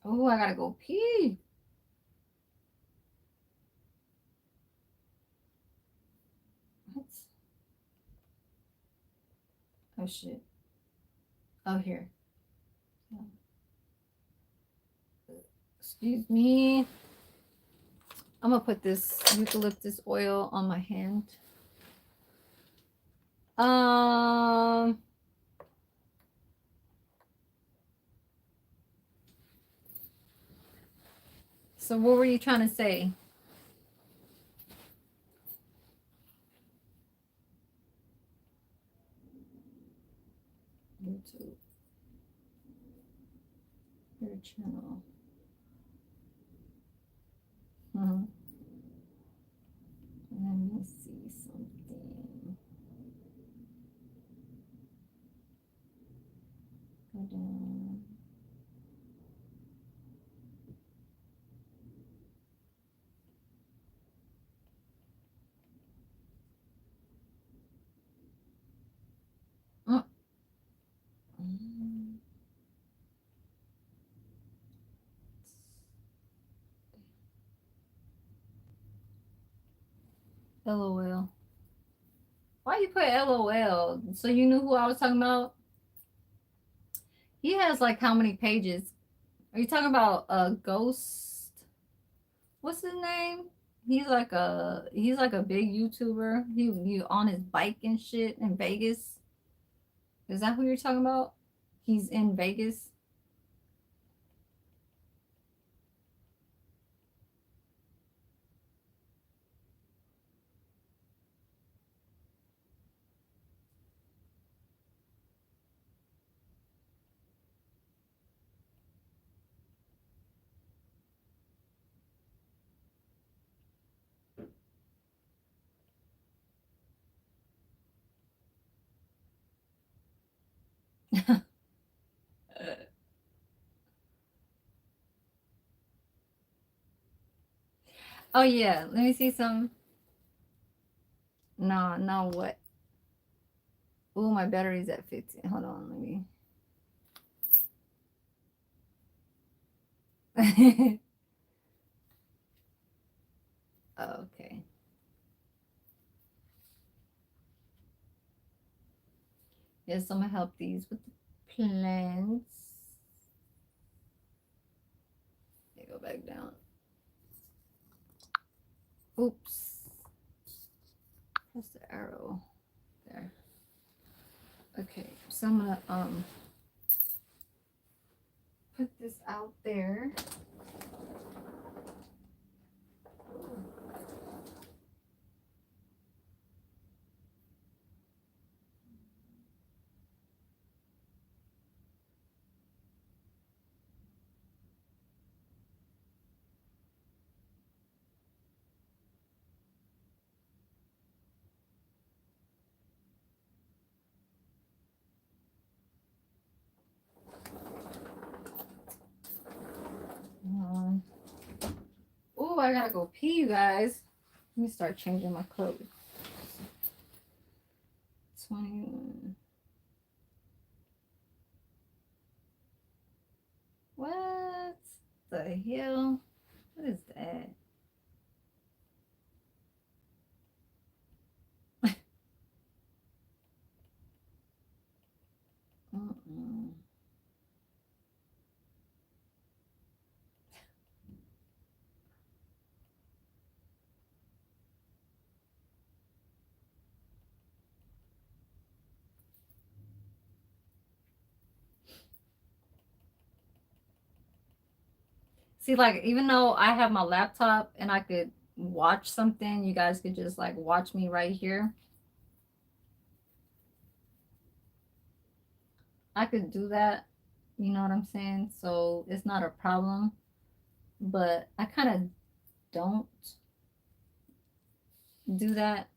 Oh, I gotta go pee. What? Oh shit. Oh, here. Excuse me. I'm gonna put this eucalyptus oil on my hand. Um, so what were you trying to say? YouTube, your channel. Hmm. Let me see something. Go down. Mm. Mm. LOL. Why you put LOL? So you knew who I was talking about? He has like how many pages? Are you talking about a ghost? What's his name? He's like a big YouTuber. He on his bike and shit in Vegas. Is that who you're talking about? He's in Vegas. Oh yeah, let me see some. No, no, what? Oh, my battery's at 15. Hold on, let me. Okay. Yes, I'm gonna help these with the plants. They go back down. Oops. Press the arrow. There. Okay, so I'm gonna put this out there. Oh, I gotta go pee, you guys. Let me start changing my clothes. 21. What the hell? What is that? Mm-mm. See, like, even though I have my laptop and I could watch something, you guys could just like watch me right here. I could do that. You know what I'm saying? So it's not a problem. But I kind of don't do that.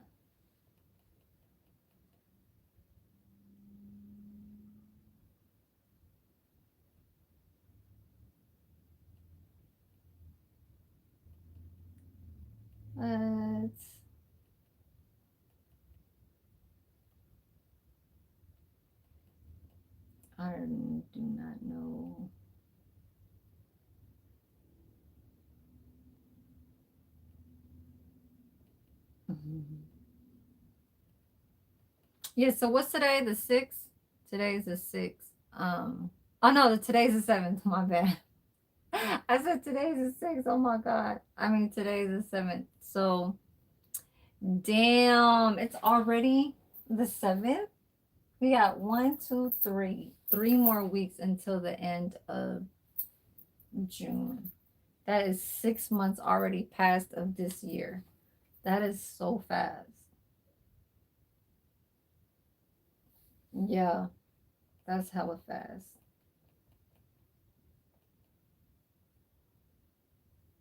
But I do not know. Yeah, so what's today? The 6th? Today's the 6th. Oh no, today's the 7th. My bad. I said today's the 6th. Oh my god. I mean today's the 7th. So damn, it's already The 7th. We got 3 more weeks until the end of June. That is 6 months already passed of this year. That is so fast. Yeah, that's hella fast.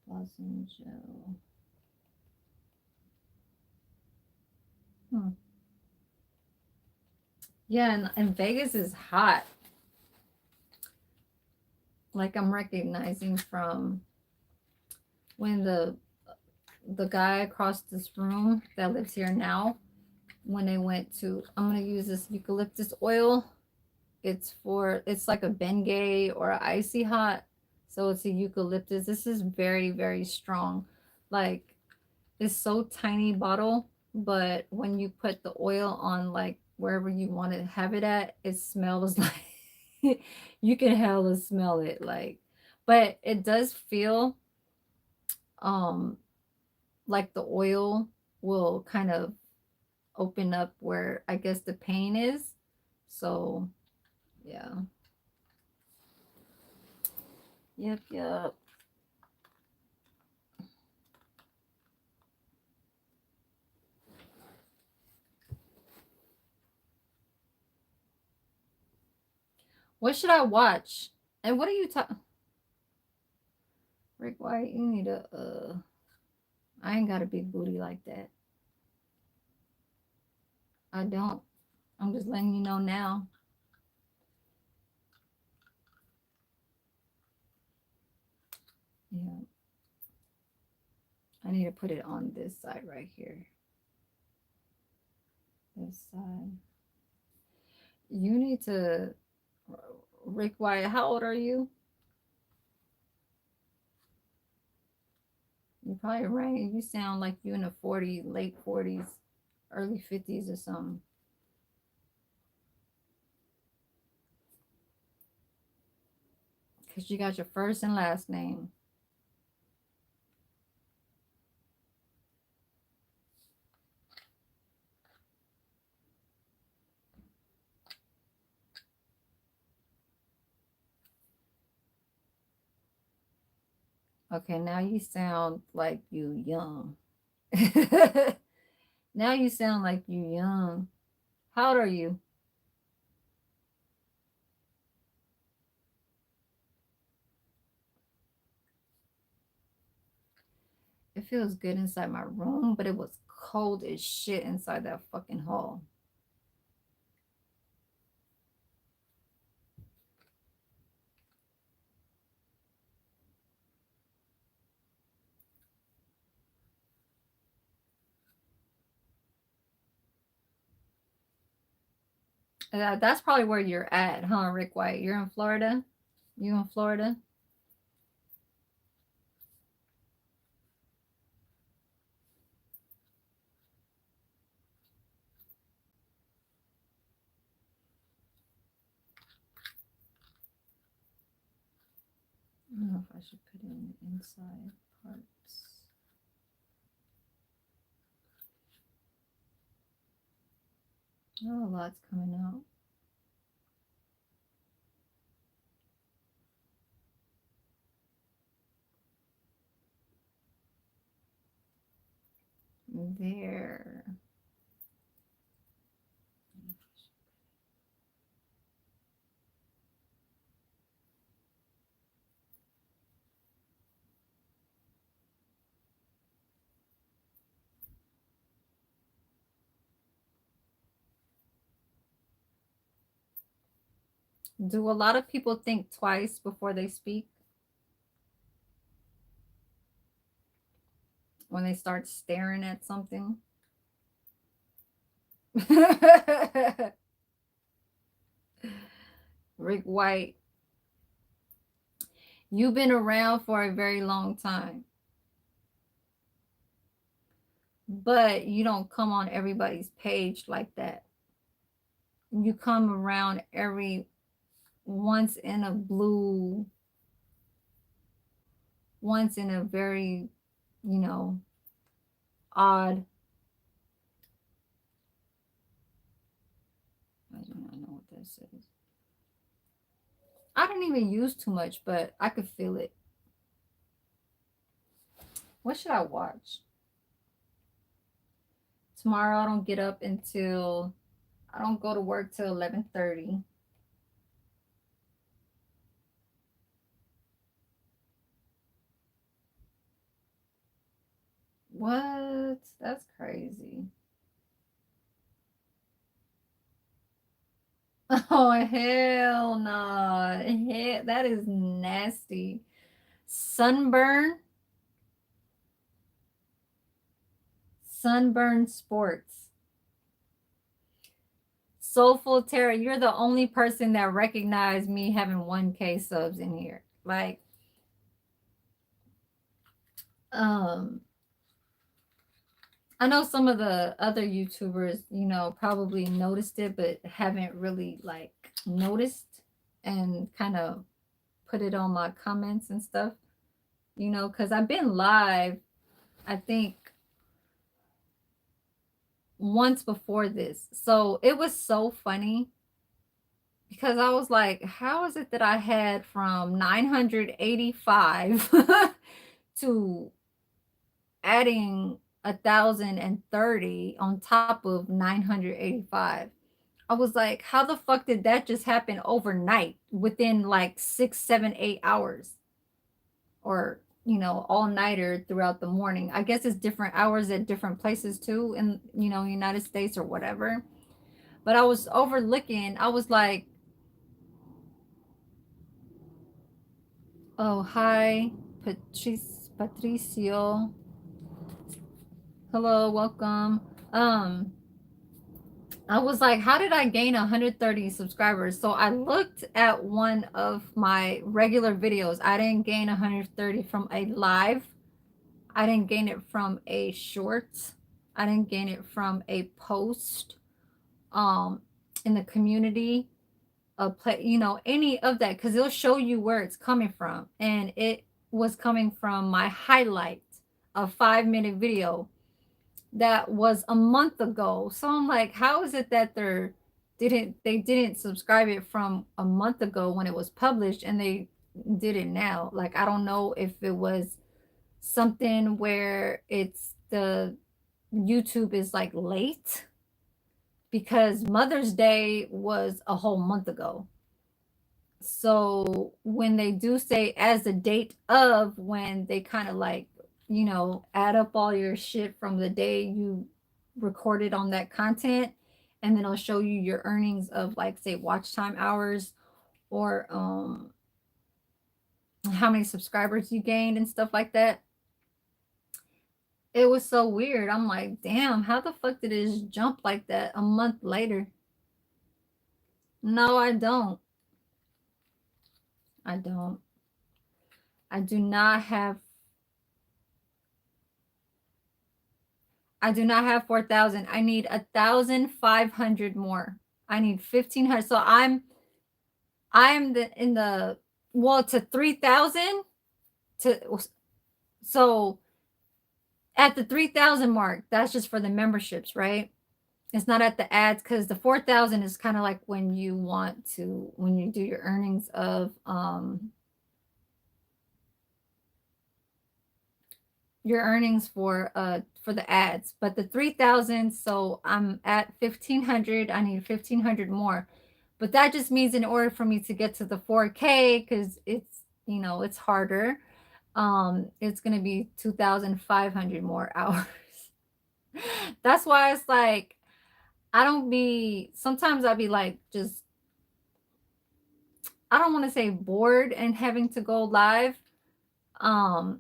Blossom gel. Hmm. Yeah, and Vegas is hot. Like I'm recognizing from when the guy across this room that lives here now, when they went to, I'm gonna use this eucalyptus oil. It's like a Bengay or a icy hot. So it's a eucalyptus. This is very, very strong. Like it's so tiny bottle, but when you put the oil on like wherever you want to have it at, it smells like you can hella smell it. Like, but it does feel um like the oil will kind of open up where I guess the pain is. So yeah. Yep, yep. What should I watch? And what are you talking? Rick White, you need a I ain't got a big booty like that. I don't. I'm just letting you know now. Yeah. I need to put it on this side right here. This side. You need to Rick White, how old are you? You probably right. You sound like you in the 40s, late 40s, early 50s or something. Because you got your first and last name. Okay, now you sound like you young. Now you sound like you young. How old are you? It feels good inside my room, but it was cold as shit inside that fucking hall. That's probably where you're at, huh, Rick White? You're in Florida? You in Florida? I don't know if I should put in the inside parts. Oh, a lot's coming out. There. Do a lot of people think twice before they speak when they start staring at something? Rick White, you've been around for a very long time, but you don't come on everybody's page like that. You come around every once in a blue, once in a very, you know, odd this is. I didn't even use too much, but I could feel it. What should I watch? Tomorrow I don't get up until I don't go to work till 11:30. What? That's crazy. Oh hell no. Hell, that is nasty. Sunburn. Sunburn Sports. Soulful Terror, you're the only person that recognized me having 1K subs in here. Like, I know some of the other YouTubers, you know, probably noticed it, but haven't really like noticed and kind of put it on my comments and stuff, you know, because I've been live, I think, once before this. So it was so funny because I was like, how is it that I had from 985 to adding 1,030 on top of 985? I was like, how the fuck did that just happen overnight within like 6, 7, 8 hours? Or, you know, all nighter throughout the morning. I guess it's different hours at different places too in, you know, United States or whatever. But I was overlooking, I was like, oh, hi, Patricio. Hello, welcome. I was like, how did I gain 130 subscribers? So I looked at one of my regular videos. I didn't gain 130 from a live. I didn't gain it from a short. I didn't gain it from a post in the community, you know, any of that, because it'll show you where it's coming from. And it was coming from my highlight, a 5-minute video that was a month ago. So I'm like, how is it that they didn't subscribe it from a month ago when it was published and they did it now? Like, I don't know if it was something where it's the YouTube is like late, because Mother's Day was a whole month ago. So when they do say as the date of, when they kind of like, you know, add up all your shit from the day you recorded on that content, and then it'll show you your earnings of like, say, watch time hours, or how many subscribers you gained and stuff like that. It was so weird. I'm like, damn, how the fuck did it just jump like that a month later? No, I don't. I don't. I do not have 4,000. I need 1,500 more. I need 1,500. So I'm in the, well, to 3,000 to, so at the 3,000 mark, that's just for the memberships, right? It's not at the ads, because the 4,000 is kind of like when you do your earnings of your earnings for the ads. But the 3,000, so I'm at 1,500. I need 1,500 more. But that just means in order for me to get to the 4K, because it's, you know, it's harder, it's gonna be 2,500 more hours. That's why it's like, sometimes I'll be like, just, I don't want to say bored and having to go live. I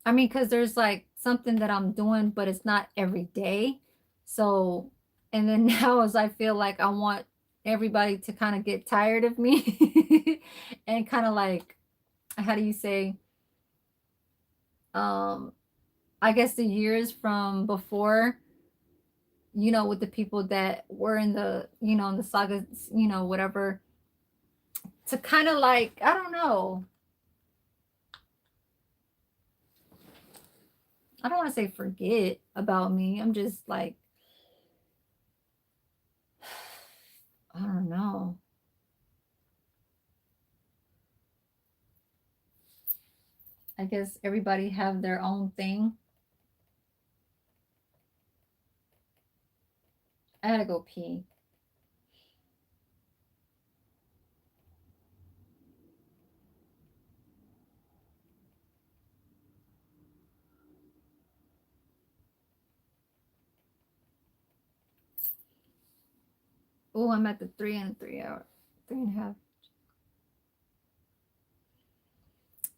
mean, because there's like something that I'm doing, but it's not every day. So, and then now, as I feel like I want everybody to kind of get tired of me and kind of like, how do you say, I guess the years from before, you know, with the people that were in the, you know, in the saga, you know, whatever, to kind of like, I don't know. I don't want to say forget about me. I'm just like, I don't know. I guess everybody have their own thing. I gotta go pee. Oh, I'm at the 3 and 3 hour, 3.5.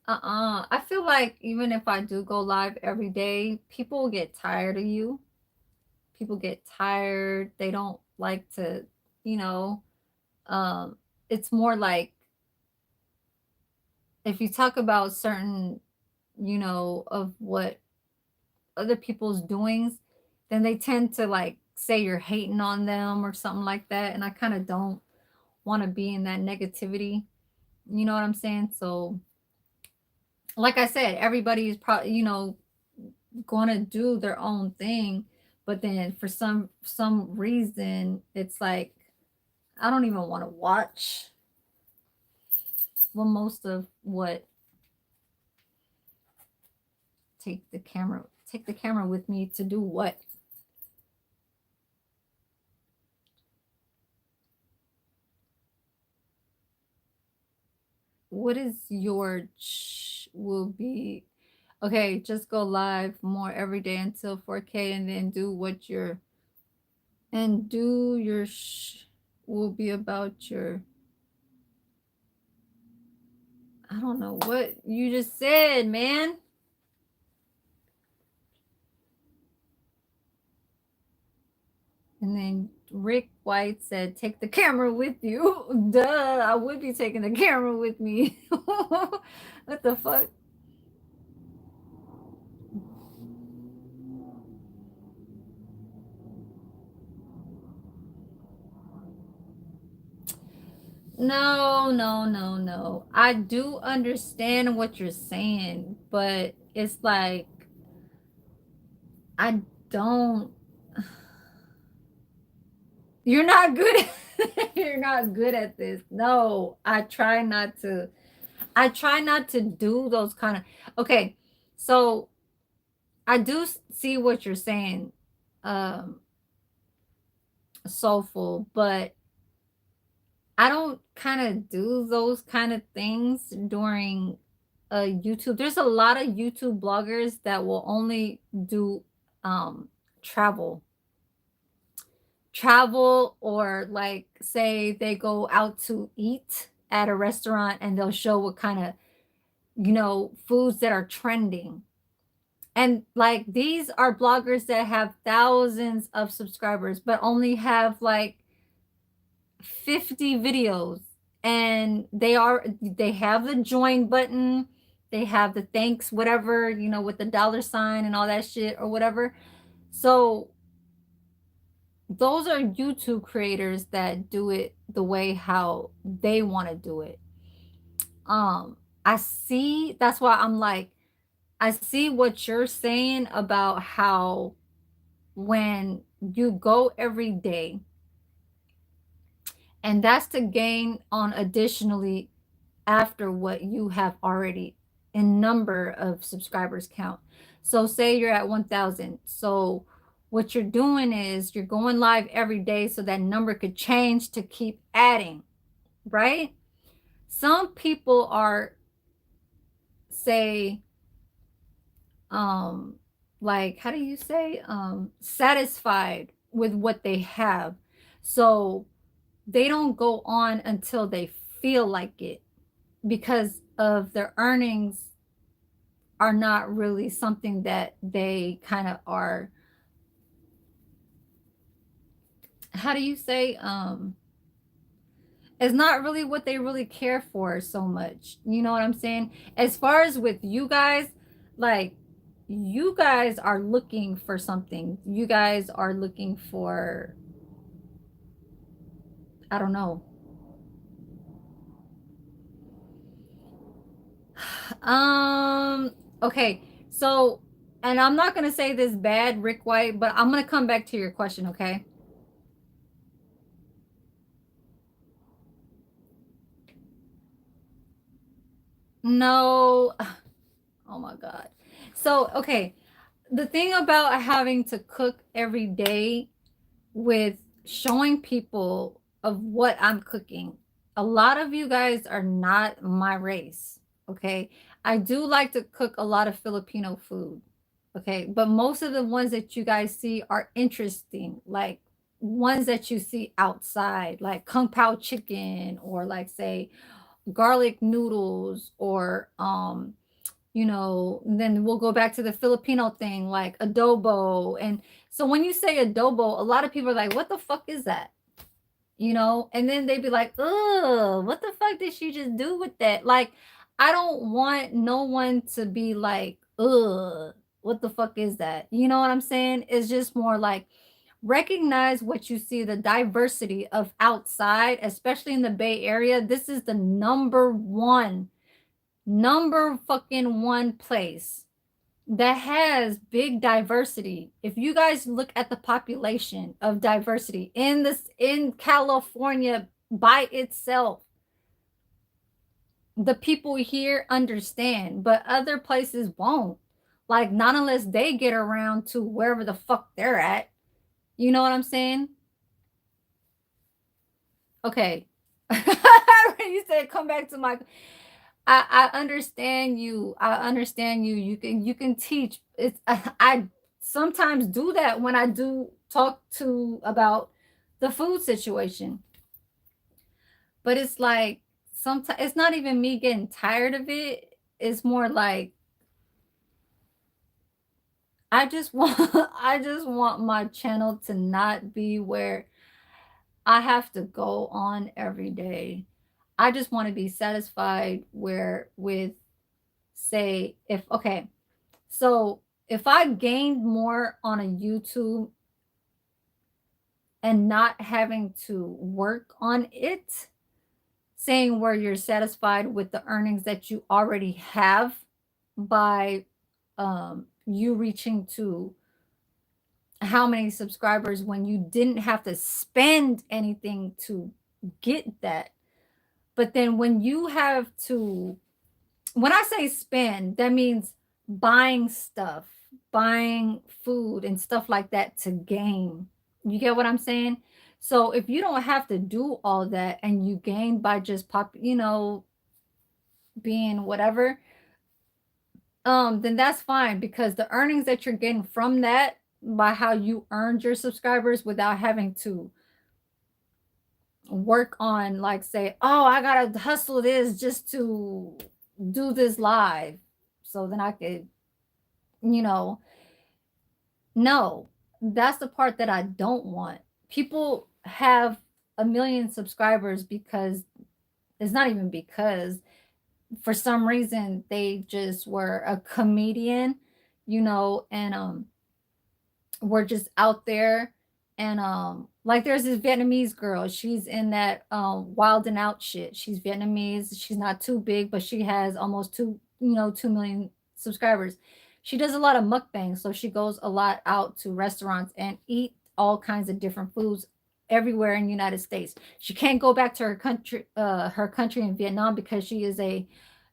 I feel like even if I do go live every day, people get tired of you. People get tired. They don't like to, you know, um, it's more like if you talk about certain, of what other people's doings, then they tend to like say you're hating on them or something like that. And I kind of don't want to be in that negativity. You know what I'm saying? So, like I said, everybody is probably, going to do their own thing, but then for some reason it's like I don't even want to watch well most of what take the camera with me to do what. What is your will be okay, just go live more every day until 4K and then do what your and do your will be about your I don't know what you just said, man. And then Rick White said, take the camera with you. Duh, I would be taking the camera with me. What the fuck? No, no, no, no. I do understand what you're saying, but it's like, I don't. You're not good. You're not good at this. No, I try not to. I try not to do those kind of. Okay, so I do see what you're saying, um, soulful, but I don't kind of do those kind of things during YouTube. There's a lot of YouTube bloggers that will only do um, travel, or like say they go out to eat at a restaurant and they'll show what kind of foods that are trending. And like these are bloggers that have thousands of subscribers, but only have like 50 videos. And they have the join button, they have the thanks, whatever, with the dollar sign and all that shit or whatever. So those are YouTube creators that do it the way how they want to do it. I see, that's why I'm like, I see what you're saying about how when you go every day, and that's to gain on additionally after what you have already in number of subscribers count. So say you're at 1,000. So what you're doing is you're going live every day so that number could change to keep adding, right? Some people are, say, like, how do you say, satisfied with what they have. So they don't go on until they feel like it, because of their earnings are not really something that they kind of are, how do you say, it's not really what they really care for so much. You know what I'm saying? As far as with you guys, like, you guys are looking for something. You guys are looking for, I don't know. Okay. So, and I'm not going to say this bad, Rick White, but I'm going to come back to your question, okay? No. Oh my God. So, okay. The thing about having to cook every day with showing people of what I'm cooking, a lot of you guys are not my race. Okay. I do like to cook a lot of Filipino food. Okay. But most of the ones that you guys see are interesting, like ones that you see outside, like kung pao chicken, or like, say, garlic noodles, or then we'll go back to the Filipino thing, like adobo. And so when you say adobo, a lot of people are like, what the fuck is that? And then they'd be like, ugh, what the fuck did she just do with that? Like, I don't want no one to be like, ugh, what the fuck is that? You know what I'm saying? It's just more like, recognize what you see, the diversity of outside, especially in the Bay Area. This is the number fucking one place that has big diversity. If you guys look at the population of diversity in California by itself, the people here understand, but other places won't. Like, not unless they get around to wherever the fuck they're at. You know what I'm saying? Okay. You said come back to my. I understand you. I understand you. You can teach. I sometimes do that when I do talk to about the food situation. But it's like, sometimes it's not even me getting tired of it. It's more like, I just want I just want my channel to not be where I have to go on every day. I just want to be satisfied where with, say, if okay, so if I gained more on a YouTube and not having to work on it, saying where you're satisfied with the earnings that you already have by you reaching to how many subscribers when you didn't have to spend anything to get that. But then when you have to, when I say spend, that means buying stuff, buying food and stuff like that to gain. You get what I'm saying? So if you don't have to do all that and you gain by just being whatever, then that's fine, because the earnings that you're getting from that, by how you earned your subscribers without having to work on, like, say, oh, I gotta hustle this just to do this live so then I could, you know no, that's the part that I don't want. People have a million subscribers because, it's not even because, for some reason they just were a comedian, and we're just out there. And like, there's this Vietnamese girl, she's in that wild and out shit. She's Vietnamese, she's not too big, but she has almost 2 million subscribers. She does a lot of mukbangs, so she goes a lot out to restaurants and eat all kinds of different foods everywhere in the United States. She can't go back to her country in Vietnam because she is a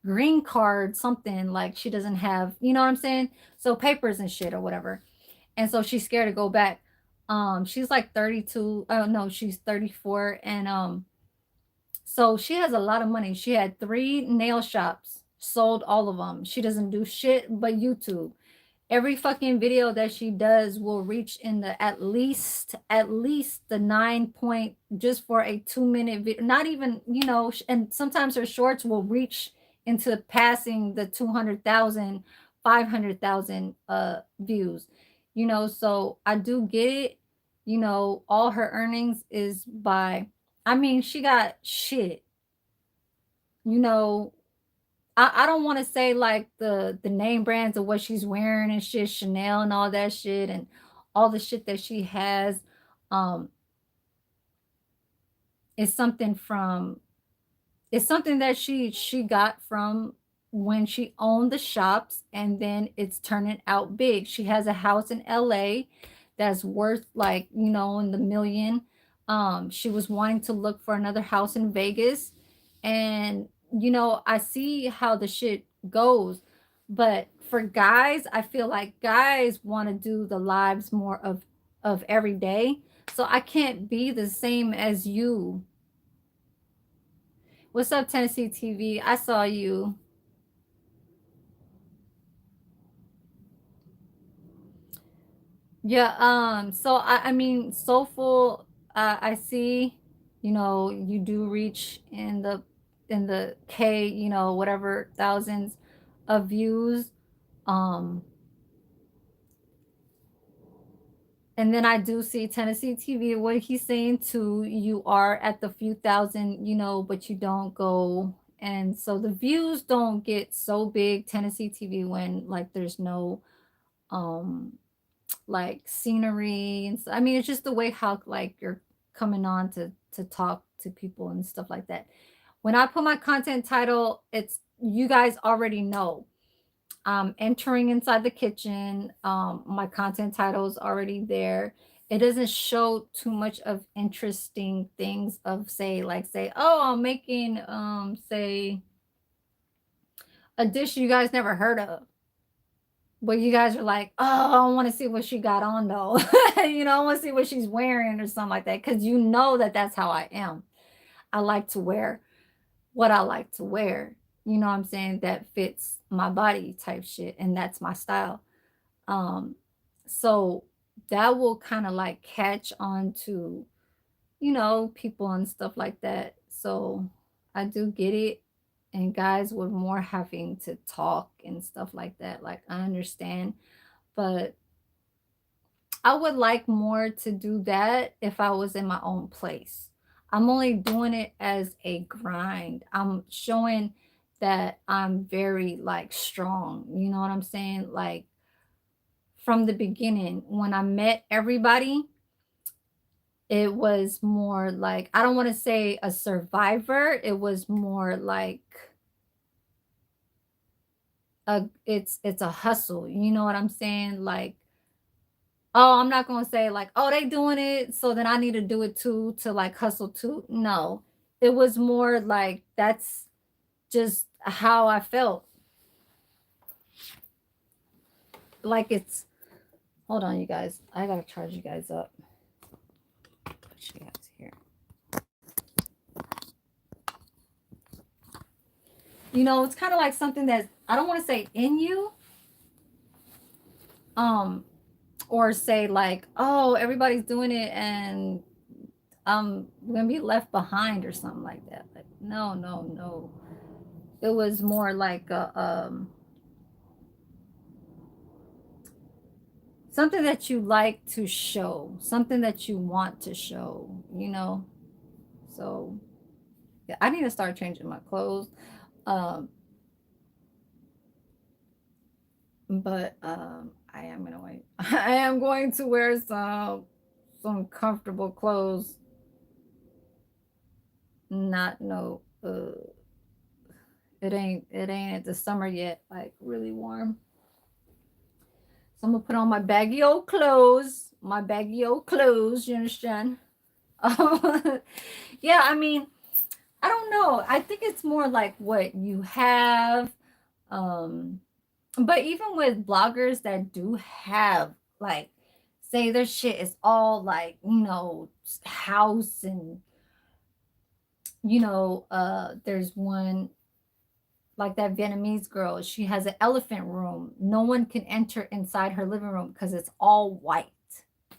green card something, like she doesn't have, you know what I'm saying, so papers and shit or whatever. And so she's scared to go back. She's like 32. Oh no, she's 34. And so she has a lot of money. She had 3 nail shops, sold all of them. She doesn't do shit but YouTube. Every fucking video that she does will reach in the at least the 9 point, just for a 2 minute video. Not even, and sometimes her shorts will reach into passing the 200,000, 500,000 views. So I do get it. All her earnings is by, I mean, she got shit. You know, I don't want to say like the name brands of what she's wearing and shit, Chanel and all that shit, and all the shit that she has um is something from, it's something that she got from when she owned the shops, and then it's turning out big. She has a house in LA that's worth, like, in the million. She was wanting to look for another house in Vegas. And I see how the shit goes. But for guys, I feel like guys want to do the lives more of every day. So I can't be the same as you. What's up, Tennessee TV? I saw you. Yeah, so I mean, Soulful, I see, you do reach in the K, whatever thousands of views. Um, and then I do see Tennessee TV, what he's saying too, you are at the few thousand, but you don't go. And so the views don't get so big, Tennessee TV, when like there's no um like scenery and I mean, it's just the way how like you're coming on to talk to people and stuff like that. When I put my content title, it's you guys already know. Entering inside the kitchen. My content title is already there. It doesn't show too much of interesting things of say, oh, I'm making say a dish you guys never heard of. But you guys are like, oh, I want to see what she got on though. I want to see what she's wearing or something like that. Because you know that that's how I am. I like to wear what I like to wear. You know what I'm saying? That fits my body type shit. And that's my style. Um, so that will kind of like catch on to, people and stuff like that. So I do get it. And guys were more having to talk and stuff like that. Like I understand. But I would like more to do that if I was in my own place. I'm only doing it as a grind. I'm showing that I'm very like strong. You know what I'm saying? Like from the beginning, when I met everybody, it was more like I don't want to say a survivor. It was more like it's a hustle. You know what I'm saying? Like, oh, I'm not gonna say like, oh, they doing it, so then I need to do it too to like hustle too. No, it was more like that's just how I felt. Like it's hold on, you guys. I gotta charge you guys up. Put you guys here. It's kind of like something that I don't want to say in you, um, or say like, oh, everybody's doing it and I'm gonna be left behind or something like that. Like, no, no, no. It was more like something that you like to show, something that you want to show. So yeah, I need to start changing my clothes. Um, but I am gonna wait. I am going to wear some comfortable clothes. Not no it ain't at the summer yet, like really warm. So I'm gonna put on my baggy old clothes. My baggy old clothes, you understand? Yeah, I mean, I don't know. I think it's more like what you have. Um, but even with bloggers that do have like say their shit is all like, house and there's one like that Vietnamese girl, she has an elephant room. No one can enter inside her living room because it's all white.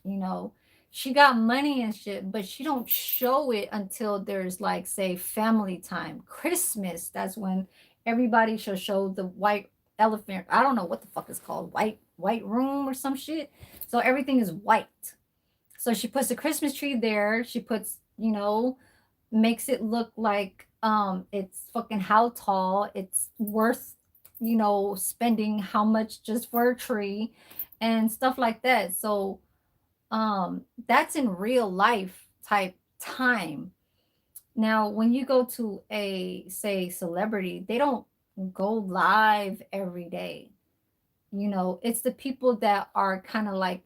You know, she got money and shit, but she don't show it until there's like say family time, Christmas. That's when everybody should show the white elephant. I don't know what the fuck it's called, white room or some shit. So everything is white. So she puts a Christmas tree there. She puts, makes it look like it's fucking how tall it's worth, spending how much just for a tree and stuff like that. So that's in real life type time. Now when you go to a say celebrity, they don't go live every day. It's the people that are kind of like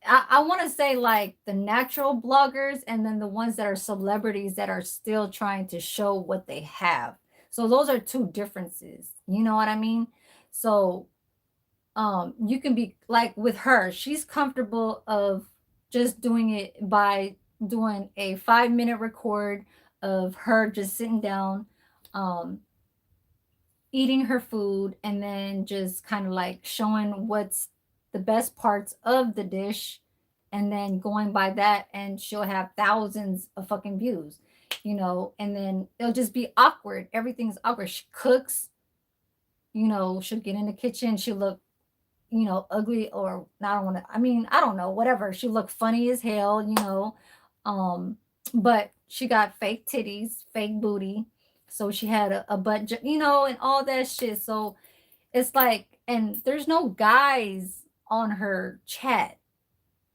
I want to say like the natural bloggers and then the ones that are celebrities that are still trying to show what they have. So those are two differences. You know what I mean? So you can be like with her, she's comfortable of just doing it by doing a 5 minute record of her just sitting down, um eating her food and then just kind of like showing what's the best parts of the dish and then going by that and she'll have thousands of fucking views, and then it'll just be awkward. Everything's awkward. She cooks, she'll get in the kitchen, she'll look, ugly or I don't want to, I mean, I don't know, whatever. She looked funny as hell, um, but she got fake titties, fake booty. So she had a butt, and all that shit. So it's like, and there's no guys on her chat.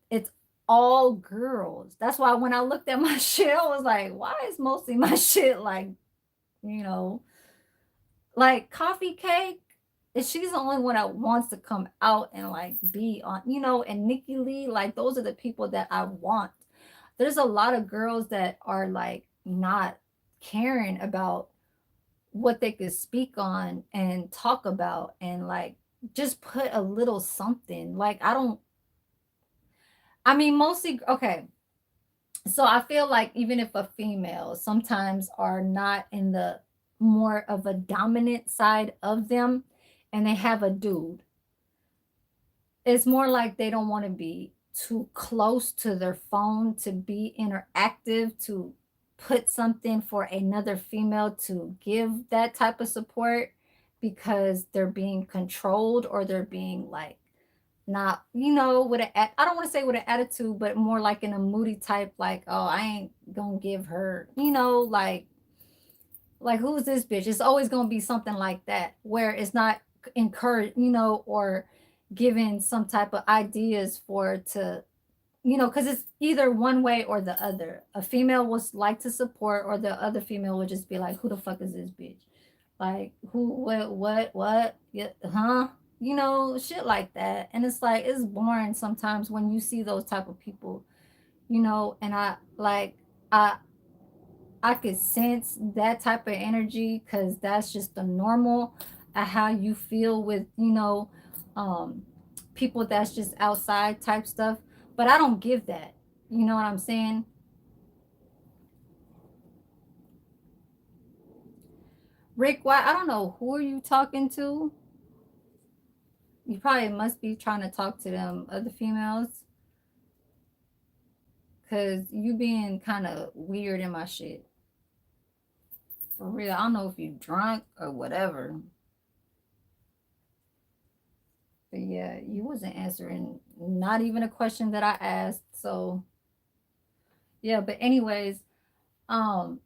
It's all girls. That's why when I looked at my shit, I was like, why is mostly my shit like, you know, like coffee cake? And she's the only one that wants to come out and like be on, and Nikki Lee, like those are the people that I want. There's a lot of girls that are like not caring about what they could speak on and talk about and like just put a little something. Like I mean, mostly okay. So I feel like even if a female sometimes are not in the more of a dominant side of them and they have a dude, it's more like they don't want to be too close to their phone to be interactive, to put something for another female to give that type of support because they're being controlled or they're being like not, with I don't want to say with an attitude, but more like in a moody type, like, oh, I ain't gonna give her, like who's this bitch? It's always gonna be something like that where it's not encouraged, or given some type of ideas for to, because it's either one way or the other. A female was like to support, or the other female would just be like, who the fuck is this bitch? Like who, what, yeah, huh? Shit like that. And it's like it's boring sometimes when you see those type of people, and I I could sense that type of energy because that's just the normal how you feel with, um, people that's just outside type stuff. But I don't give that. You know what I'm saying? Rick, why? I don't know. Who are you talking to? You probably must be trying to talk to them other females because you being kind of weird in my shit. For real. I don't know if you drunk or whatever. But yeah, you wasn't answering not even a question that I asked. So yeah, but anyways, um,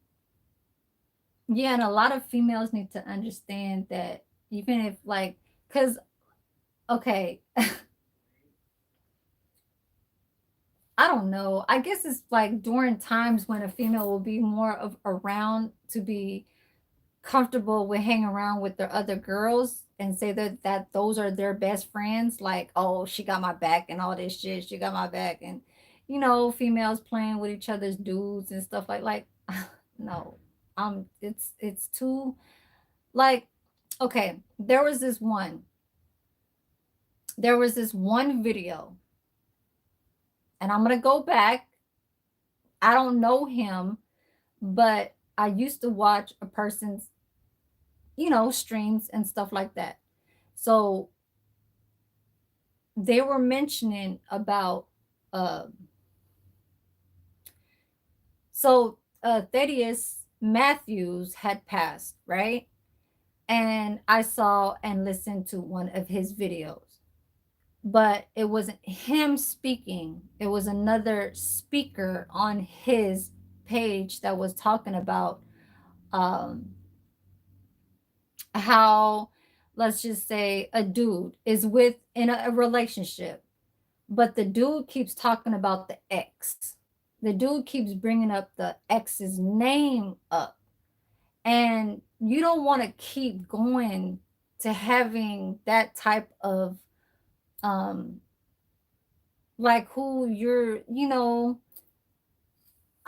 yeah, and a lot of females need to understand that even if like, cause okay, I don't know. I guess it's like during times when a female will be more of around to be comfortable with hanging around with their other girls and say that those are their best friends, like, oh, she got my back and all this shit, she got my back, and females playing with each other's dudes and stuff like no. It's too like, okay, there was this one video, and I'm gonna go back. I don't know him, but I used to watch a person's streams and stuff like that. So they were mentioning about uh Thaddeus Matthews had passed, right? And I saw and listened to one of his videos. But it wasn't him speaking. It was another speaker on his page that was talking about um how, let's just say, a dude is with in a relationship, but the dude keeps talking about the ex. The dude keeps bringing up the ex's name up, and you don't want to keep going to having that type of um like who you're,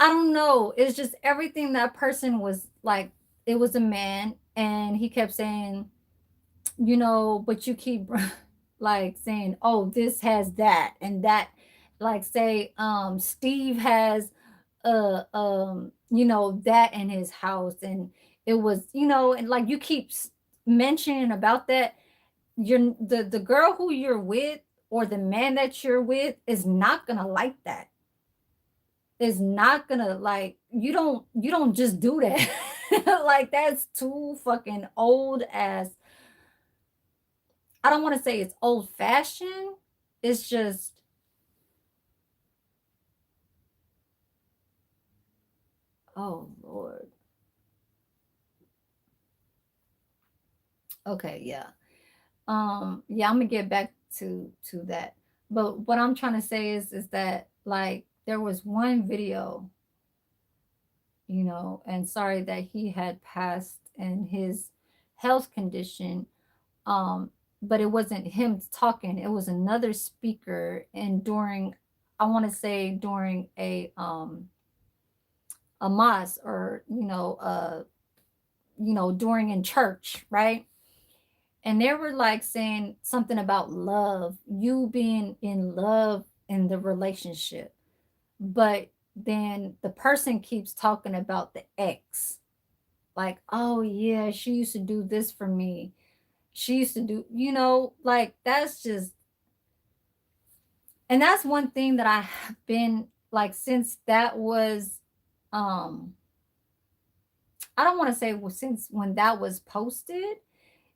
I don't know. It's just everything that person was like, it was a man, and he kept saying, but you keep like saying, oh, this has that and that. Like say, Steve has that in his house, and it was, and like you keep mentioning about that. You're the girl who you're with, or the man that you're with, is not gonna like that. Is not gonna like, you don't just do that. Like that's too fucking old ass. I don't want to say it's old fashioned. It's just, oh Lord. Okay, yeah. Yeah, I'm gonna get back to that. But what I'm trying to say is that, like, there was one video, and sorry that he had passed in his health condition. Um, but it wasn't him talking, it was another speaker, and during, I want to say during a mass, or during in church, right? And they were like saying something about love, you being in love in the relationship. But then the person keeps talking about the ex, like, oh yeah, she used to do this for me, she used to do, like, that's just, and that's one thing that I have been like, since that was, um I don't want to say, well, since when that was posted,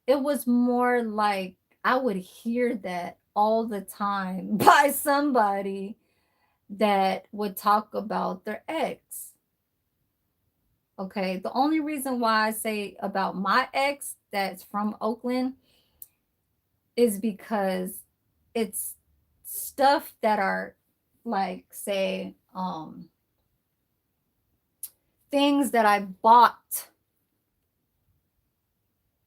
it was more like I would hear that all the time by somebody that would talk about their ex. Okay. The only reason why I say about my ex that's from Oakland is because it's stuff that are, like, say, things that I bought,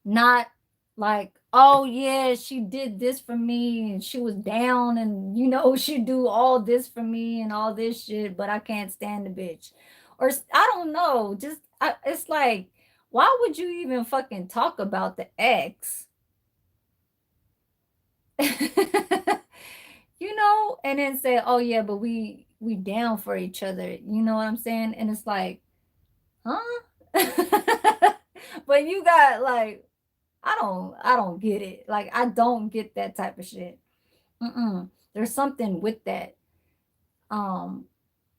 not like, oh yeah, she did this for me and she was down, and she do all this for me and all this shit, but I can't stand the bitch. Or I don't know, just it's like, why would you even fucking talk about the ex? And then say, oh yeah, but we down for each other, you know what I'm saying? And it's like, huh? But you got like, I don't get it. Like, I don't get that type of shit. There's something with that. Um,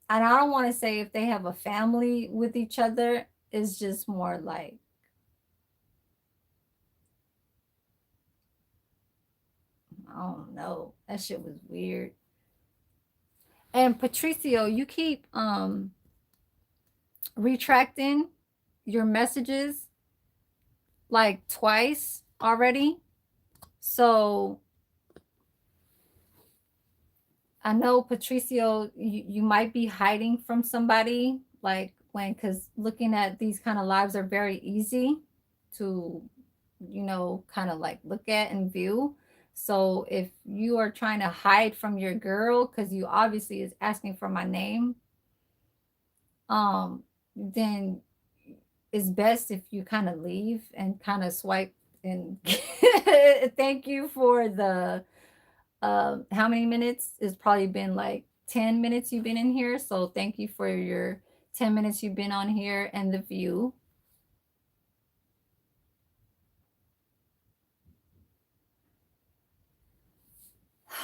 and I don't want to say if they have a family with each other. It's just more like, I don't know. That shit was weird. And Patricio, you keep retracting your messages like twice already. So I know, Patricio, you might be hiding from somebody, like, when, because looking at these kind of lives are very easy to, kind of like look at and view. So if you are trying to hide from your girl, because you obviously is asking for my name, then it's best if you kind of leave and kind of swipe and thank you for the how many minutes? It's probably been like 10 minutes you've been in here. So thank you for your 10 minutes you've been on here and the view.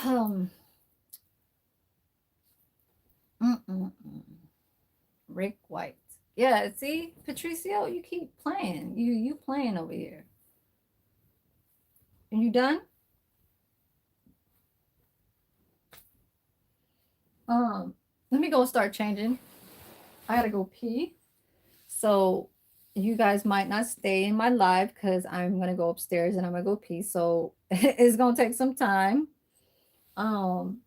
Um, Rick White. Yeah, see, Patricio, you keep playing. You playing over here. Are you done? Let me go start changing. I gotta go pee. So you guys might not stay in my live because I'm gonna go upstairs and I'm gonna go pee. So it's gonna take some time. Um,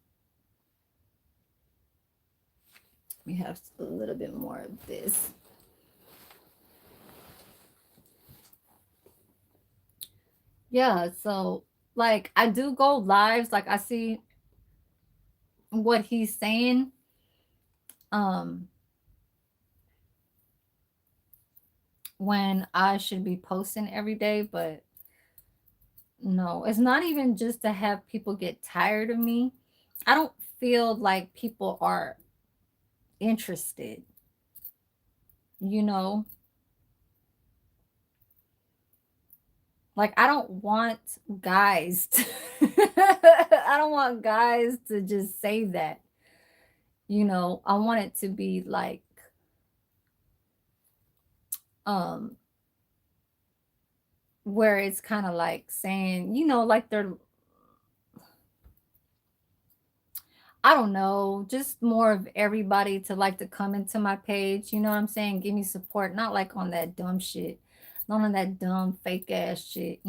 we have a little bit more of this. Yeah, so like I do go lives, like I see what he's saying, um, when I should be posting every day, but no, it's not even just to have people get tired of me. I don't feel like people are interested, you know? Like I don't want guys to I don't want guys to just say that. I want it to be like um where it's kind of like saying, like they're, I don't know, just more of everybody to like to come into my page, you know what I'm saying? Give me support, not like on that dumb shit, not on that dumb fake ass shit,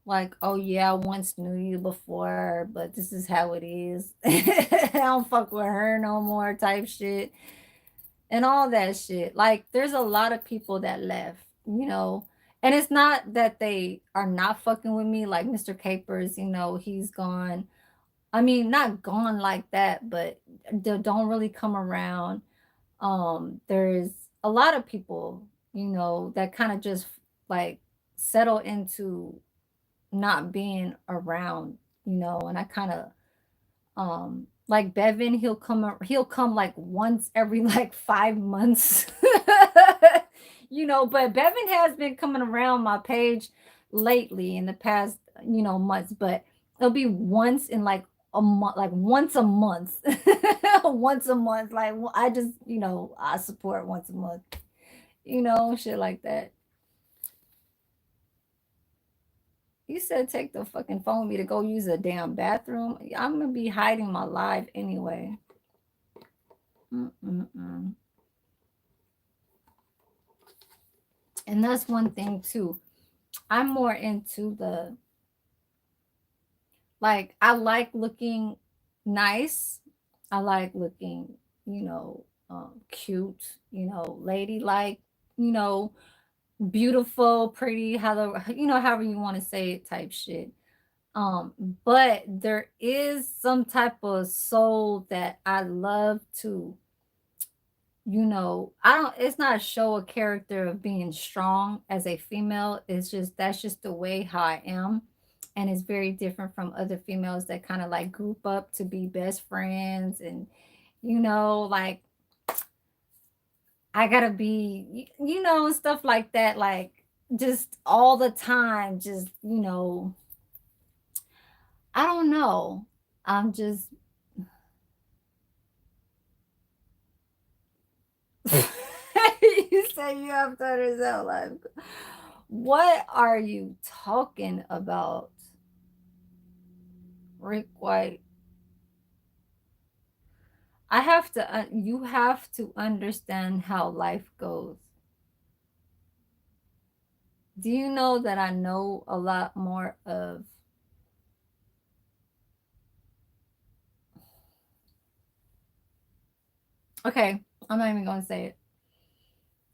like, oh yeah, I once knew you before, but this is how it is. I don't fuck with her no more type shit and all that shit. Like, there's a lot of people that left, and it's not that they are not fucking with me, like Mr. Capers, he's gone. I mean, not gone like that, but they don't really come around. There's a lot of people, that kind of just like settle into not being around, and I kind of like Bevan, he'll come like once every like 5 months. But Bevan has been coming around my page lately in the past, months, but it'll be once in like a month, like once a month. Once a month. Like I just, I support once a month, shit like that. You said take the fucking phone with me to go use a damn bathroom. I'm gonna be hiding my live anyway. Mm-mm-mm. And that's one thing too. I'm more into the, like, I like looking nice. I like looking, cute, ladylike, you know, beautiful, pretty, however you want to say it type shit. Um, but there is some type of soul that I love to, I don't, it's not show a character of being strong as a female. It's just, that's just the way how I am. And it's very different from other females that kind of like group up to be best friends. And, like I gotta be, stuff like that. Like just all the time, just, I don't know. I'm just you say you have to understand life. What are you talking about, Rick White? You have to understand how life goes. Do you know that I know a lot more of, okay, I'm not even going to say it.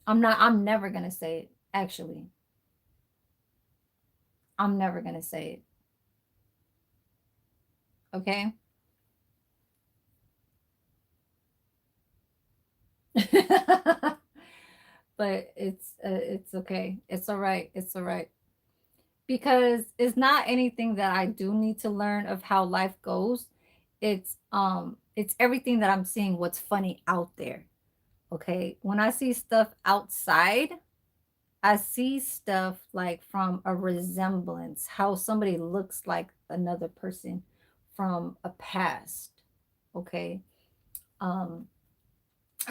I'm never going to say it, actually. I'm never going to say it. Okay? But it's okay. It's all right. It's all right. Because it's not anything that I do need to learn of how life goes. It's everything that I'm seeing what's funny out there. Okay? When I see stuff outside, I see stuff like from a resemblance, how somebody looks like another person from a past. Okay? Um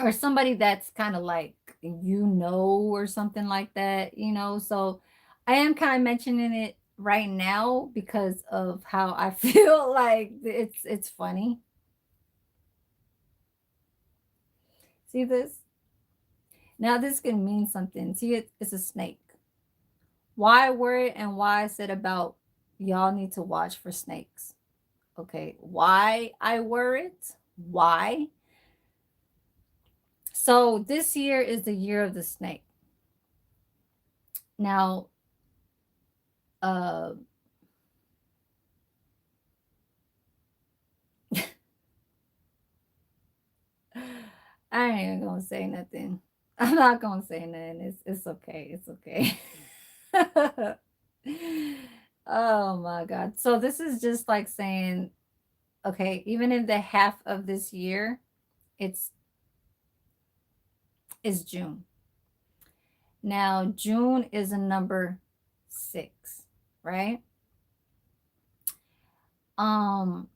or somebody that's kind of like, or something like that, so I am kind of mentioning it right now because of how I feel like it's funny. See this? Now this can mean something. See, it's a snake. Why I wear it and why I said about y'all need to watch for snakes. Okay, why I wear it, why. So this year is the year of the snake. Now, uh I ain't even gonna say nothing. I'm not gonna say nothing. It's okay. It's okay. Oh my God. So this is just like saying, okay, even in the half of this year, it's is June. Now June is a number 6, right? Um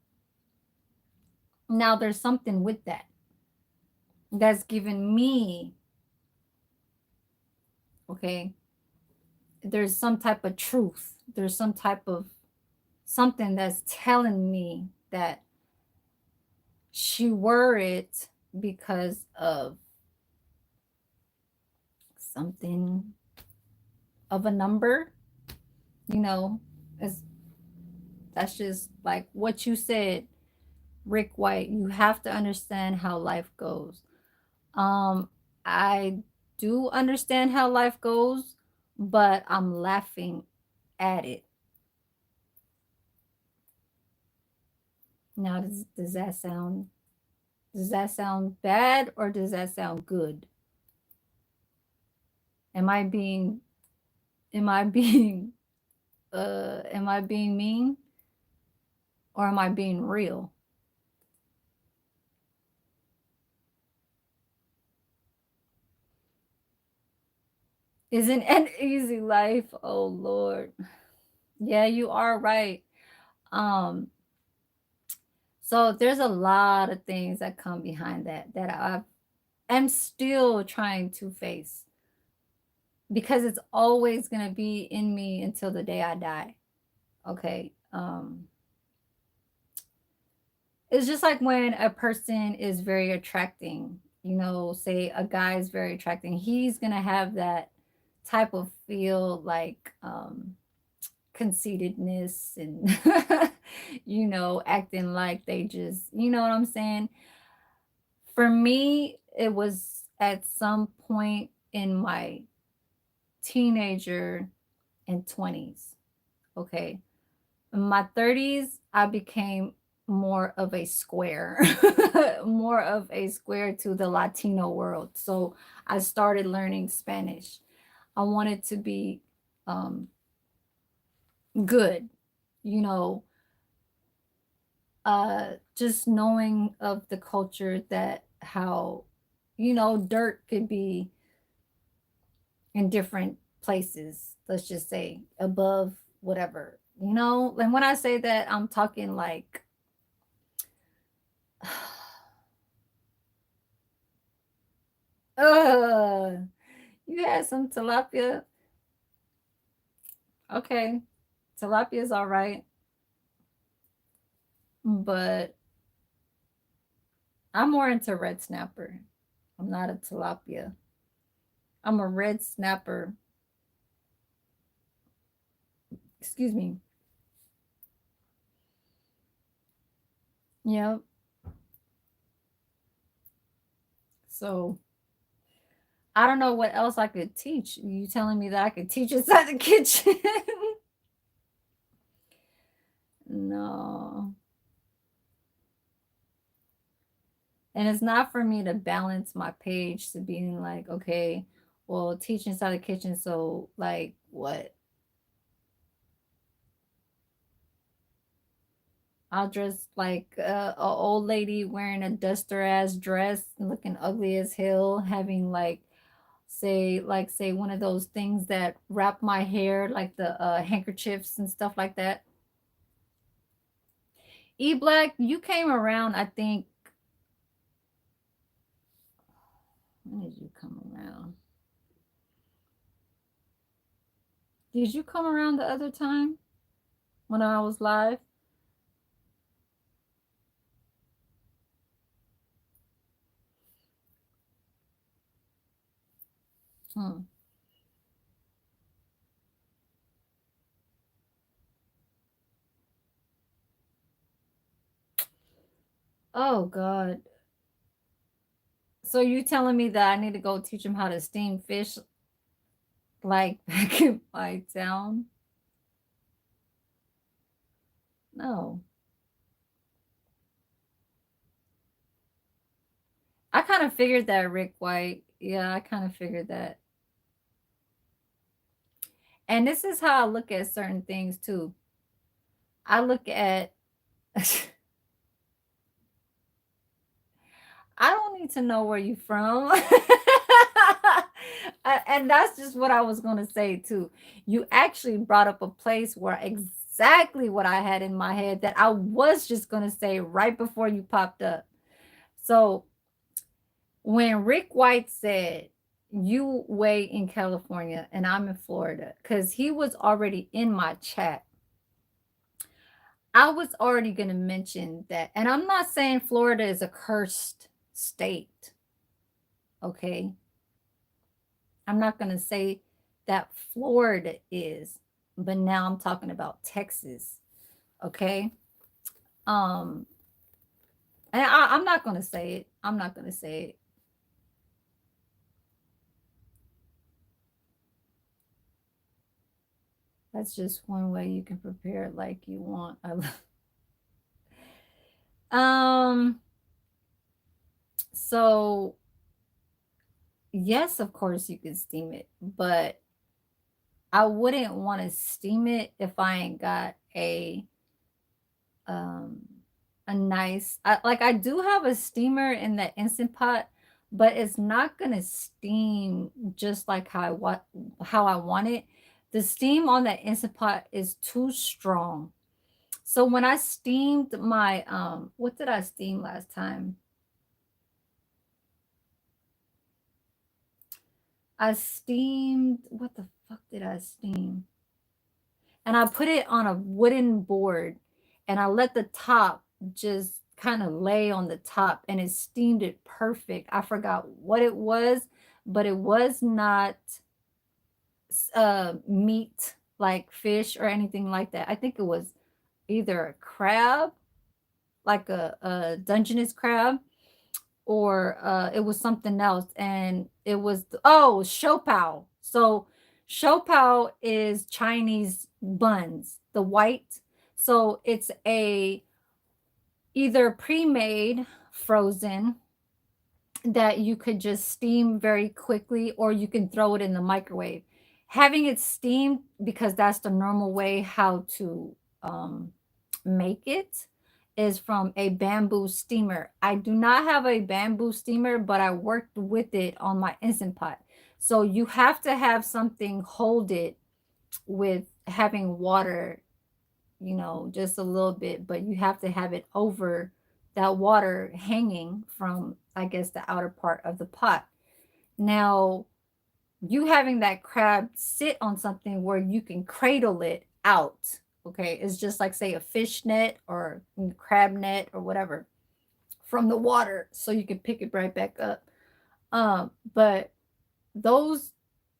Now there's something with that that's given me, okay, there's some type of truth. There's some type of something that's telling me that she worried because of something of a number, you know, it's, that's just like what you said, Rick White. You have to understand how life goes. Um, I do understand how life goes, but I'm laughing at it. Now, does that sound bad or does that sound good? Am I being am I being am I being mean or am I being real? Isn't an easy life? Oh Lord. Yeah, you are right. Um so there's a lot of things that come behind that I am still trying to face because it's always going to be in me until the day I die. Okay? It's just like when a person is very attracting, you know, say a guy is very attracting, he's going to have that type of feel like conceitedness and you know, acting like they just, you know what I'm saying? For me, it was at some point in my teenager and 20s. Okay. In my 30s, I became more of a square, more of a square to the Latino world. So I started learning Spanish. I wanted to be um, good, you know, just knowing of the culture that how, you know, dirt could be in different places, let's just say above whatever, you know. And when I say that, I'm talking like uh you had some tilapia. Okay, tilapia is all right, but I'm more into red snapper. I'm not a tilapia. I'm a red snapper. Excuse me. Yep. So I don't know what else I could teach. You telling me that I could teach inside the kitchen? No. And it's not for me to balance my page to being like, okay, well, teach inside the kitchen. So, like, what? I'll dress like a old lady wearing a duster ass dress and looking ugly as hell, having say one of those things that wrap my hair, like the handkerchiefs and stuff like that. E Black, you came around, I think. When did you come around? Did you come around the other time when I was live? Hmm. Oh God. So you telling me that I need to go teach him how to steam fish like back in my town? No. I kind kind of figured that, Rick White. Yeah, I kind of figured that. And this is how I look at certain things too. I look at I don't need to know where you from. And that's just what I was going to say too. You actually brought up a place where exactly what I had in my head that I was just going to say right before you popped up. So when Rick White said you way in California and I'm in Florida, because he was already in my chat, I was already going to mention that. And I'm not saying Florida is a cursed state. Okay. I'm not going to say that Florida is, but now I'm talking about Texas. Okay. Um, and I'm not going to say it. I'm not going to say it. That's just one way you can prepare it like you want. Um, so yes, of course you can steam it, but I wouldn't want to steam it if I ain't got um a nice like I do have a steamer in the instant pot, but it's not gonna steam just like how I want it. The steam on that instant pot is too strong. So when I steamed my what did I steam last time? I steamed what the fuck did I steam? And I put it on a wooden board and I let the top just kind of lay on the top and it steamed it perfect. I forgot what it was, but it was not meat like fish or anything like that. I think it was either a crab, like a Dungeness crab, or it was something else. And it was, oh, shopao. So shopao is Chinese buns, the white. So it's a either pre-made frozen that you could just steam very quickly, or you can throw it in the microwave. Having it steamed, because that's the normal way how to make it, is from a bamboo steamer. I do not have a bamboo steamer, but I worked with it on my Instant Pot. So you have to have something hold it with having water, just a little bit, but you have to have it over that water hanging from, I guess, the outer part of the pot. Now, you having that crab sit on something where you can cradle it out, okay, it's just like, say, a fish net or crab net or whatever from the water, so you can pick it right back up. But those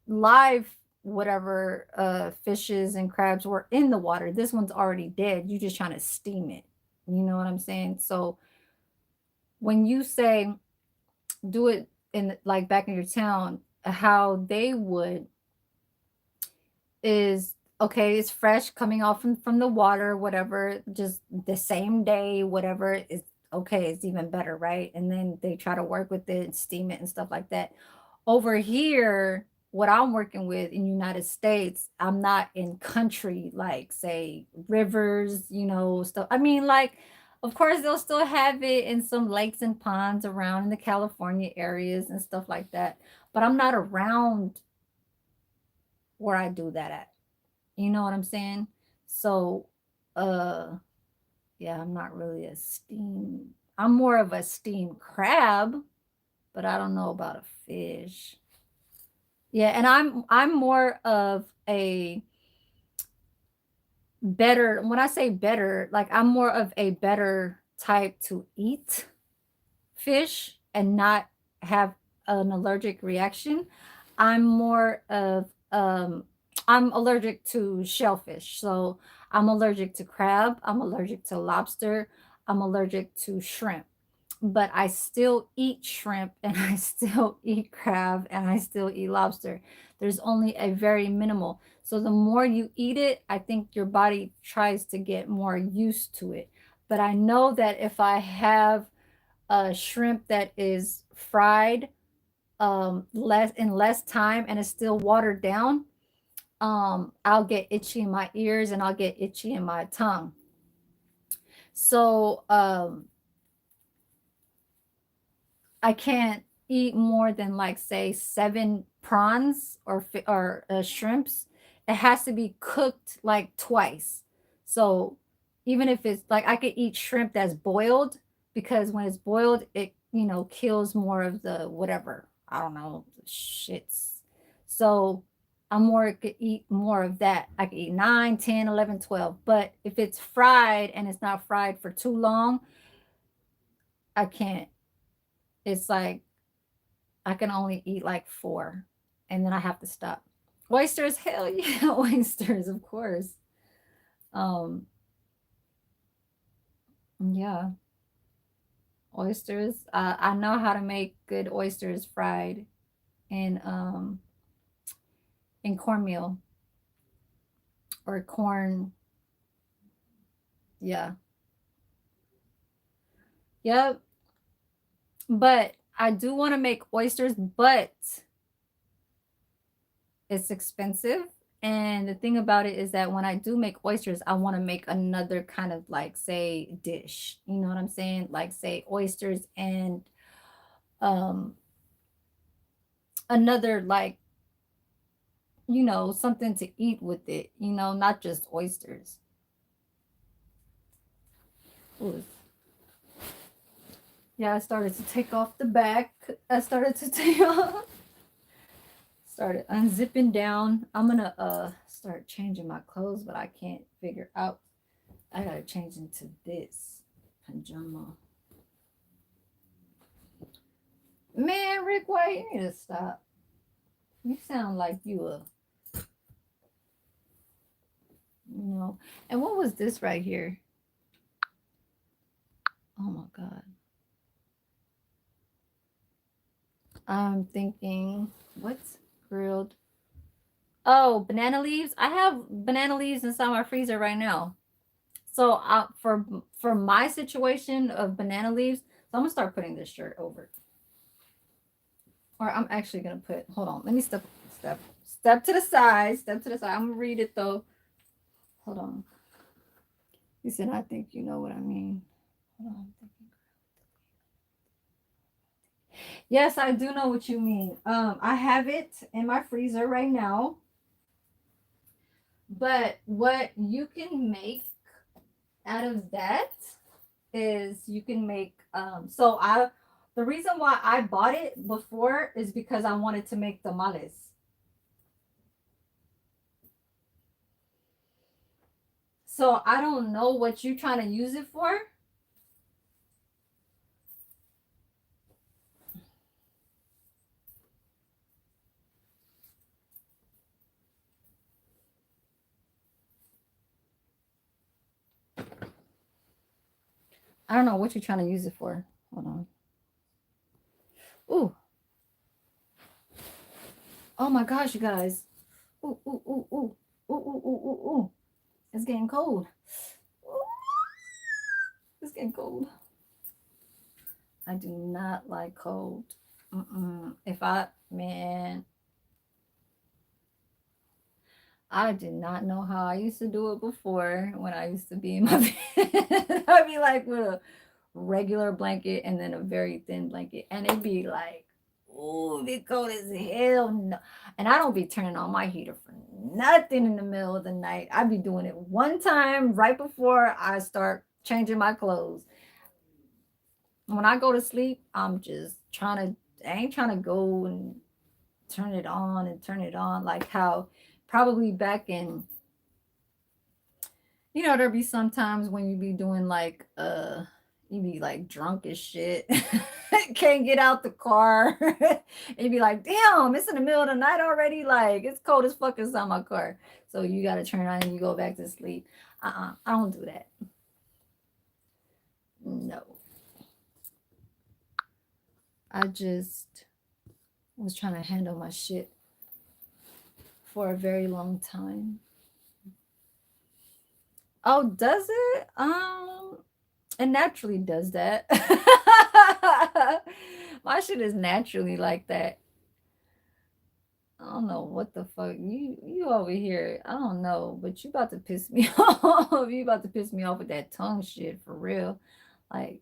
live whatever fishes and crabs were in the water, this one's already dead, you just trying to steam it. You know what I'm saying? So when you say do it in like back in your town, how they would is, okay, it's fresh coming off from the water, whatever, just the same day, whatever is okay, it's even better, right? And then they try to work with it, steam it and stuff like that. Over here, what I'm working with in United States, I'm not in country like, say, rivers, stuff. I mean, like, of course they'll still have it in some lakes and ponds around in the California areas and stuff like that, but I'm not around where I do that at. You know what I'm saying? So, uh, yeah, I'm not really a steam. I'm more of a steamed crab, but I don't know about a fish. Yeah, and I'm more of a better, when I say better, like I'm more of a better type to eat fish and not have an allergic reaction. I'm more of I'm allergic to shellfish. So I'm allergic to crab, I'm allergic to lobster, I'm allergic to shrimp. But I still eat shrimp and I still eat crab and I still eat lobster. There's only a very minimal. So the more you eat it, I think your body tries to get more used to it. But I know that if I have shrimp that is fried less time and it's still watered down, I'll get itchy in my ears and I'll get itchy in my tongue. So I can't eat more than like say 7 prawns or shrimps. It has to be cooked like twice. So even if it's like I could eat shrimp that's boiled, because when it's boiled, it kills more of the whatever, I don't know, shits. So I'm more could eat more of that. I could eat 9, 10, 11, 12. But if it's fried and it's not fried for too long, I can't. It's like I can only eat like 4 and then I have to stop. Oysters, hell yeah, oysters, of course. Um, yeah, oysters. I know how to make good oysters fried in cornmeal or corn. Yeah. Yep. But I do want to make oysters, but it's expensive. And the thing about it is that when I do make oysters, I want to make another kind of like say dish. You know what I'm saying? Like say oysters and um another like something to eat with it, not just oysters. Ooh. Yeah, I started to take off the back. I started to take off started unzipping down. I'm gonna start changing my clothes, but I can't figure out. I gotta change into this pajama. Man, Rick White, you need to stop. You sound like And what was this right here? Oh my God. I'm thinking, what's grilled? Oh, banana leaves. I have banana leaves inside my freezer right now. So for my situation of banana leaves, so I'm gonna start putting this shirt over. Or I'm actually gonna put. Hold on. Let me step to the side. Step to the side. I'm gonna read it though. Hold on. You said I think you know what I mean. Hold on. Yes, I do know what you mean. I have it in my freezer right now. But what you can make out of that is you can make the reason why I bought it before is because I wanted to make tamales. So I don't know what you're trying to use it for. I don't know what you're trying to use it for. Hold on. Ooh. Oh my gosh, you guys. Ooh, ooh, ooh, ooh. Ooh, ooh, ooh, ooh, ooh. It's getting cold. Ooh. It's getting cold. I do not like cold. Man, I did not know how I used to do it before when I used to be in my bed. I'd be like with a regular blanket and then a very thin blanket. And it'd be like, ooh, it cold as hell. No. And I don't be turning on my heater for nothing in the middle of the night. I'd be doing it one time right before I start changing my clothes. When I go to sleep, I'm just I ain't trying to go and turn it on like how probably back in, there'll be sometimes when you be doing like you be like drunk as shit. Can't get out the car. And be like, damn, it's in the middle of the night already. Like it's cold as fuck inside my car. So you gotta turn on and you go back to sleep. I don't do that. No. I just was trying to handle my shit for a very long time. Oh, does it? It naturally does that. My shit is naturally like that. I don't know what the fuck you over here. I don't know, but you about to piss me off. You about to piss me off with that tongue shit for real. Like,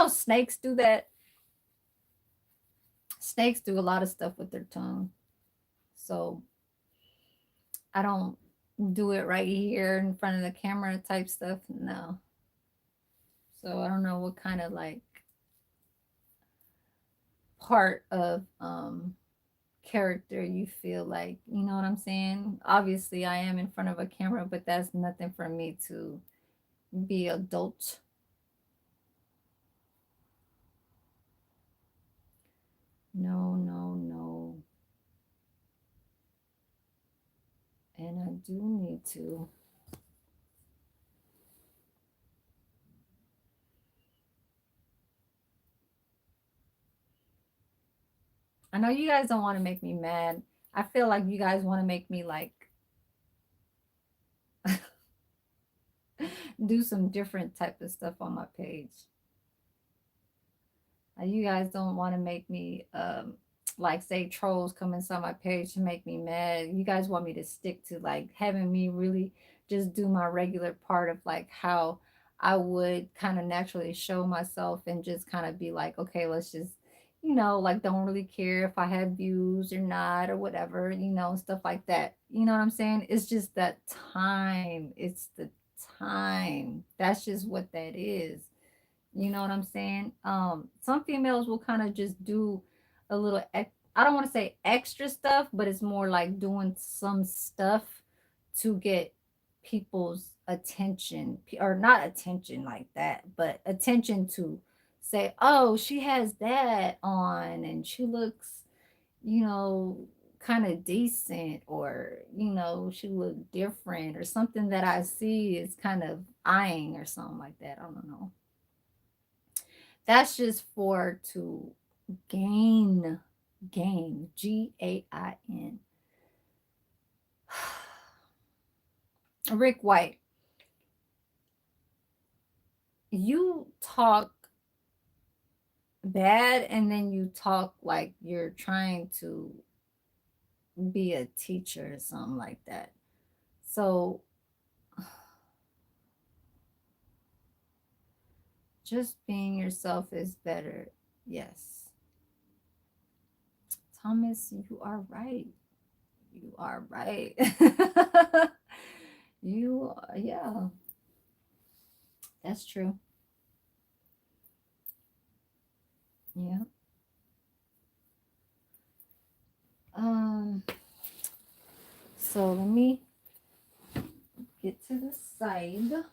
snakes do that. Snakes do a lot of stuff with their tongue. So I don't do it right here in front of the camera type stuff. No. So I don't know what kind of like part of character you feel like, you know what I'm saying? Obviously I am in front of a camera, but that's nothing for me to be adult. No, no, no. And I do need to. I know you guys don't want to make me mad. I feel like you guys want to make me like do some different type of stuff on my page. You guys don't want to make me like say trolls come inside my page to make me mad. You guys want me to stick to like having me really just do my regular part of like how I would kind of naturally show myself and just kind of be like, okay, let's just, like don't really care if I have views or not or whatever, stuff like that. You know what I'm saying? It's just that time. It's the time. That's just what that is. You know what I'm saying? Some females will kind of just do a little, I don't want to say extra stuff, but it's more like doing some stuff to get people's attention, or not attention like that, but attention to say, oh, she has that on and she looks, kind of decent, or, she look different, or something that I see is kind of eyeing or something like that. I don't know. That's just for to gain, GAIN. Rick White, you talk bad and then you talk like you're trying to be a teacher or something like that. So just being yourself is better. Yes. Thomas, you are right. You are right. Yeah, that's true. Yeah. So let me get to the side.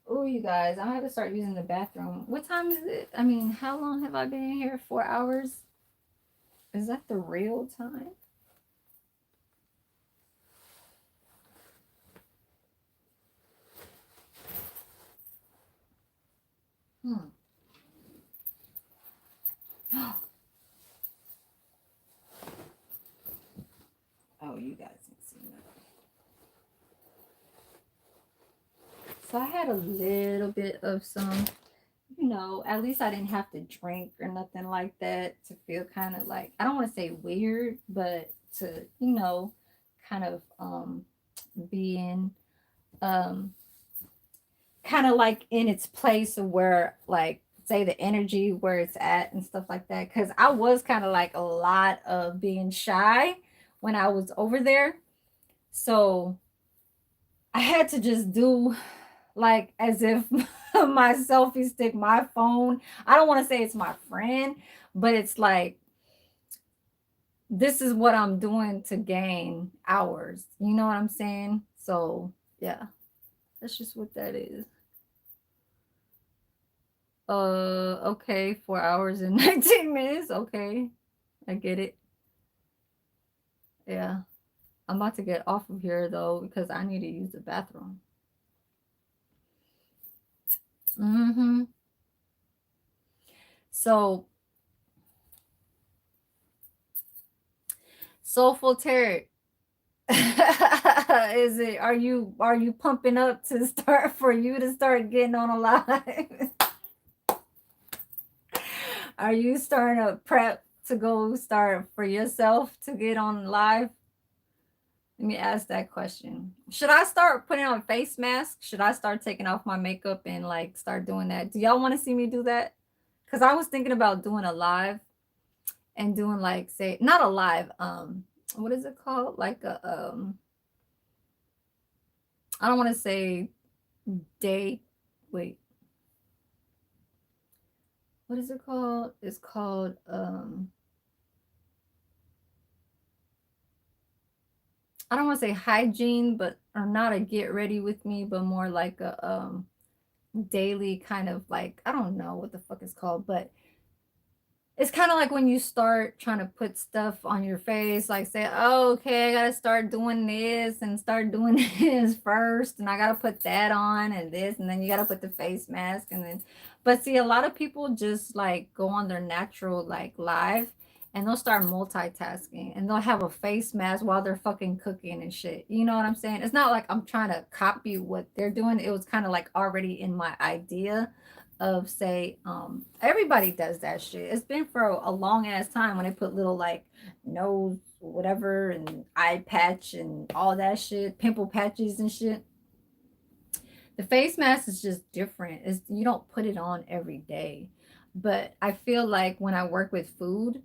Oh, you guys, I have to start using the bathroom. What time is it? I mean, how long have I been in here? 4 hours? Is that the real time? Oh, you guys can see that. So I had a little bit of some, at least I didn't have to drink or nothing like that to feel kind of like, I don't want to say weird, but to, kind of be in kind of like in its place of where, like, say the energy where it's at and stuff like that. Because I was kind of like a lot of being shy when I was over there. So I had to just do like as if my selfie stick, my phone, I don't want to say it's my friend, but it's like, this is what I'm doing to gain hours. You know what I'm saying? So yeah, that's just what that is. Okay, 4 hours and 19 minutes. Okay, I get it. Yeah, I'm about to get off of here though because I need to use the bathroom. So, Soulful Tarot. Is it, are you pumping up to start for you to start getting on a live? Are you starting to prep to go start for yourself to get on live? Let me ask that question. Should I start putting on face masks? Should I start taking off my makeup and like start doing that? Do y'all want to see me do that? Because I was thinking about doing a live and doing like, say, not a live, what is it called? Like a I don't want to say day, wait, what is it called? It's called I don't want to say hygiene, but or not a get ready with me, but more like a daily kind of like, I don't know what the fuck it's called, but it's kind of like when you start trying to put stuff on your face, like say, oh, okay, I gotta start doing this and start doing this first, and I gotta put that on and this, and then you gotta put the face mask, and then, but see, a lot of people just like go on their natural like live, and they'll start multitasking, and they'll have a face mask while they're fucking cooking and shit. You know what I'm saying? It's not like I'm trying to copy what they're doing. It was kind of like already in my idea of say everybody does that shit. It's been for a long ass time when they put little like nose whatever and eye patch and all that shit, pimple patches and shit. The face mask is just different. It's, you don't put it on every day. But I feel like when I work with food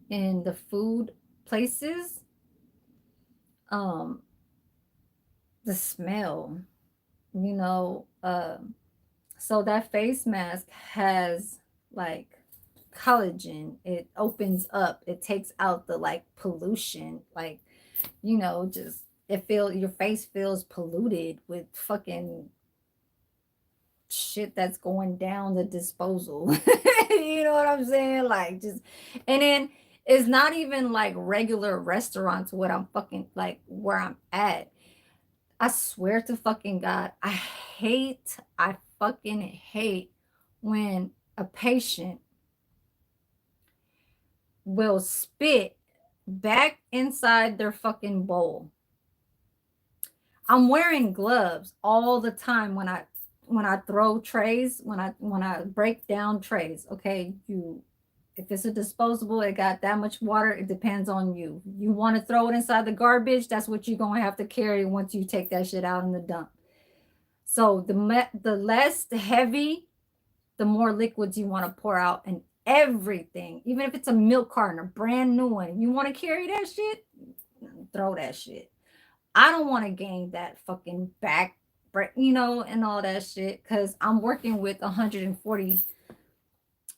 in the food places, the smell, you know, so that face mask has like collagen. It opens up. It takes out the like pollution. Like, you know, just it feel your face feels polluted with fucking shit that's going down the disposal. You know what I'm saying? Like just, and then it's not even like regular restaurants what I'm fucking like where I'm at. I swear to fucking God, I fucking hate when a patient will spit back inside their fucking bowl. I'm wearing gloves all the time when I throw trays, when I break down trays. Okay, you, if it's a disposable, it got that much water, it depends on you. You want to throw it inside the garbage, that's what you're going to have to carry once you take that shit out in the dump. So the less heavy, the more liquids you want to pour out and everything. Even if it's a milk carton, a brand new one, you want to carry that shit, throw that shit. I don't want to gain that fucking back, you know, and all that shit, because I'm working with 140,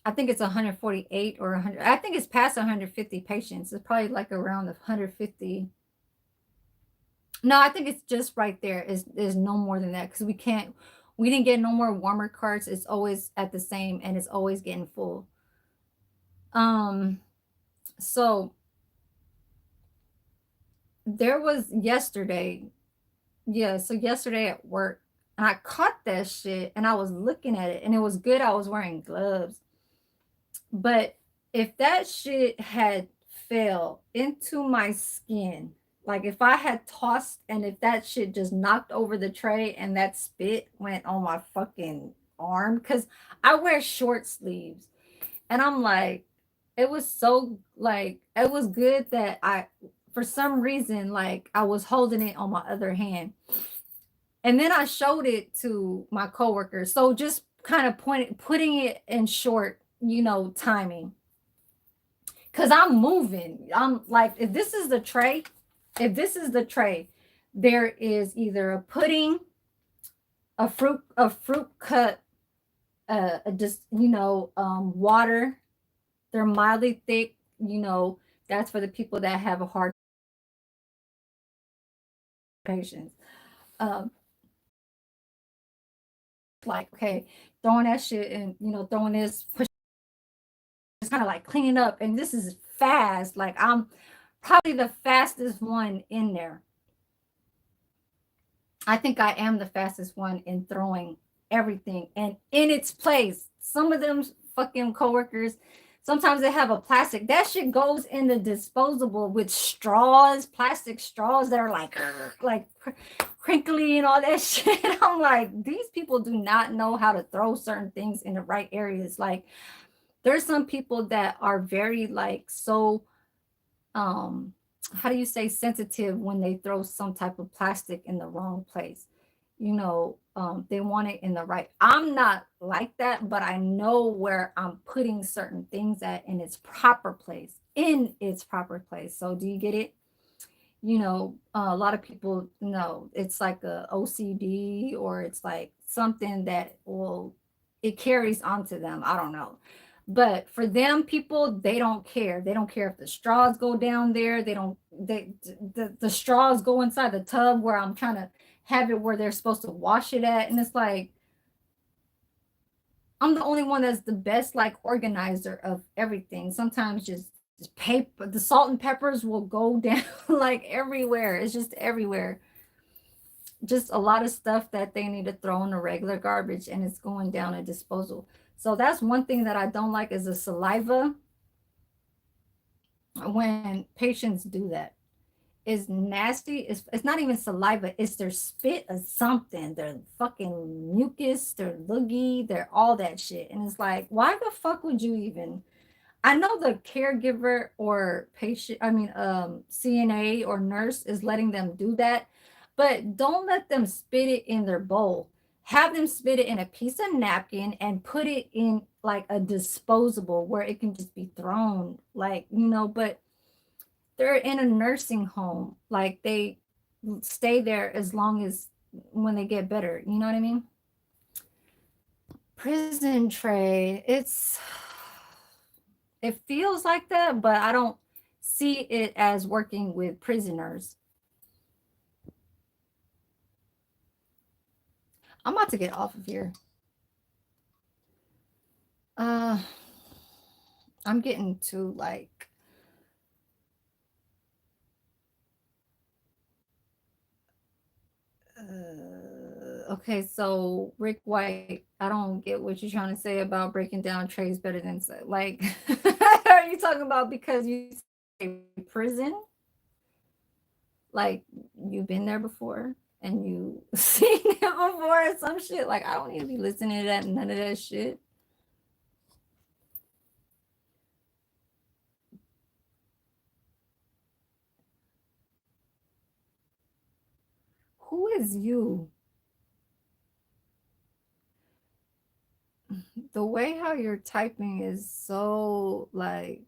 I think it's 148 or 100. I think it's past 150 patients. It's probably like around 150. No, I think it's just right there. Is no more than that because we didn't get no more warmer carts. It's always at the same and it's always getting full. So there was yesterday. Yeah, so yesterday at work, and I caught that shit and I was looking at it and it was good. I was wearing gloves. But if that shit had fell into my skin, like if I had tossed and if that shit just knocked over the tray and that spit went on my fucking arm, because I wear short sleeves. And I'm like, it was so like, it was good that for some reason, like I was holding it on my other hand. And then I showed it to my coworkers. So just kind of putting it in short, you know, timing. Cause I'm moving. I'm like, if this is the tray, there is either a pudding, a fruit cut, just, you know, water. They're mildly thick, you know, that's for the people that have a hard patience. Like, okay, throwing that shit and, you know, throwing this, push, just kind of like cleaning up. And this is fast. Like, I'm probably the fastest one in there. I think I am the fastest one in throwing everything and in its place. Some of them fucking coworkers, Sometimes they have a plastic. That shit goes in the disposable with straws, plastic straws that are like crinkly and all that shit. I'm like, these people do not know how to throw certain things in the right areas. Like there's some people that are very like so um how do you say sensitive when they throw some type of plastic in the wrong place. They want it in the right. I'm not like that, but I know where I'm putting certain things at in its proper place. So do you get it? A lot of people know it's like a OCD, or it's like something that will it carries onto them. I don't know. But for them people, they don't care. They don't care if the straws go down there. They don't the straws go inside the tub where I'm trying to have it where they're supposed to wash it at. And it's like I'm the only one that's the best like organizer of everything. Sometimes just paper, the salt and peppers will go down like everywhere. It's just everywhere. Just a lot of stuff that they need to throw in the regular garbage and it's going down a disposal. So that's one thing that I don't like is the saliva when patients do that. Is nasty. It's not even saliva. It's their spit or something. Their fucking mucus, their loogie, their all that shit. And it's like, why the fuck would you even? I know the caregiver or patient, CNA or nurse is letting them do that, but don't let them spit it in their bowl. Have them spit it in a piece of napkin and put it in like a disposable where it can just be thrown, but they're in a nursing home. Like they stay there as long as when they get better. You know what I mean? Prison trade. It feels like that, but I don't see it as working with prisoners. I'm about to get off of here. Uh I'm getting to like okay, so Rick White, I don't get what you're trying to say about breaking down trades better than like are you talking about because you say prison? Like you've been there before and you seen it before or some shit. Like I don't need to be listening to that none of that shit. Who is you? The way how you're typing is so like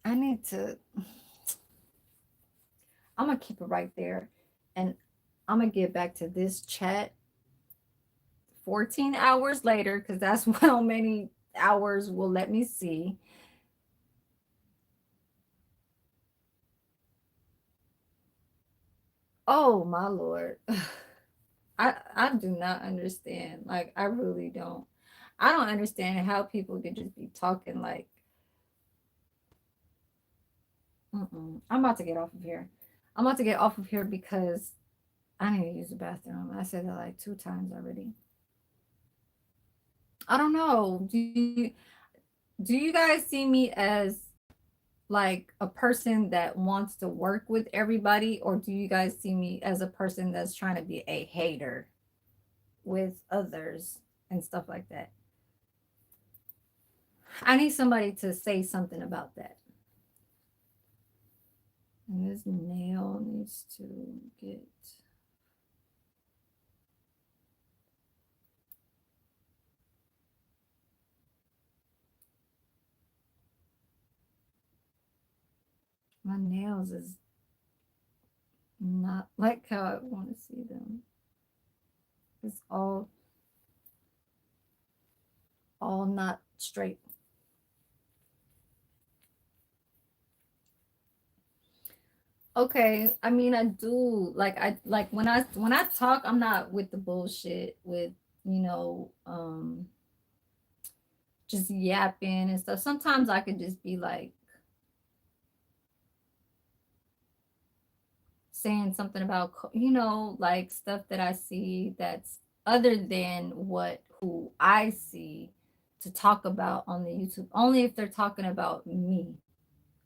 I need to I'm gonna keep it right there and I'm gonna get back to this chat 14 hours later because that's how many hours will let me see. Oh my lord. I do not understand. Like I really don't. I don't understand how people can just be talking like I'm about to get off of here. I'm about to get off of here because I need to use the bathroom. I said that like 2 times already. I don't know. Do you guys see me as like a person that wants to work with everybody, or do you guys see me as a person that's trying to be a hater with others and stuff like that? I need somebody to say something about that. And this nail needs to get my nails is not like how I want to see them. It's all not straight. Okay, I mean I do like I like when I talk, I'm not with the bullshit with you know um just yapping and stuff. Sometimes I could just be like saying something about like stuff that I see that's other than what who I see to talk about on the YouTube, only if they're talking about me,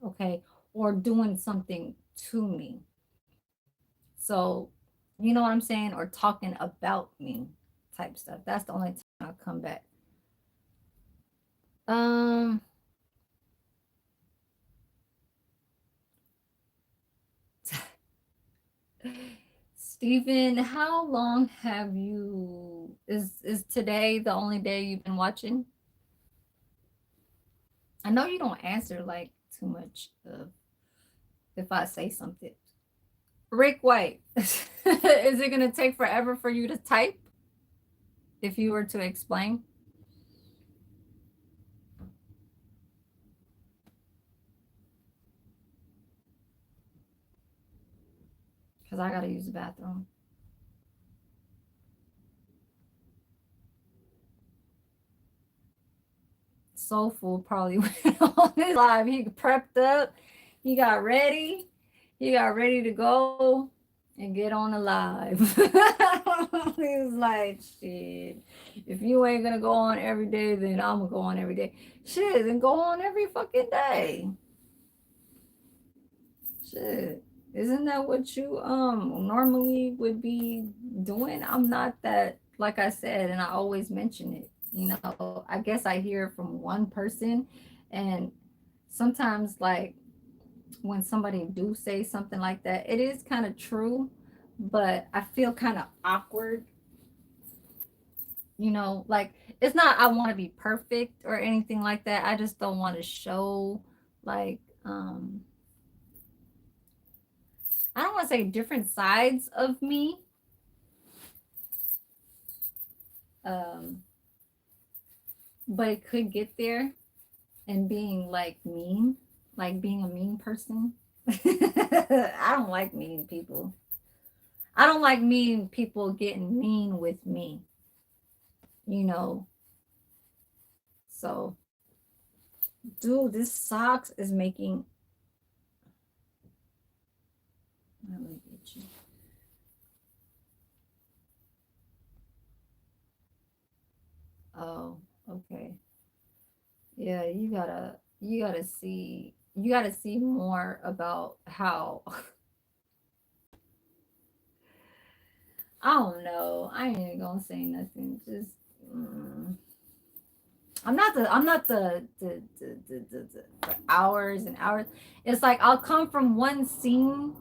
okay, or doing something to me. So, you know what I'm saying, or talking about me type stuff. That's the only time I'll come back. Um, Stephen, how long have you is today the only day you've been watching? I know you don't answer like too much if I say something. Rick White, is it gonna take forever for you to type if you were to explain? Because I gotta use the bathroom. Soulful probably went on his live. He prepped up, he got ready, to go and get on the live. He was like, shit, if you ain't gonna go on every day, then I'm gonna go on every day. Shit, then go on every fucking day. Shit. Isn't that what you normally would be doing? I'm not that, like I said, and I always mention it. You know, I guess I hear from one person, and sometimes like when somebody do say something like that, it is kind of true, but I feel kind of awkward, you know, like it's not I want to be perfect or anything like that. I just don't want to show like I don't want to say different sides of me. Um, but it could get there and being like mean, like being a mean person. I don't like mean people. I don't like mean people getting mean with me, you know. So, dude, this socks is making. Let me get you. Oh, okay. Yeah, you gotta see more about how I don't know. I ain't even gonna say nothing. Just I'm not the hours and hours. It's like I'll come from one scene.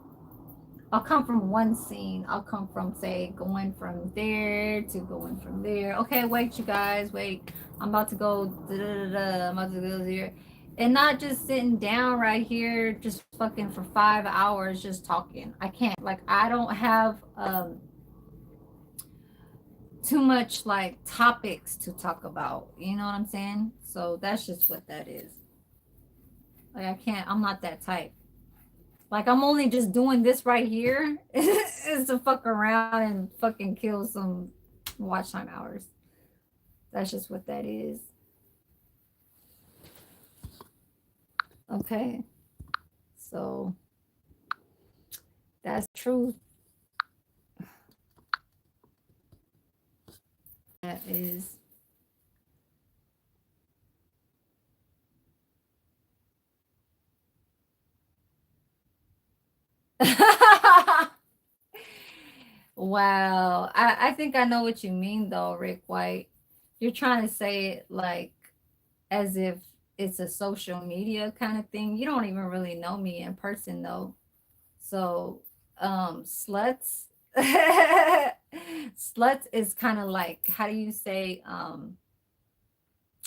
I'll come from one scene. I'll come from say going from there to going from there. Okay, wait, you guys, wait. I'm about to go. Da, da, da, da, I'm about to go here, and not just sitting down right here, just fucking for 5 hours, just talking. I can't. Like I don't have too much like topics to talk about. You know what I'm saying? So that's just what that is. Like I can't. I'm not that type. Like I'm only just doing this right here is to fuck around and fucking kill some watch time hours. That's just what that is. Okay. So that's truth. That is. Wow. I think I know what you mean though, Rick White. You're trying to say it like as if it's a social media kind of thing. You don't even really know me in person though. So sluts sluts is kind of like how do you say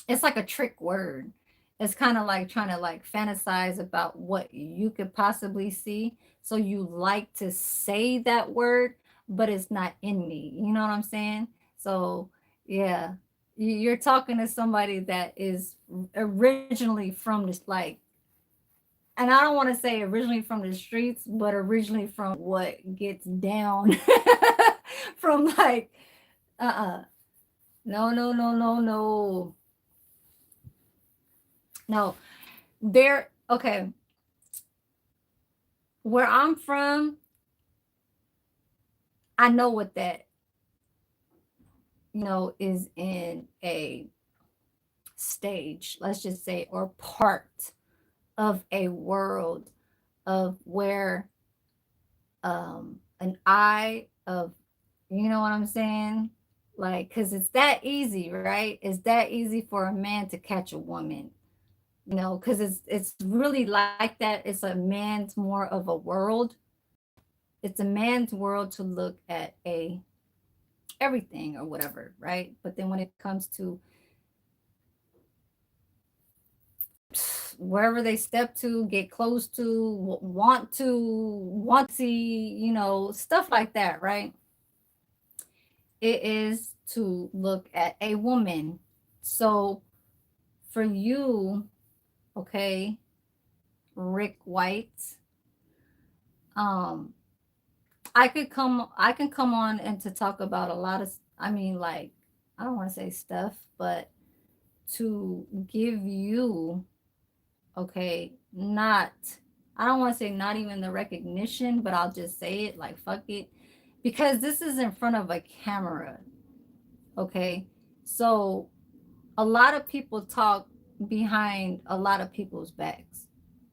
it's like a trick word. It's kind of like trying to like fantasize about what you could possibly see. So you like to say that word, but it's not in me. You know what I'm saying? So yeah, you're talking to somebody that is originally from this like, and I don't want to say originally from the streets, but originally from what gets down from like no no no no no no there okay, where I'm from, I know what that is in a stage, let's just say, or part of a world of where an eye of, you know what I'm saying? Like, because it's that easy, right? It's that easy for a man to catch a woman, you know, because it's really like that. It's a man's more of a world. It's a man's world to look at a everything or whatever, right? But then when it comes to wherever they step to, get close to, want to see, you know, stuff like that, right? It is to look at a woman. So for you, okay, Rick White, um, I can come on and to talk about a lot of, I mean, like, I don't want to say stuff, but to give you, okay, not, I don't want to say not even the recognition, but I'll just say it like fuck it, because this is in front of a camera, okay? So a lot of people talk behind a lot of people's backs.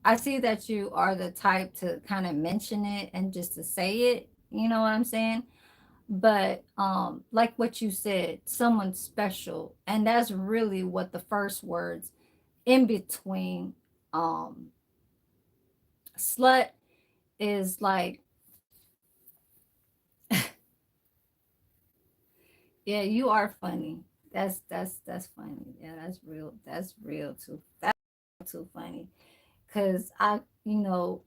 I see that you are the type to kind of mention it and just to say it, you know what I'm saying? But like what you said, someone special, and that's really what the first words in between um slut is like. Yeah, you are funny. That's funny. Yeah, that's real too. That's too funny. Cause I, you know,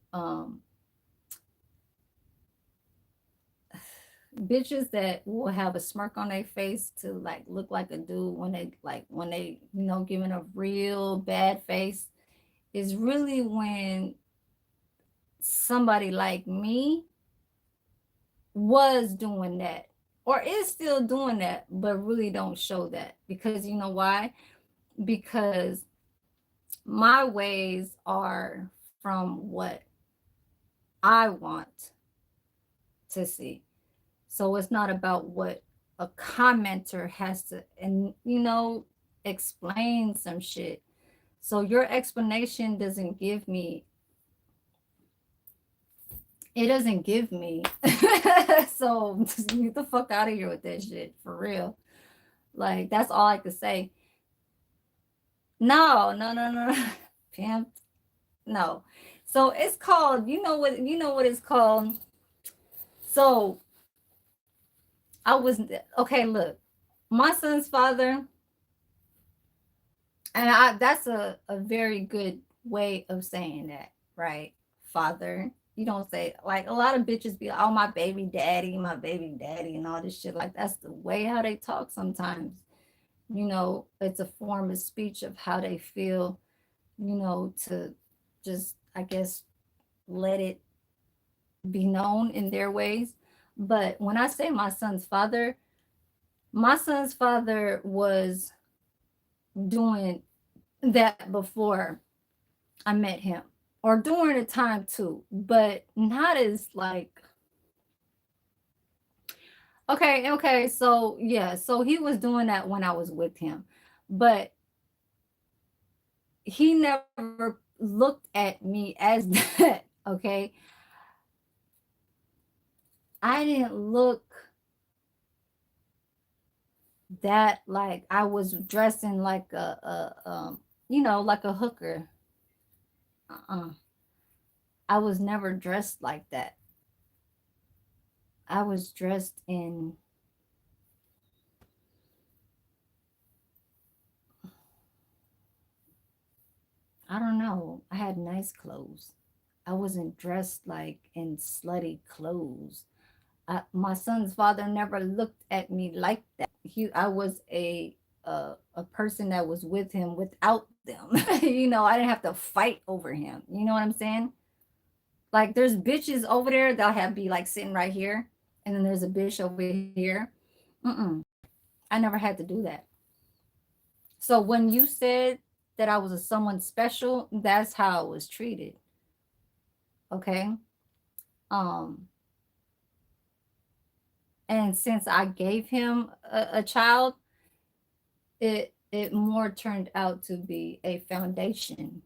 bitches that will have a smirk on their face to like look like a dude when they, you know, giving a real bad face is really when somebody like me was doing that or is still doing that, but really don't show that. Because you know why? Because my ways are from what I want to see. So it's not about what a commenter has to, and you know, explain some shit. So your explanation doesn't give me, it doesn't give me. So just get the fuck out of here with that shit for real. Like that's all I could say. No, no, no, no, no. Pimp. No. So it's called, you know what it's called. So I was okay, look. My son's father, and I that's a very good way of saying that, right? Father. You don't say like a lot of bitches be like, oh my baby daddy, and all this shit. Like that's the way how they talk sometimes. You know, it's a form of speech of how they feel, you know, to just I guess let it be known in their ways. But when I say my son's father was doing that before I met him or during the time too, but not as like, okay, so yeah, so he was doing that when I was with him, but he never looked at me as that, okay? I didn't look that like I was dressing like you know, like a hooker. Uh-uh. I was never dressed like that. I was dressed in, I don't know. I had nice clothes. I wasn't dressed like in slutty clothes. My son's father never looked at me like that. I was a person that was with him without them. You know, I didn't have to fight over him. You know what I'm saying? Like there's bitches over there that have be like sitting right here, and then there's a bitch over here. Mm-mm. I never had to do that. So when you said that I was a someone special, that's how I was treated. Okay. Um, and since I gave him a child, it it more turned out to be a foundation.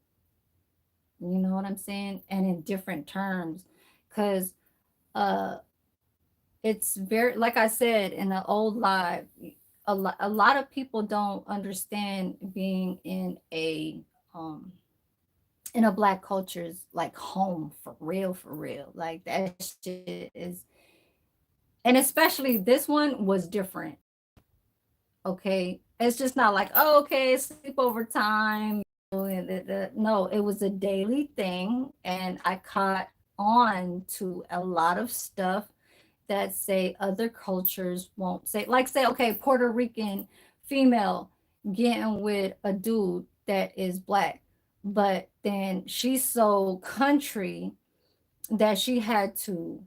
You know what I'm saying? And in different terms. Because uh it's very, like I said in the old live, a lot of people don't understand being um in a black culture's like home for real. Like that shit is, and especially this one was different. Okay, it's just not like, oh, okay, sleepover time. No, it was a daily thing, and I caught on to a lot of stuff that say other cultures won't say. Like, say, okay, Puerto Rican female getting with a dude that is black, but then she's so country that she had to,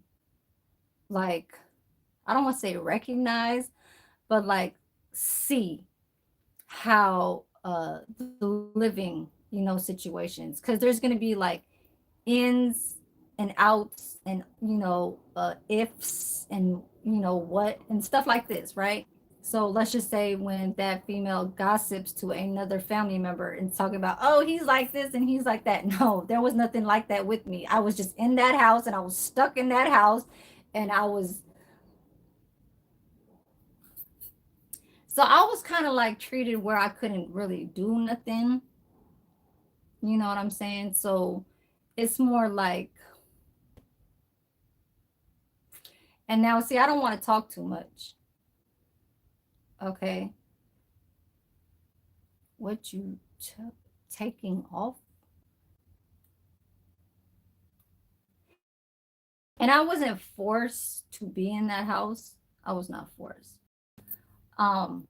like, I don't want to say recognize, but like see how the living, situations, because there's going to be like ins and outs, and ifs, and what, and stuff like this, right? So let's just say when that female gossips to another family member and talking about, oh, he's like this and he's like that. No, there was nothing like that with me. I was just in that house, and I was stuck in that house, and I was kind of like treated where I couldn't really do nothing. You know what I'm saying? So it's more like, and now see, I don't want to talk too much. Okay. What you took taking off? And I wasn't forced to be in that house. I was not forced. Um,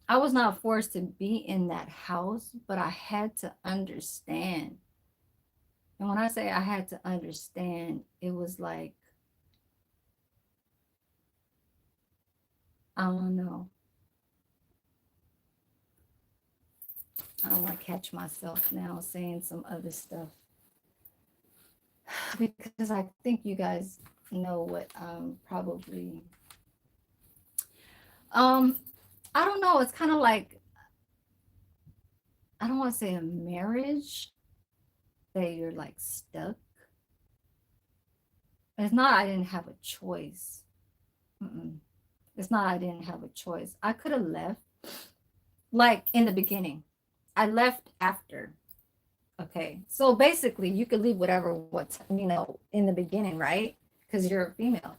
I was not forced to be in that house, but I had to understand. And when I say I had to understand, it was like, I don't know. I don't want to catch myself now saying some other stuff because I think you guys know what probably um I don't know, it's kind of like, I don't want to say a marriage that you're like stuck. It's not I didn't have a choice. Mm-mm. It's not I didn't have a choice. I could have left like in the beginning. I left after. Okay. So basically you could leave whatever what's in the beginning, right? Because you're a female.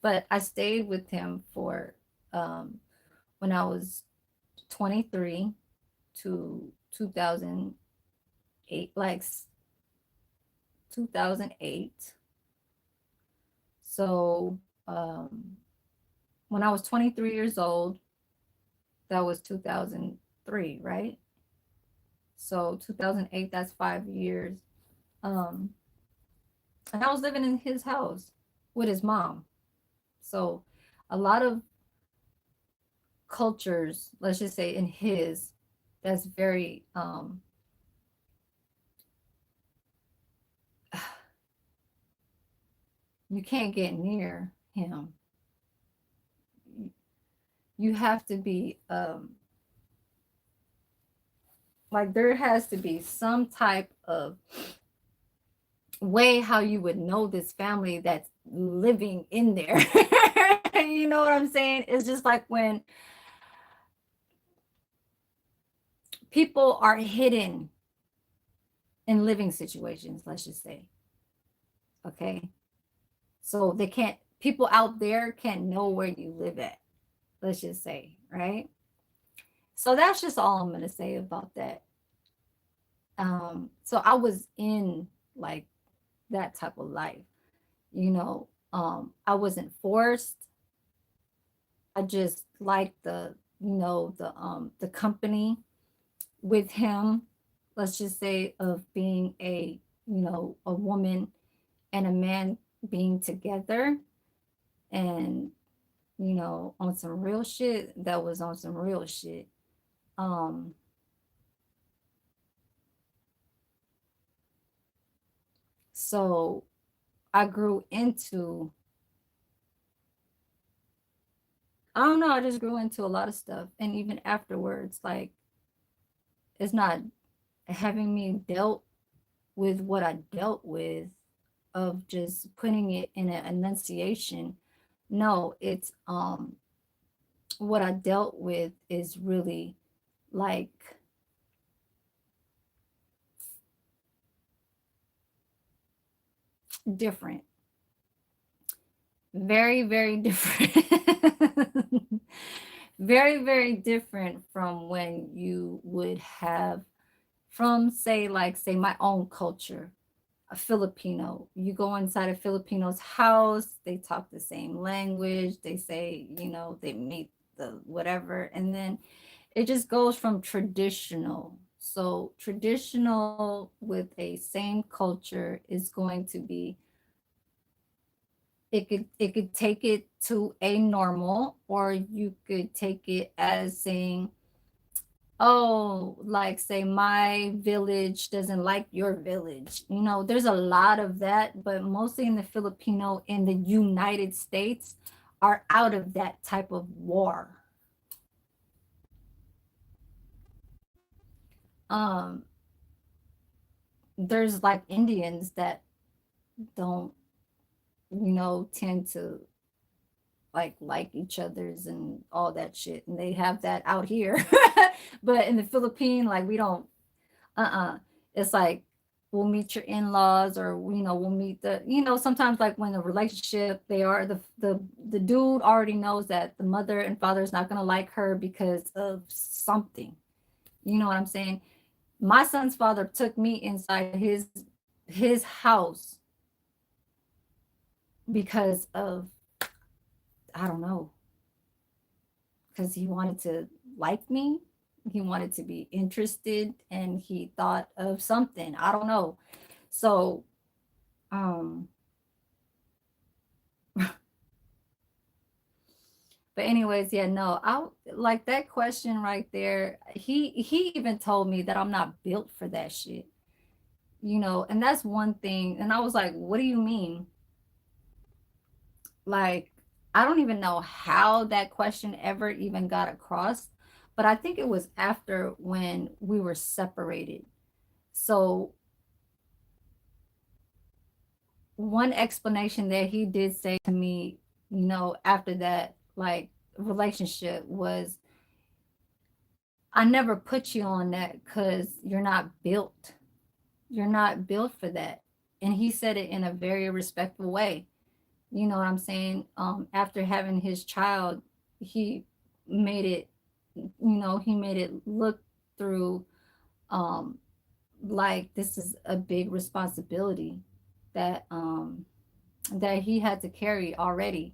But I stayed with him for um when I was 23 to 2008, like 2008. So when I was 23 years old, that was 2003, right? So 2008, that's 5 years. Um, and I was living in his house with his mom. So a lot of cultures, let's just say in his, that's very you can't get near him. You have to be like, there has to be some type of way how you would know this family that's living in there. You know what I'm saying? It's just like when people are hidden in living situations, let's just say. Okay. So they can't, people out there can't know where you live at, let's just say, right? So that's just all I'm going to say about that. So I was in like that type of life, I wasn't forced. I just liked the company with him, let's just say, of being a woman and a man being together, and on some real shit, that was on some real shit. um so I grew into I don't know, I just grew into a lot of stuff, and even afterwards, like, it's not having me dealt with what I dealt with of just putting it in an enunciation. No, it's what I dealt with is really like different. Very, very different. Very, very different from when you would have from, say, like, say, my own culture, a Filipino. You go inside a Filipino's house, they talk the same language, they say, they meet the whatever, and then it just goes from traditional. So traditional with a same culture is going to be, it could take it to a normal, or you could take it as saying, oh, like, say, my village doesn't like your village. There's a lot of that, but mostly in the Filipino in the United States are out of that type of war. um there's like Indians that don't, tend to like each other's and all that shit, and they have that out here. But in the Philippine, like, we don't. It's like, we'll meet your in-laws, or we'll meet the, sometimes, like, when the relationship, they are the dude already knows that the mother and father is not going to like her because of something. You know what I'm saying? My son's father took me inside his house because of, I don't know, because he wanted to like me. He wanted to be interested, and he thought of something. I don't know. So, um, but anyways, yeah, no, I like that question right there. He even told me that I'm not built for that shit. And that's one thing. And I was like, what do you mean? Like, I don't even know how that question ever even got across, but I think it was after when we were separated. So, one explanation that he did say to me, after that, like, relationship was, I never put you on that because you're not built. You're not built for that. And he said it in a very respectful way. You know what I'm saying? After having his child, he made it, he made it look through, um, like, this is a big responsibility that that he had to carry already,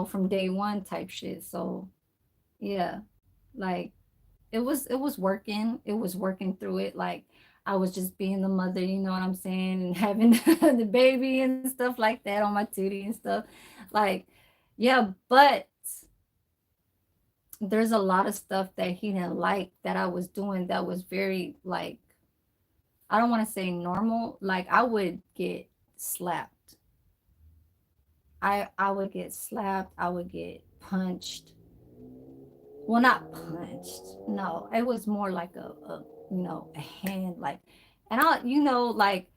from day one type shit. So yeah, like, it was working through it. Like, I was just being the mother, you know what I'm saying, and having the baby and stuff like that on my titty and stuff. Like, yeah, but there's a lot of stuff that he didn't like that I was doing that was very, like, I don't want to say normal. Like, I would get slapped. I would get slapped, I would get punched. Well, not punched. No, it was more like a hand, like, and like,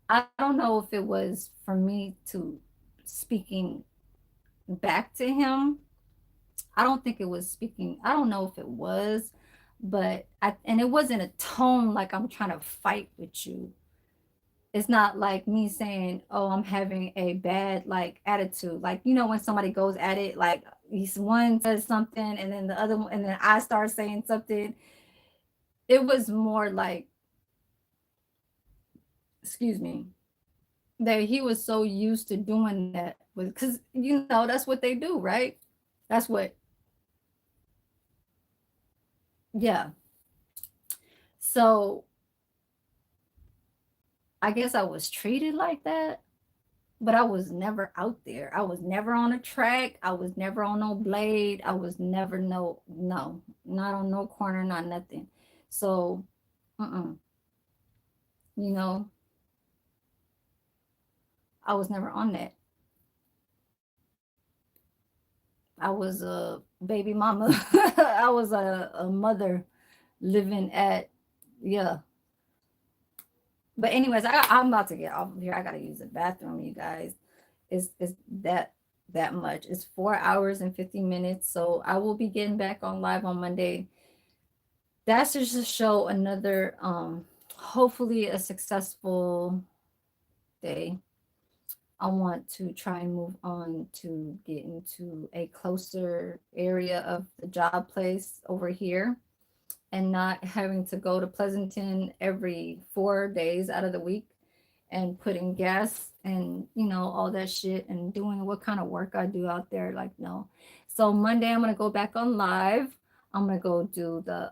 I don't know if it was for me to speaking back to him. I don't think it was speaking. I don't know if it was, but and it wasn't a tone like I'm trying to fight with you. It's not like me saying, "Oh, I'm having a bad, like, attitude." Like, when somebody goes at it, like, he's one says something, and then the other one, and then I start saying something. It was more like, excuse me, that he was so used to doing that with, because that's what they do, right? That's what, yeah. So I guess I was treated like that, but I was never out there. I was never on a track. I was never on no blade. I was never, no, not on no corner, not nothing. So, uh-uh, you know, I was never on that. I was a baby mama. I was a mother living at, yeah. But anyways, I'm about to get off of here. I gotta use the bathroom, you guys. It's that much. It's 4 hours and 50 minutes. So I will be getting back on live on Monday. That's just to show another hopefully a successful day. I want to try and move on to get into a closer area of the job place over here and not having to go to Pleasanton every 4 days out of the week and putting gas and all that shit and doing what kind of work I do out there. Like, no. So Monday I'm gonna go back on live. I'm gonna go do the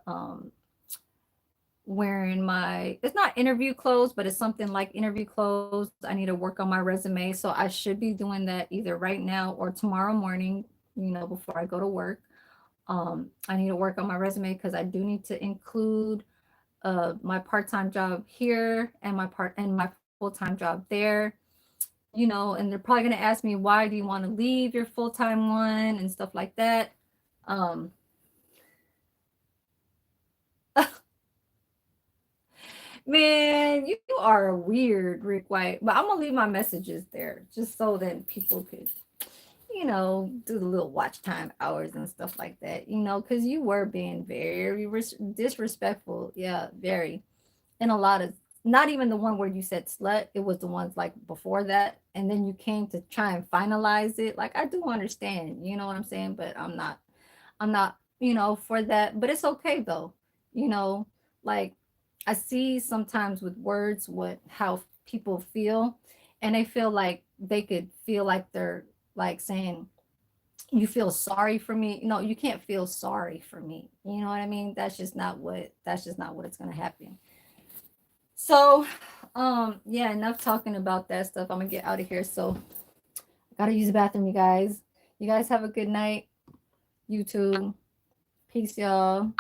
wearing my, it's not interview clothes, but it's something like interview clothes. I need to work on my resume. So I should be doing that either right now or tomorrow morning, before I go to work. I need to work on my resume because I do need to include my part-time job here and my full-time job there. And they're probably going to ask me, why do you want to leave your full-time one and stuff like that. Um, Man, you are weird, Rick White. But I'm gonna leave my messages there just so that people could, do the little watch time hours and stuff like that. Because you were being very disrespectful. Yeah, very. And a lot of, not even the one where you said slut. It was the ones like before that, and then you came to try and finalize it. Like I do understand, you know what I'm saying, but I'm not, for that. But it's okay though. You know, like I see sometimes with words what how people feel, and they feel like they could feel like they're like saying, you feel sorry for me. No, you can't feel sorry for me. You know what I mean? That's just not what it's gonna happen. So yeah, enough talking about that stuff. I'm gonna get out of here. So I gotta use the bathroom, you guys. You guys have a good night. YouTube. Peace, y'all.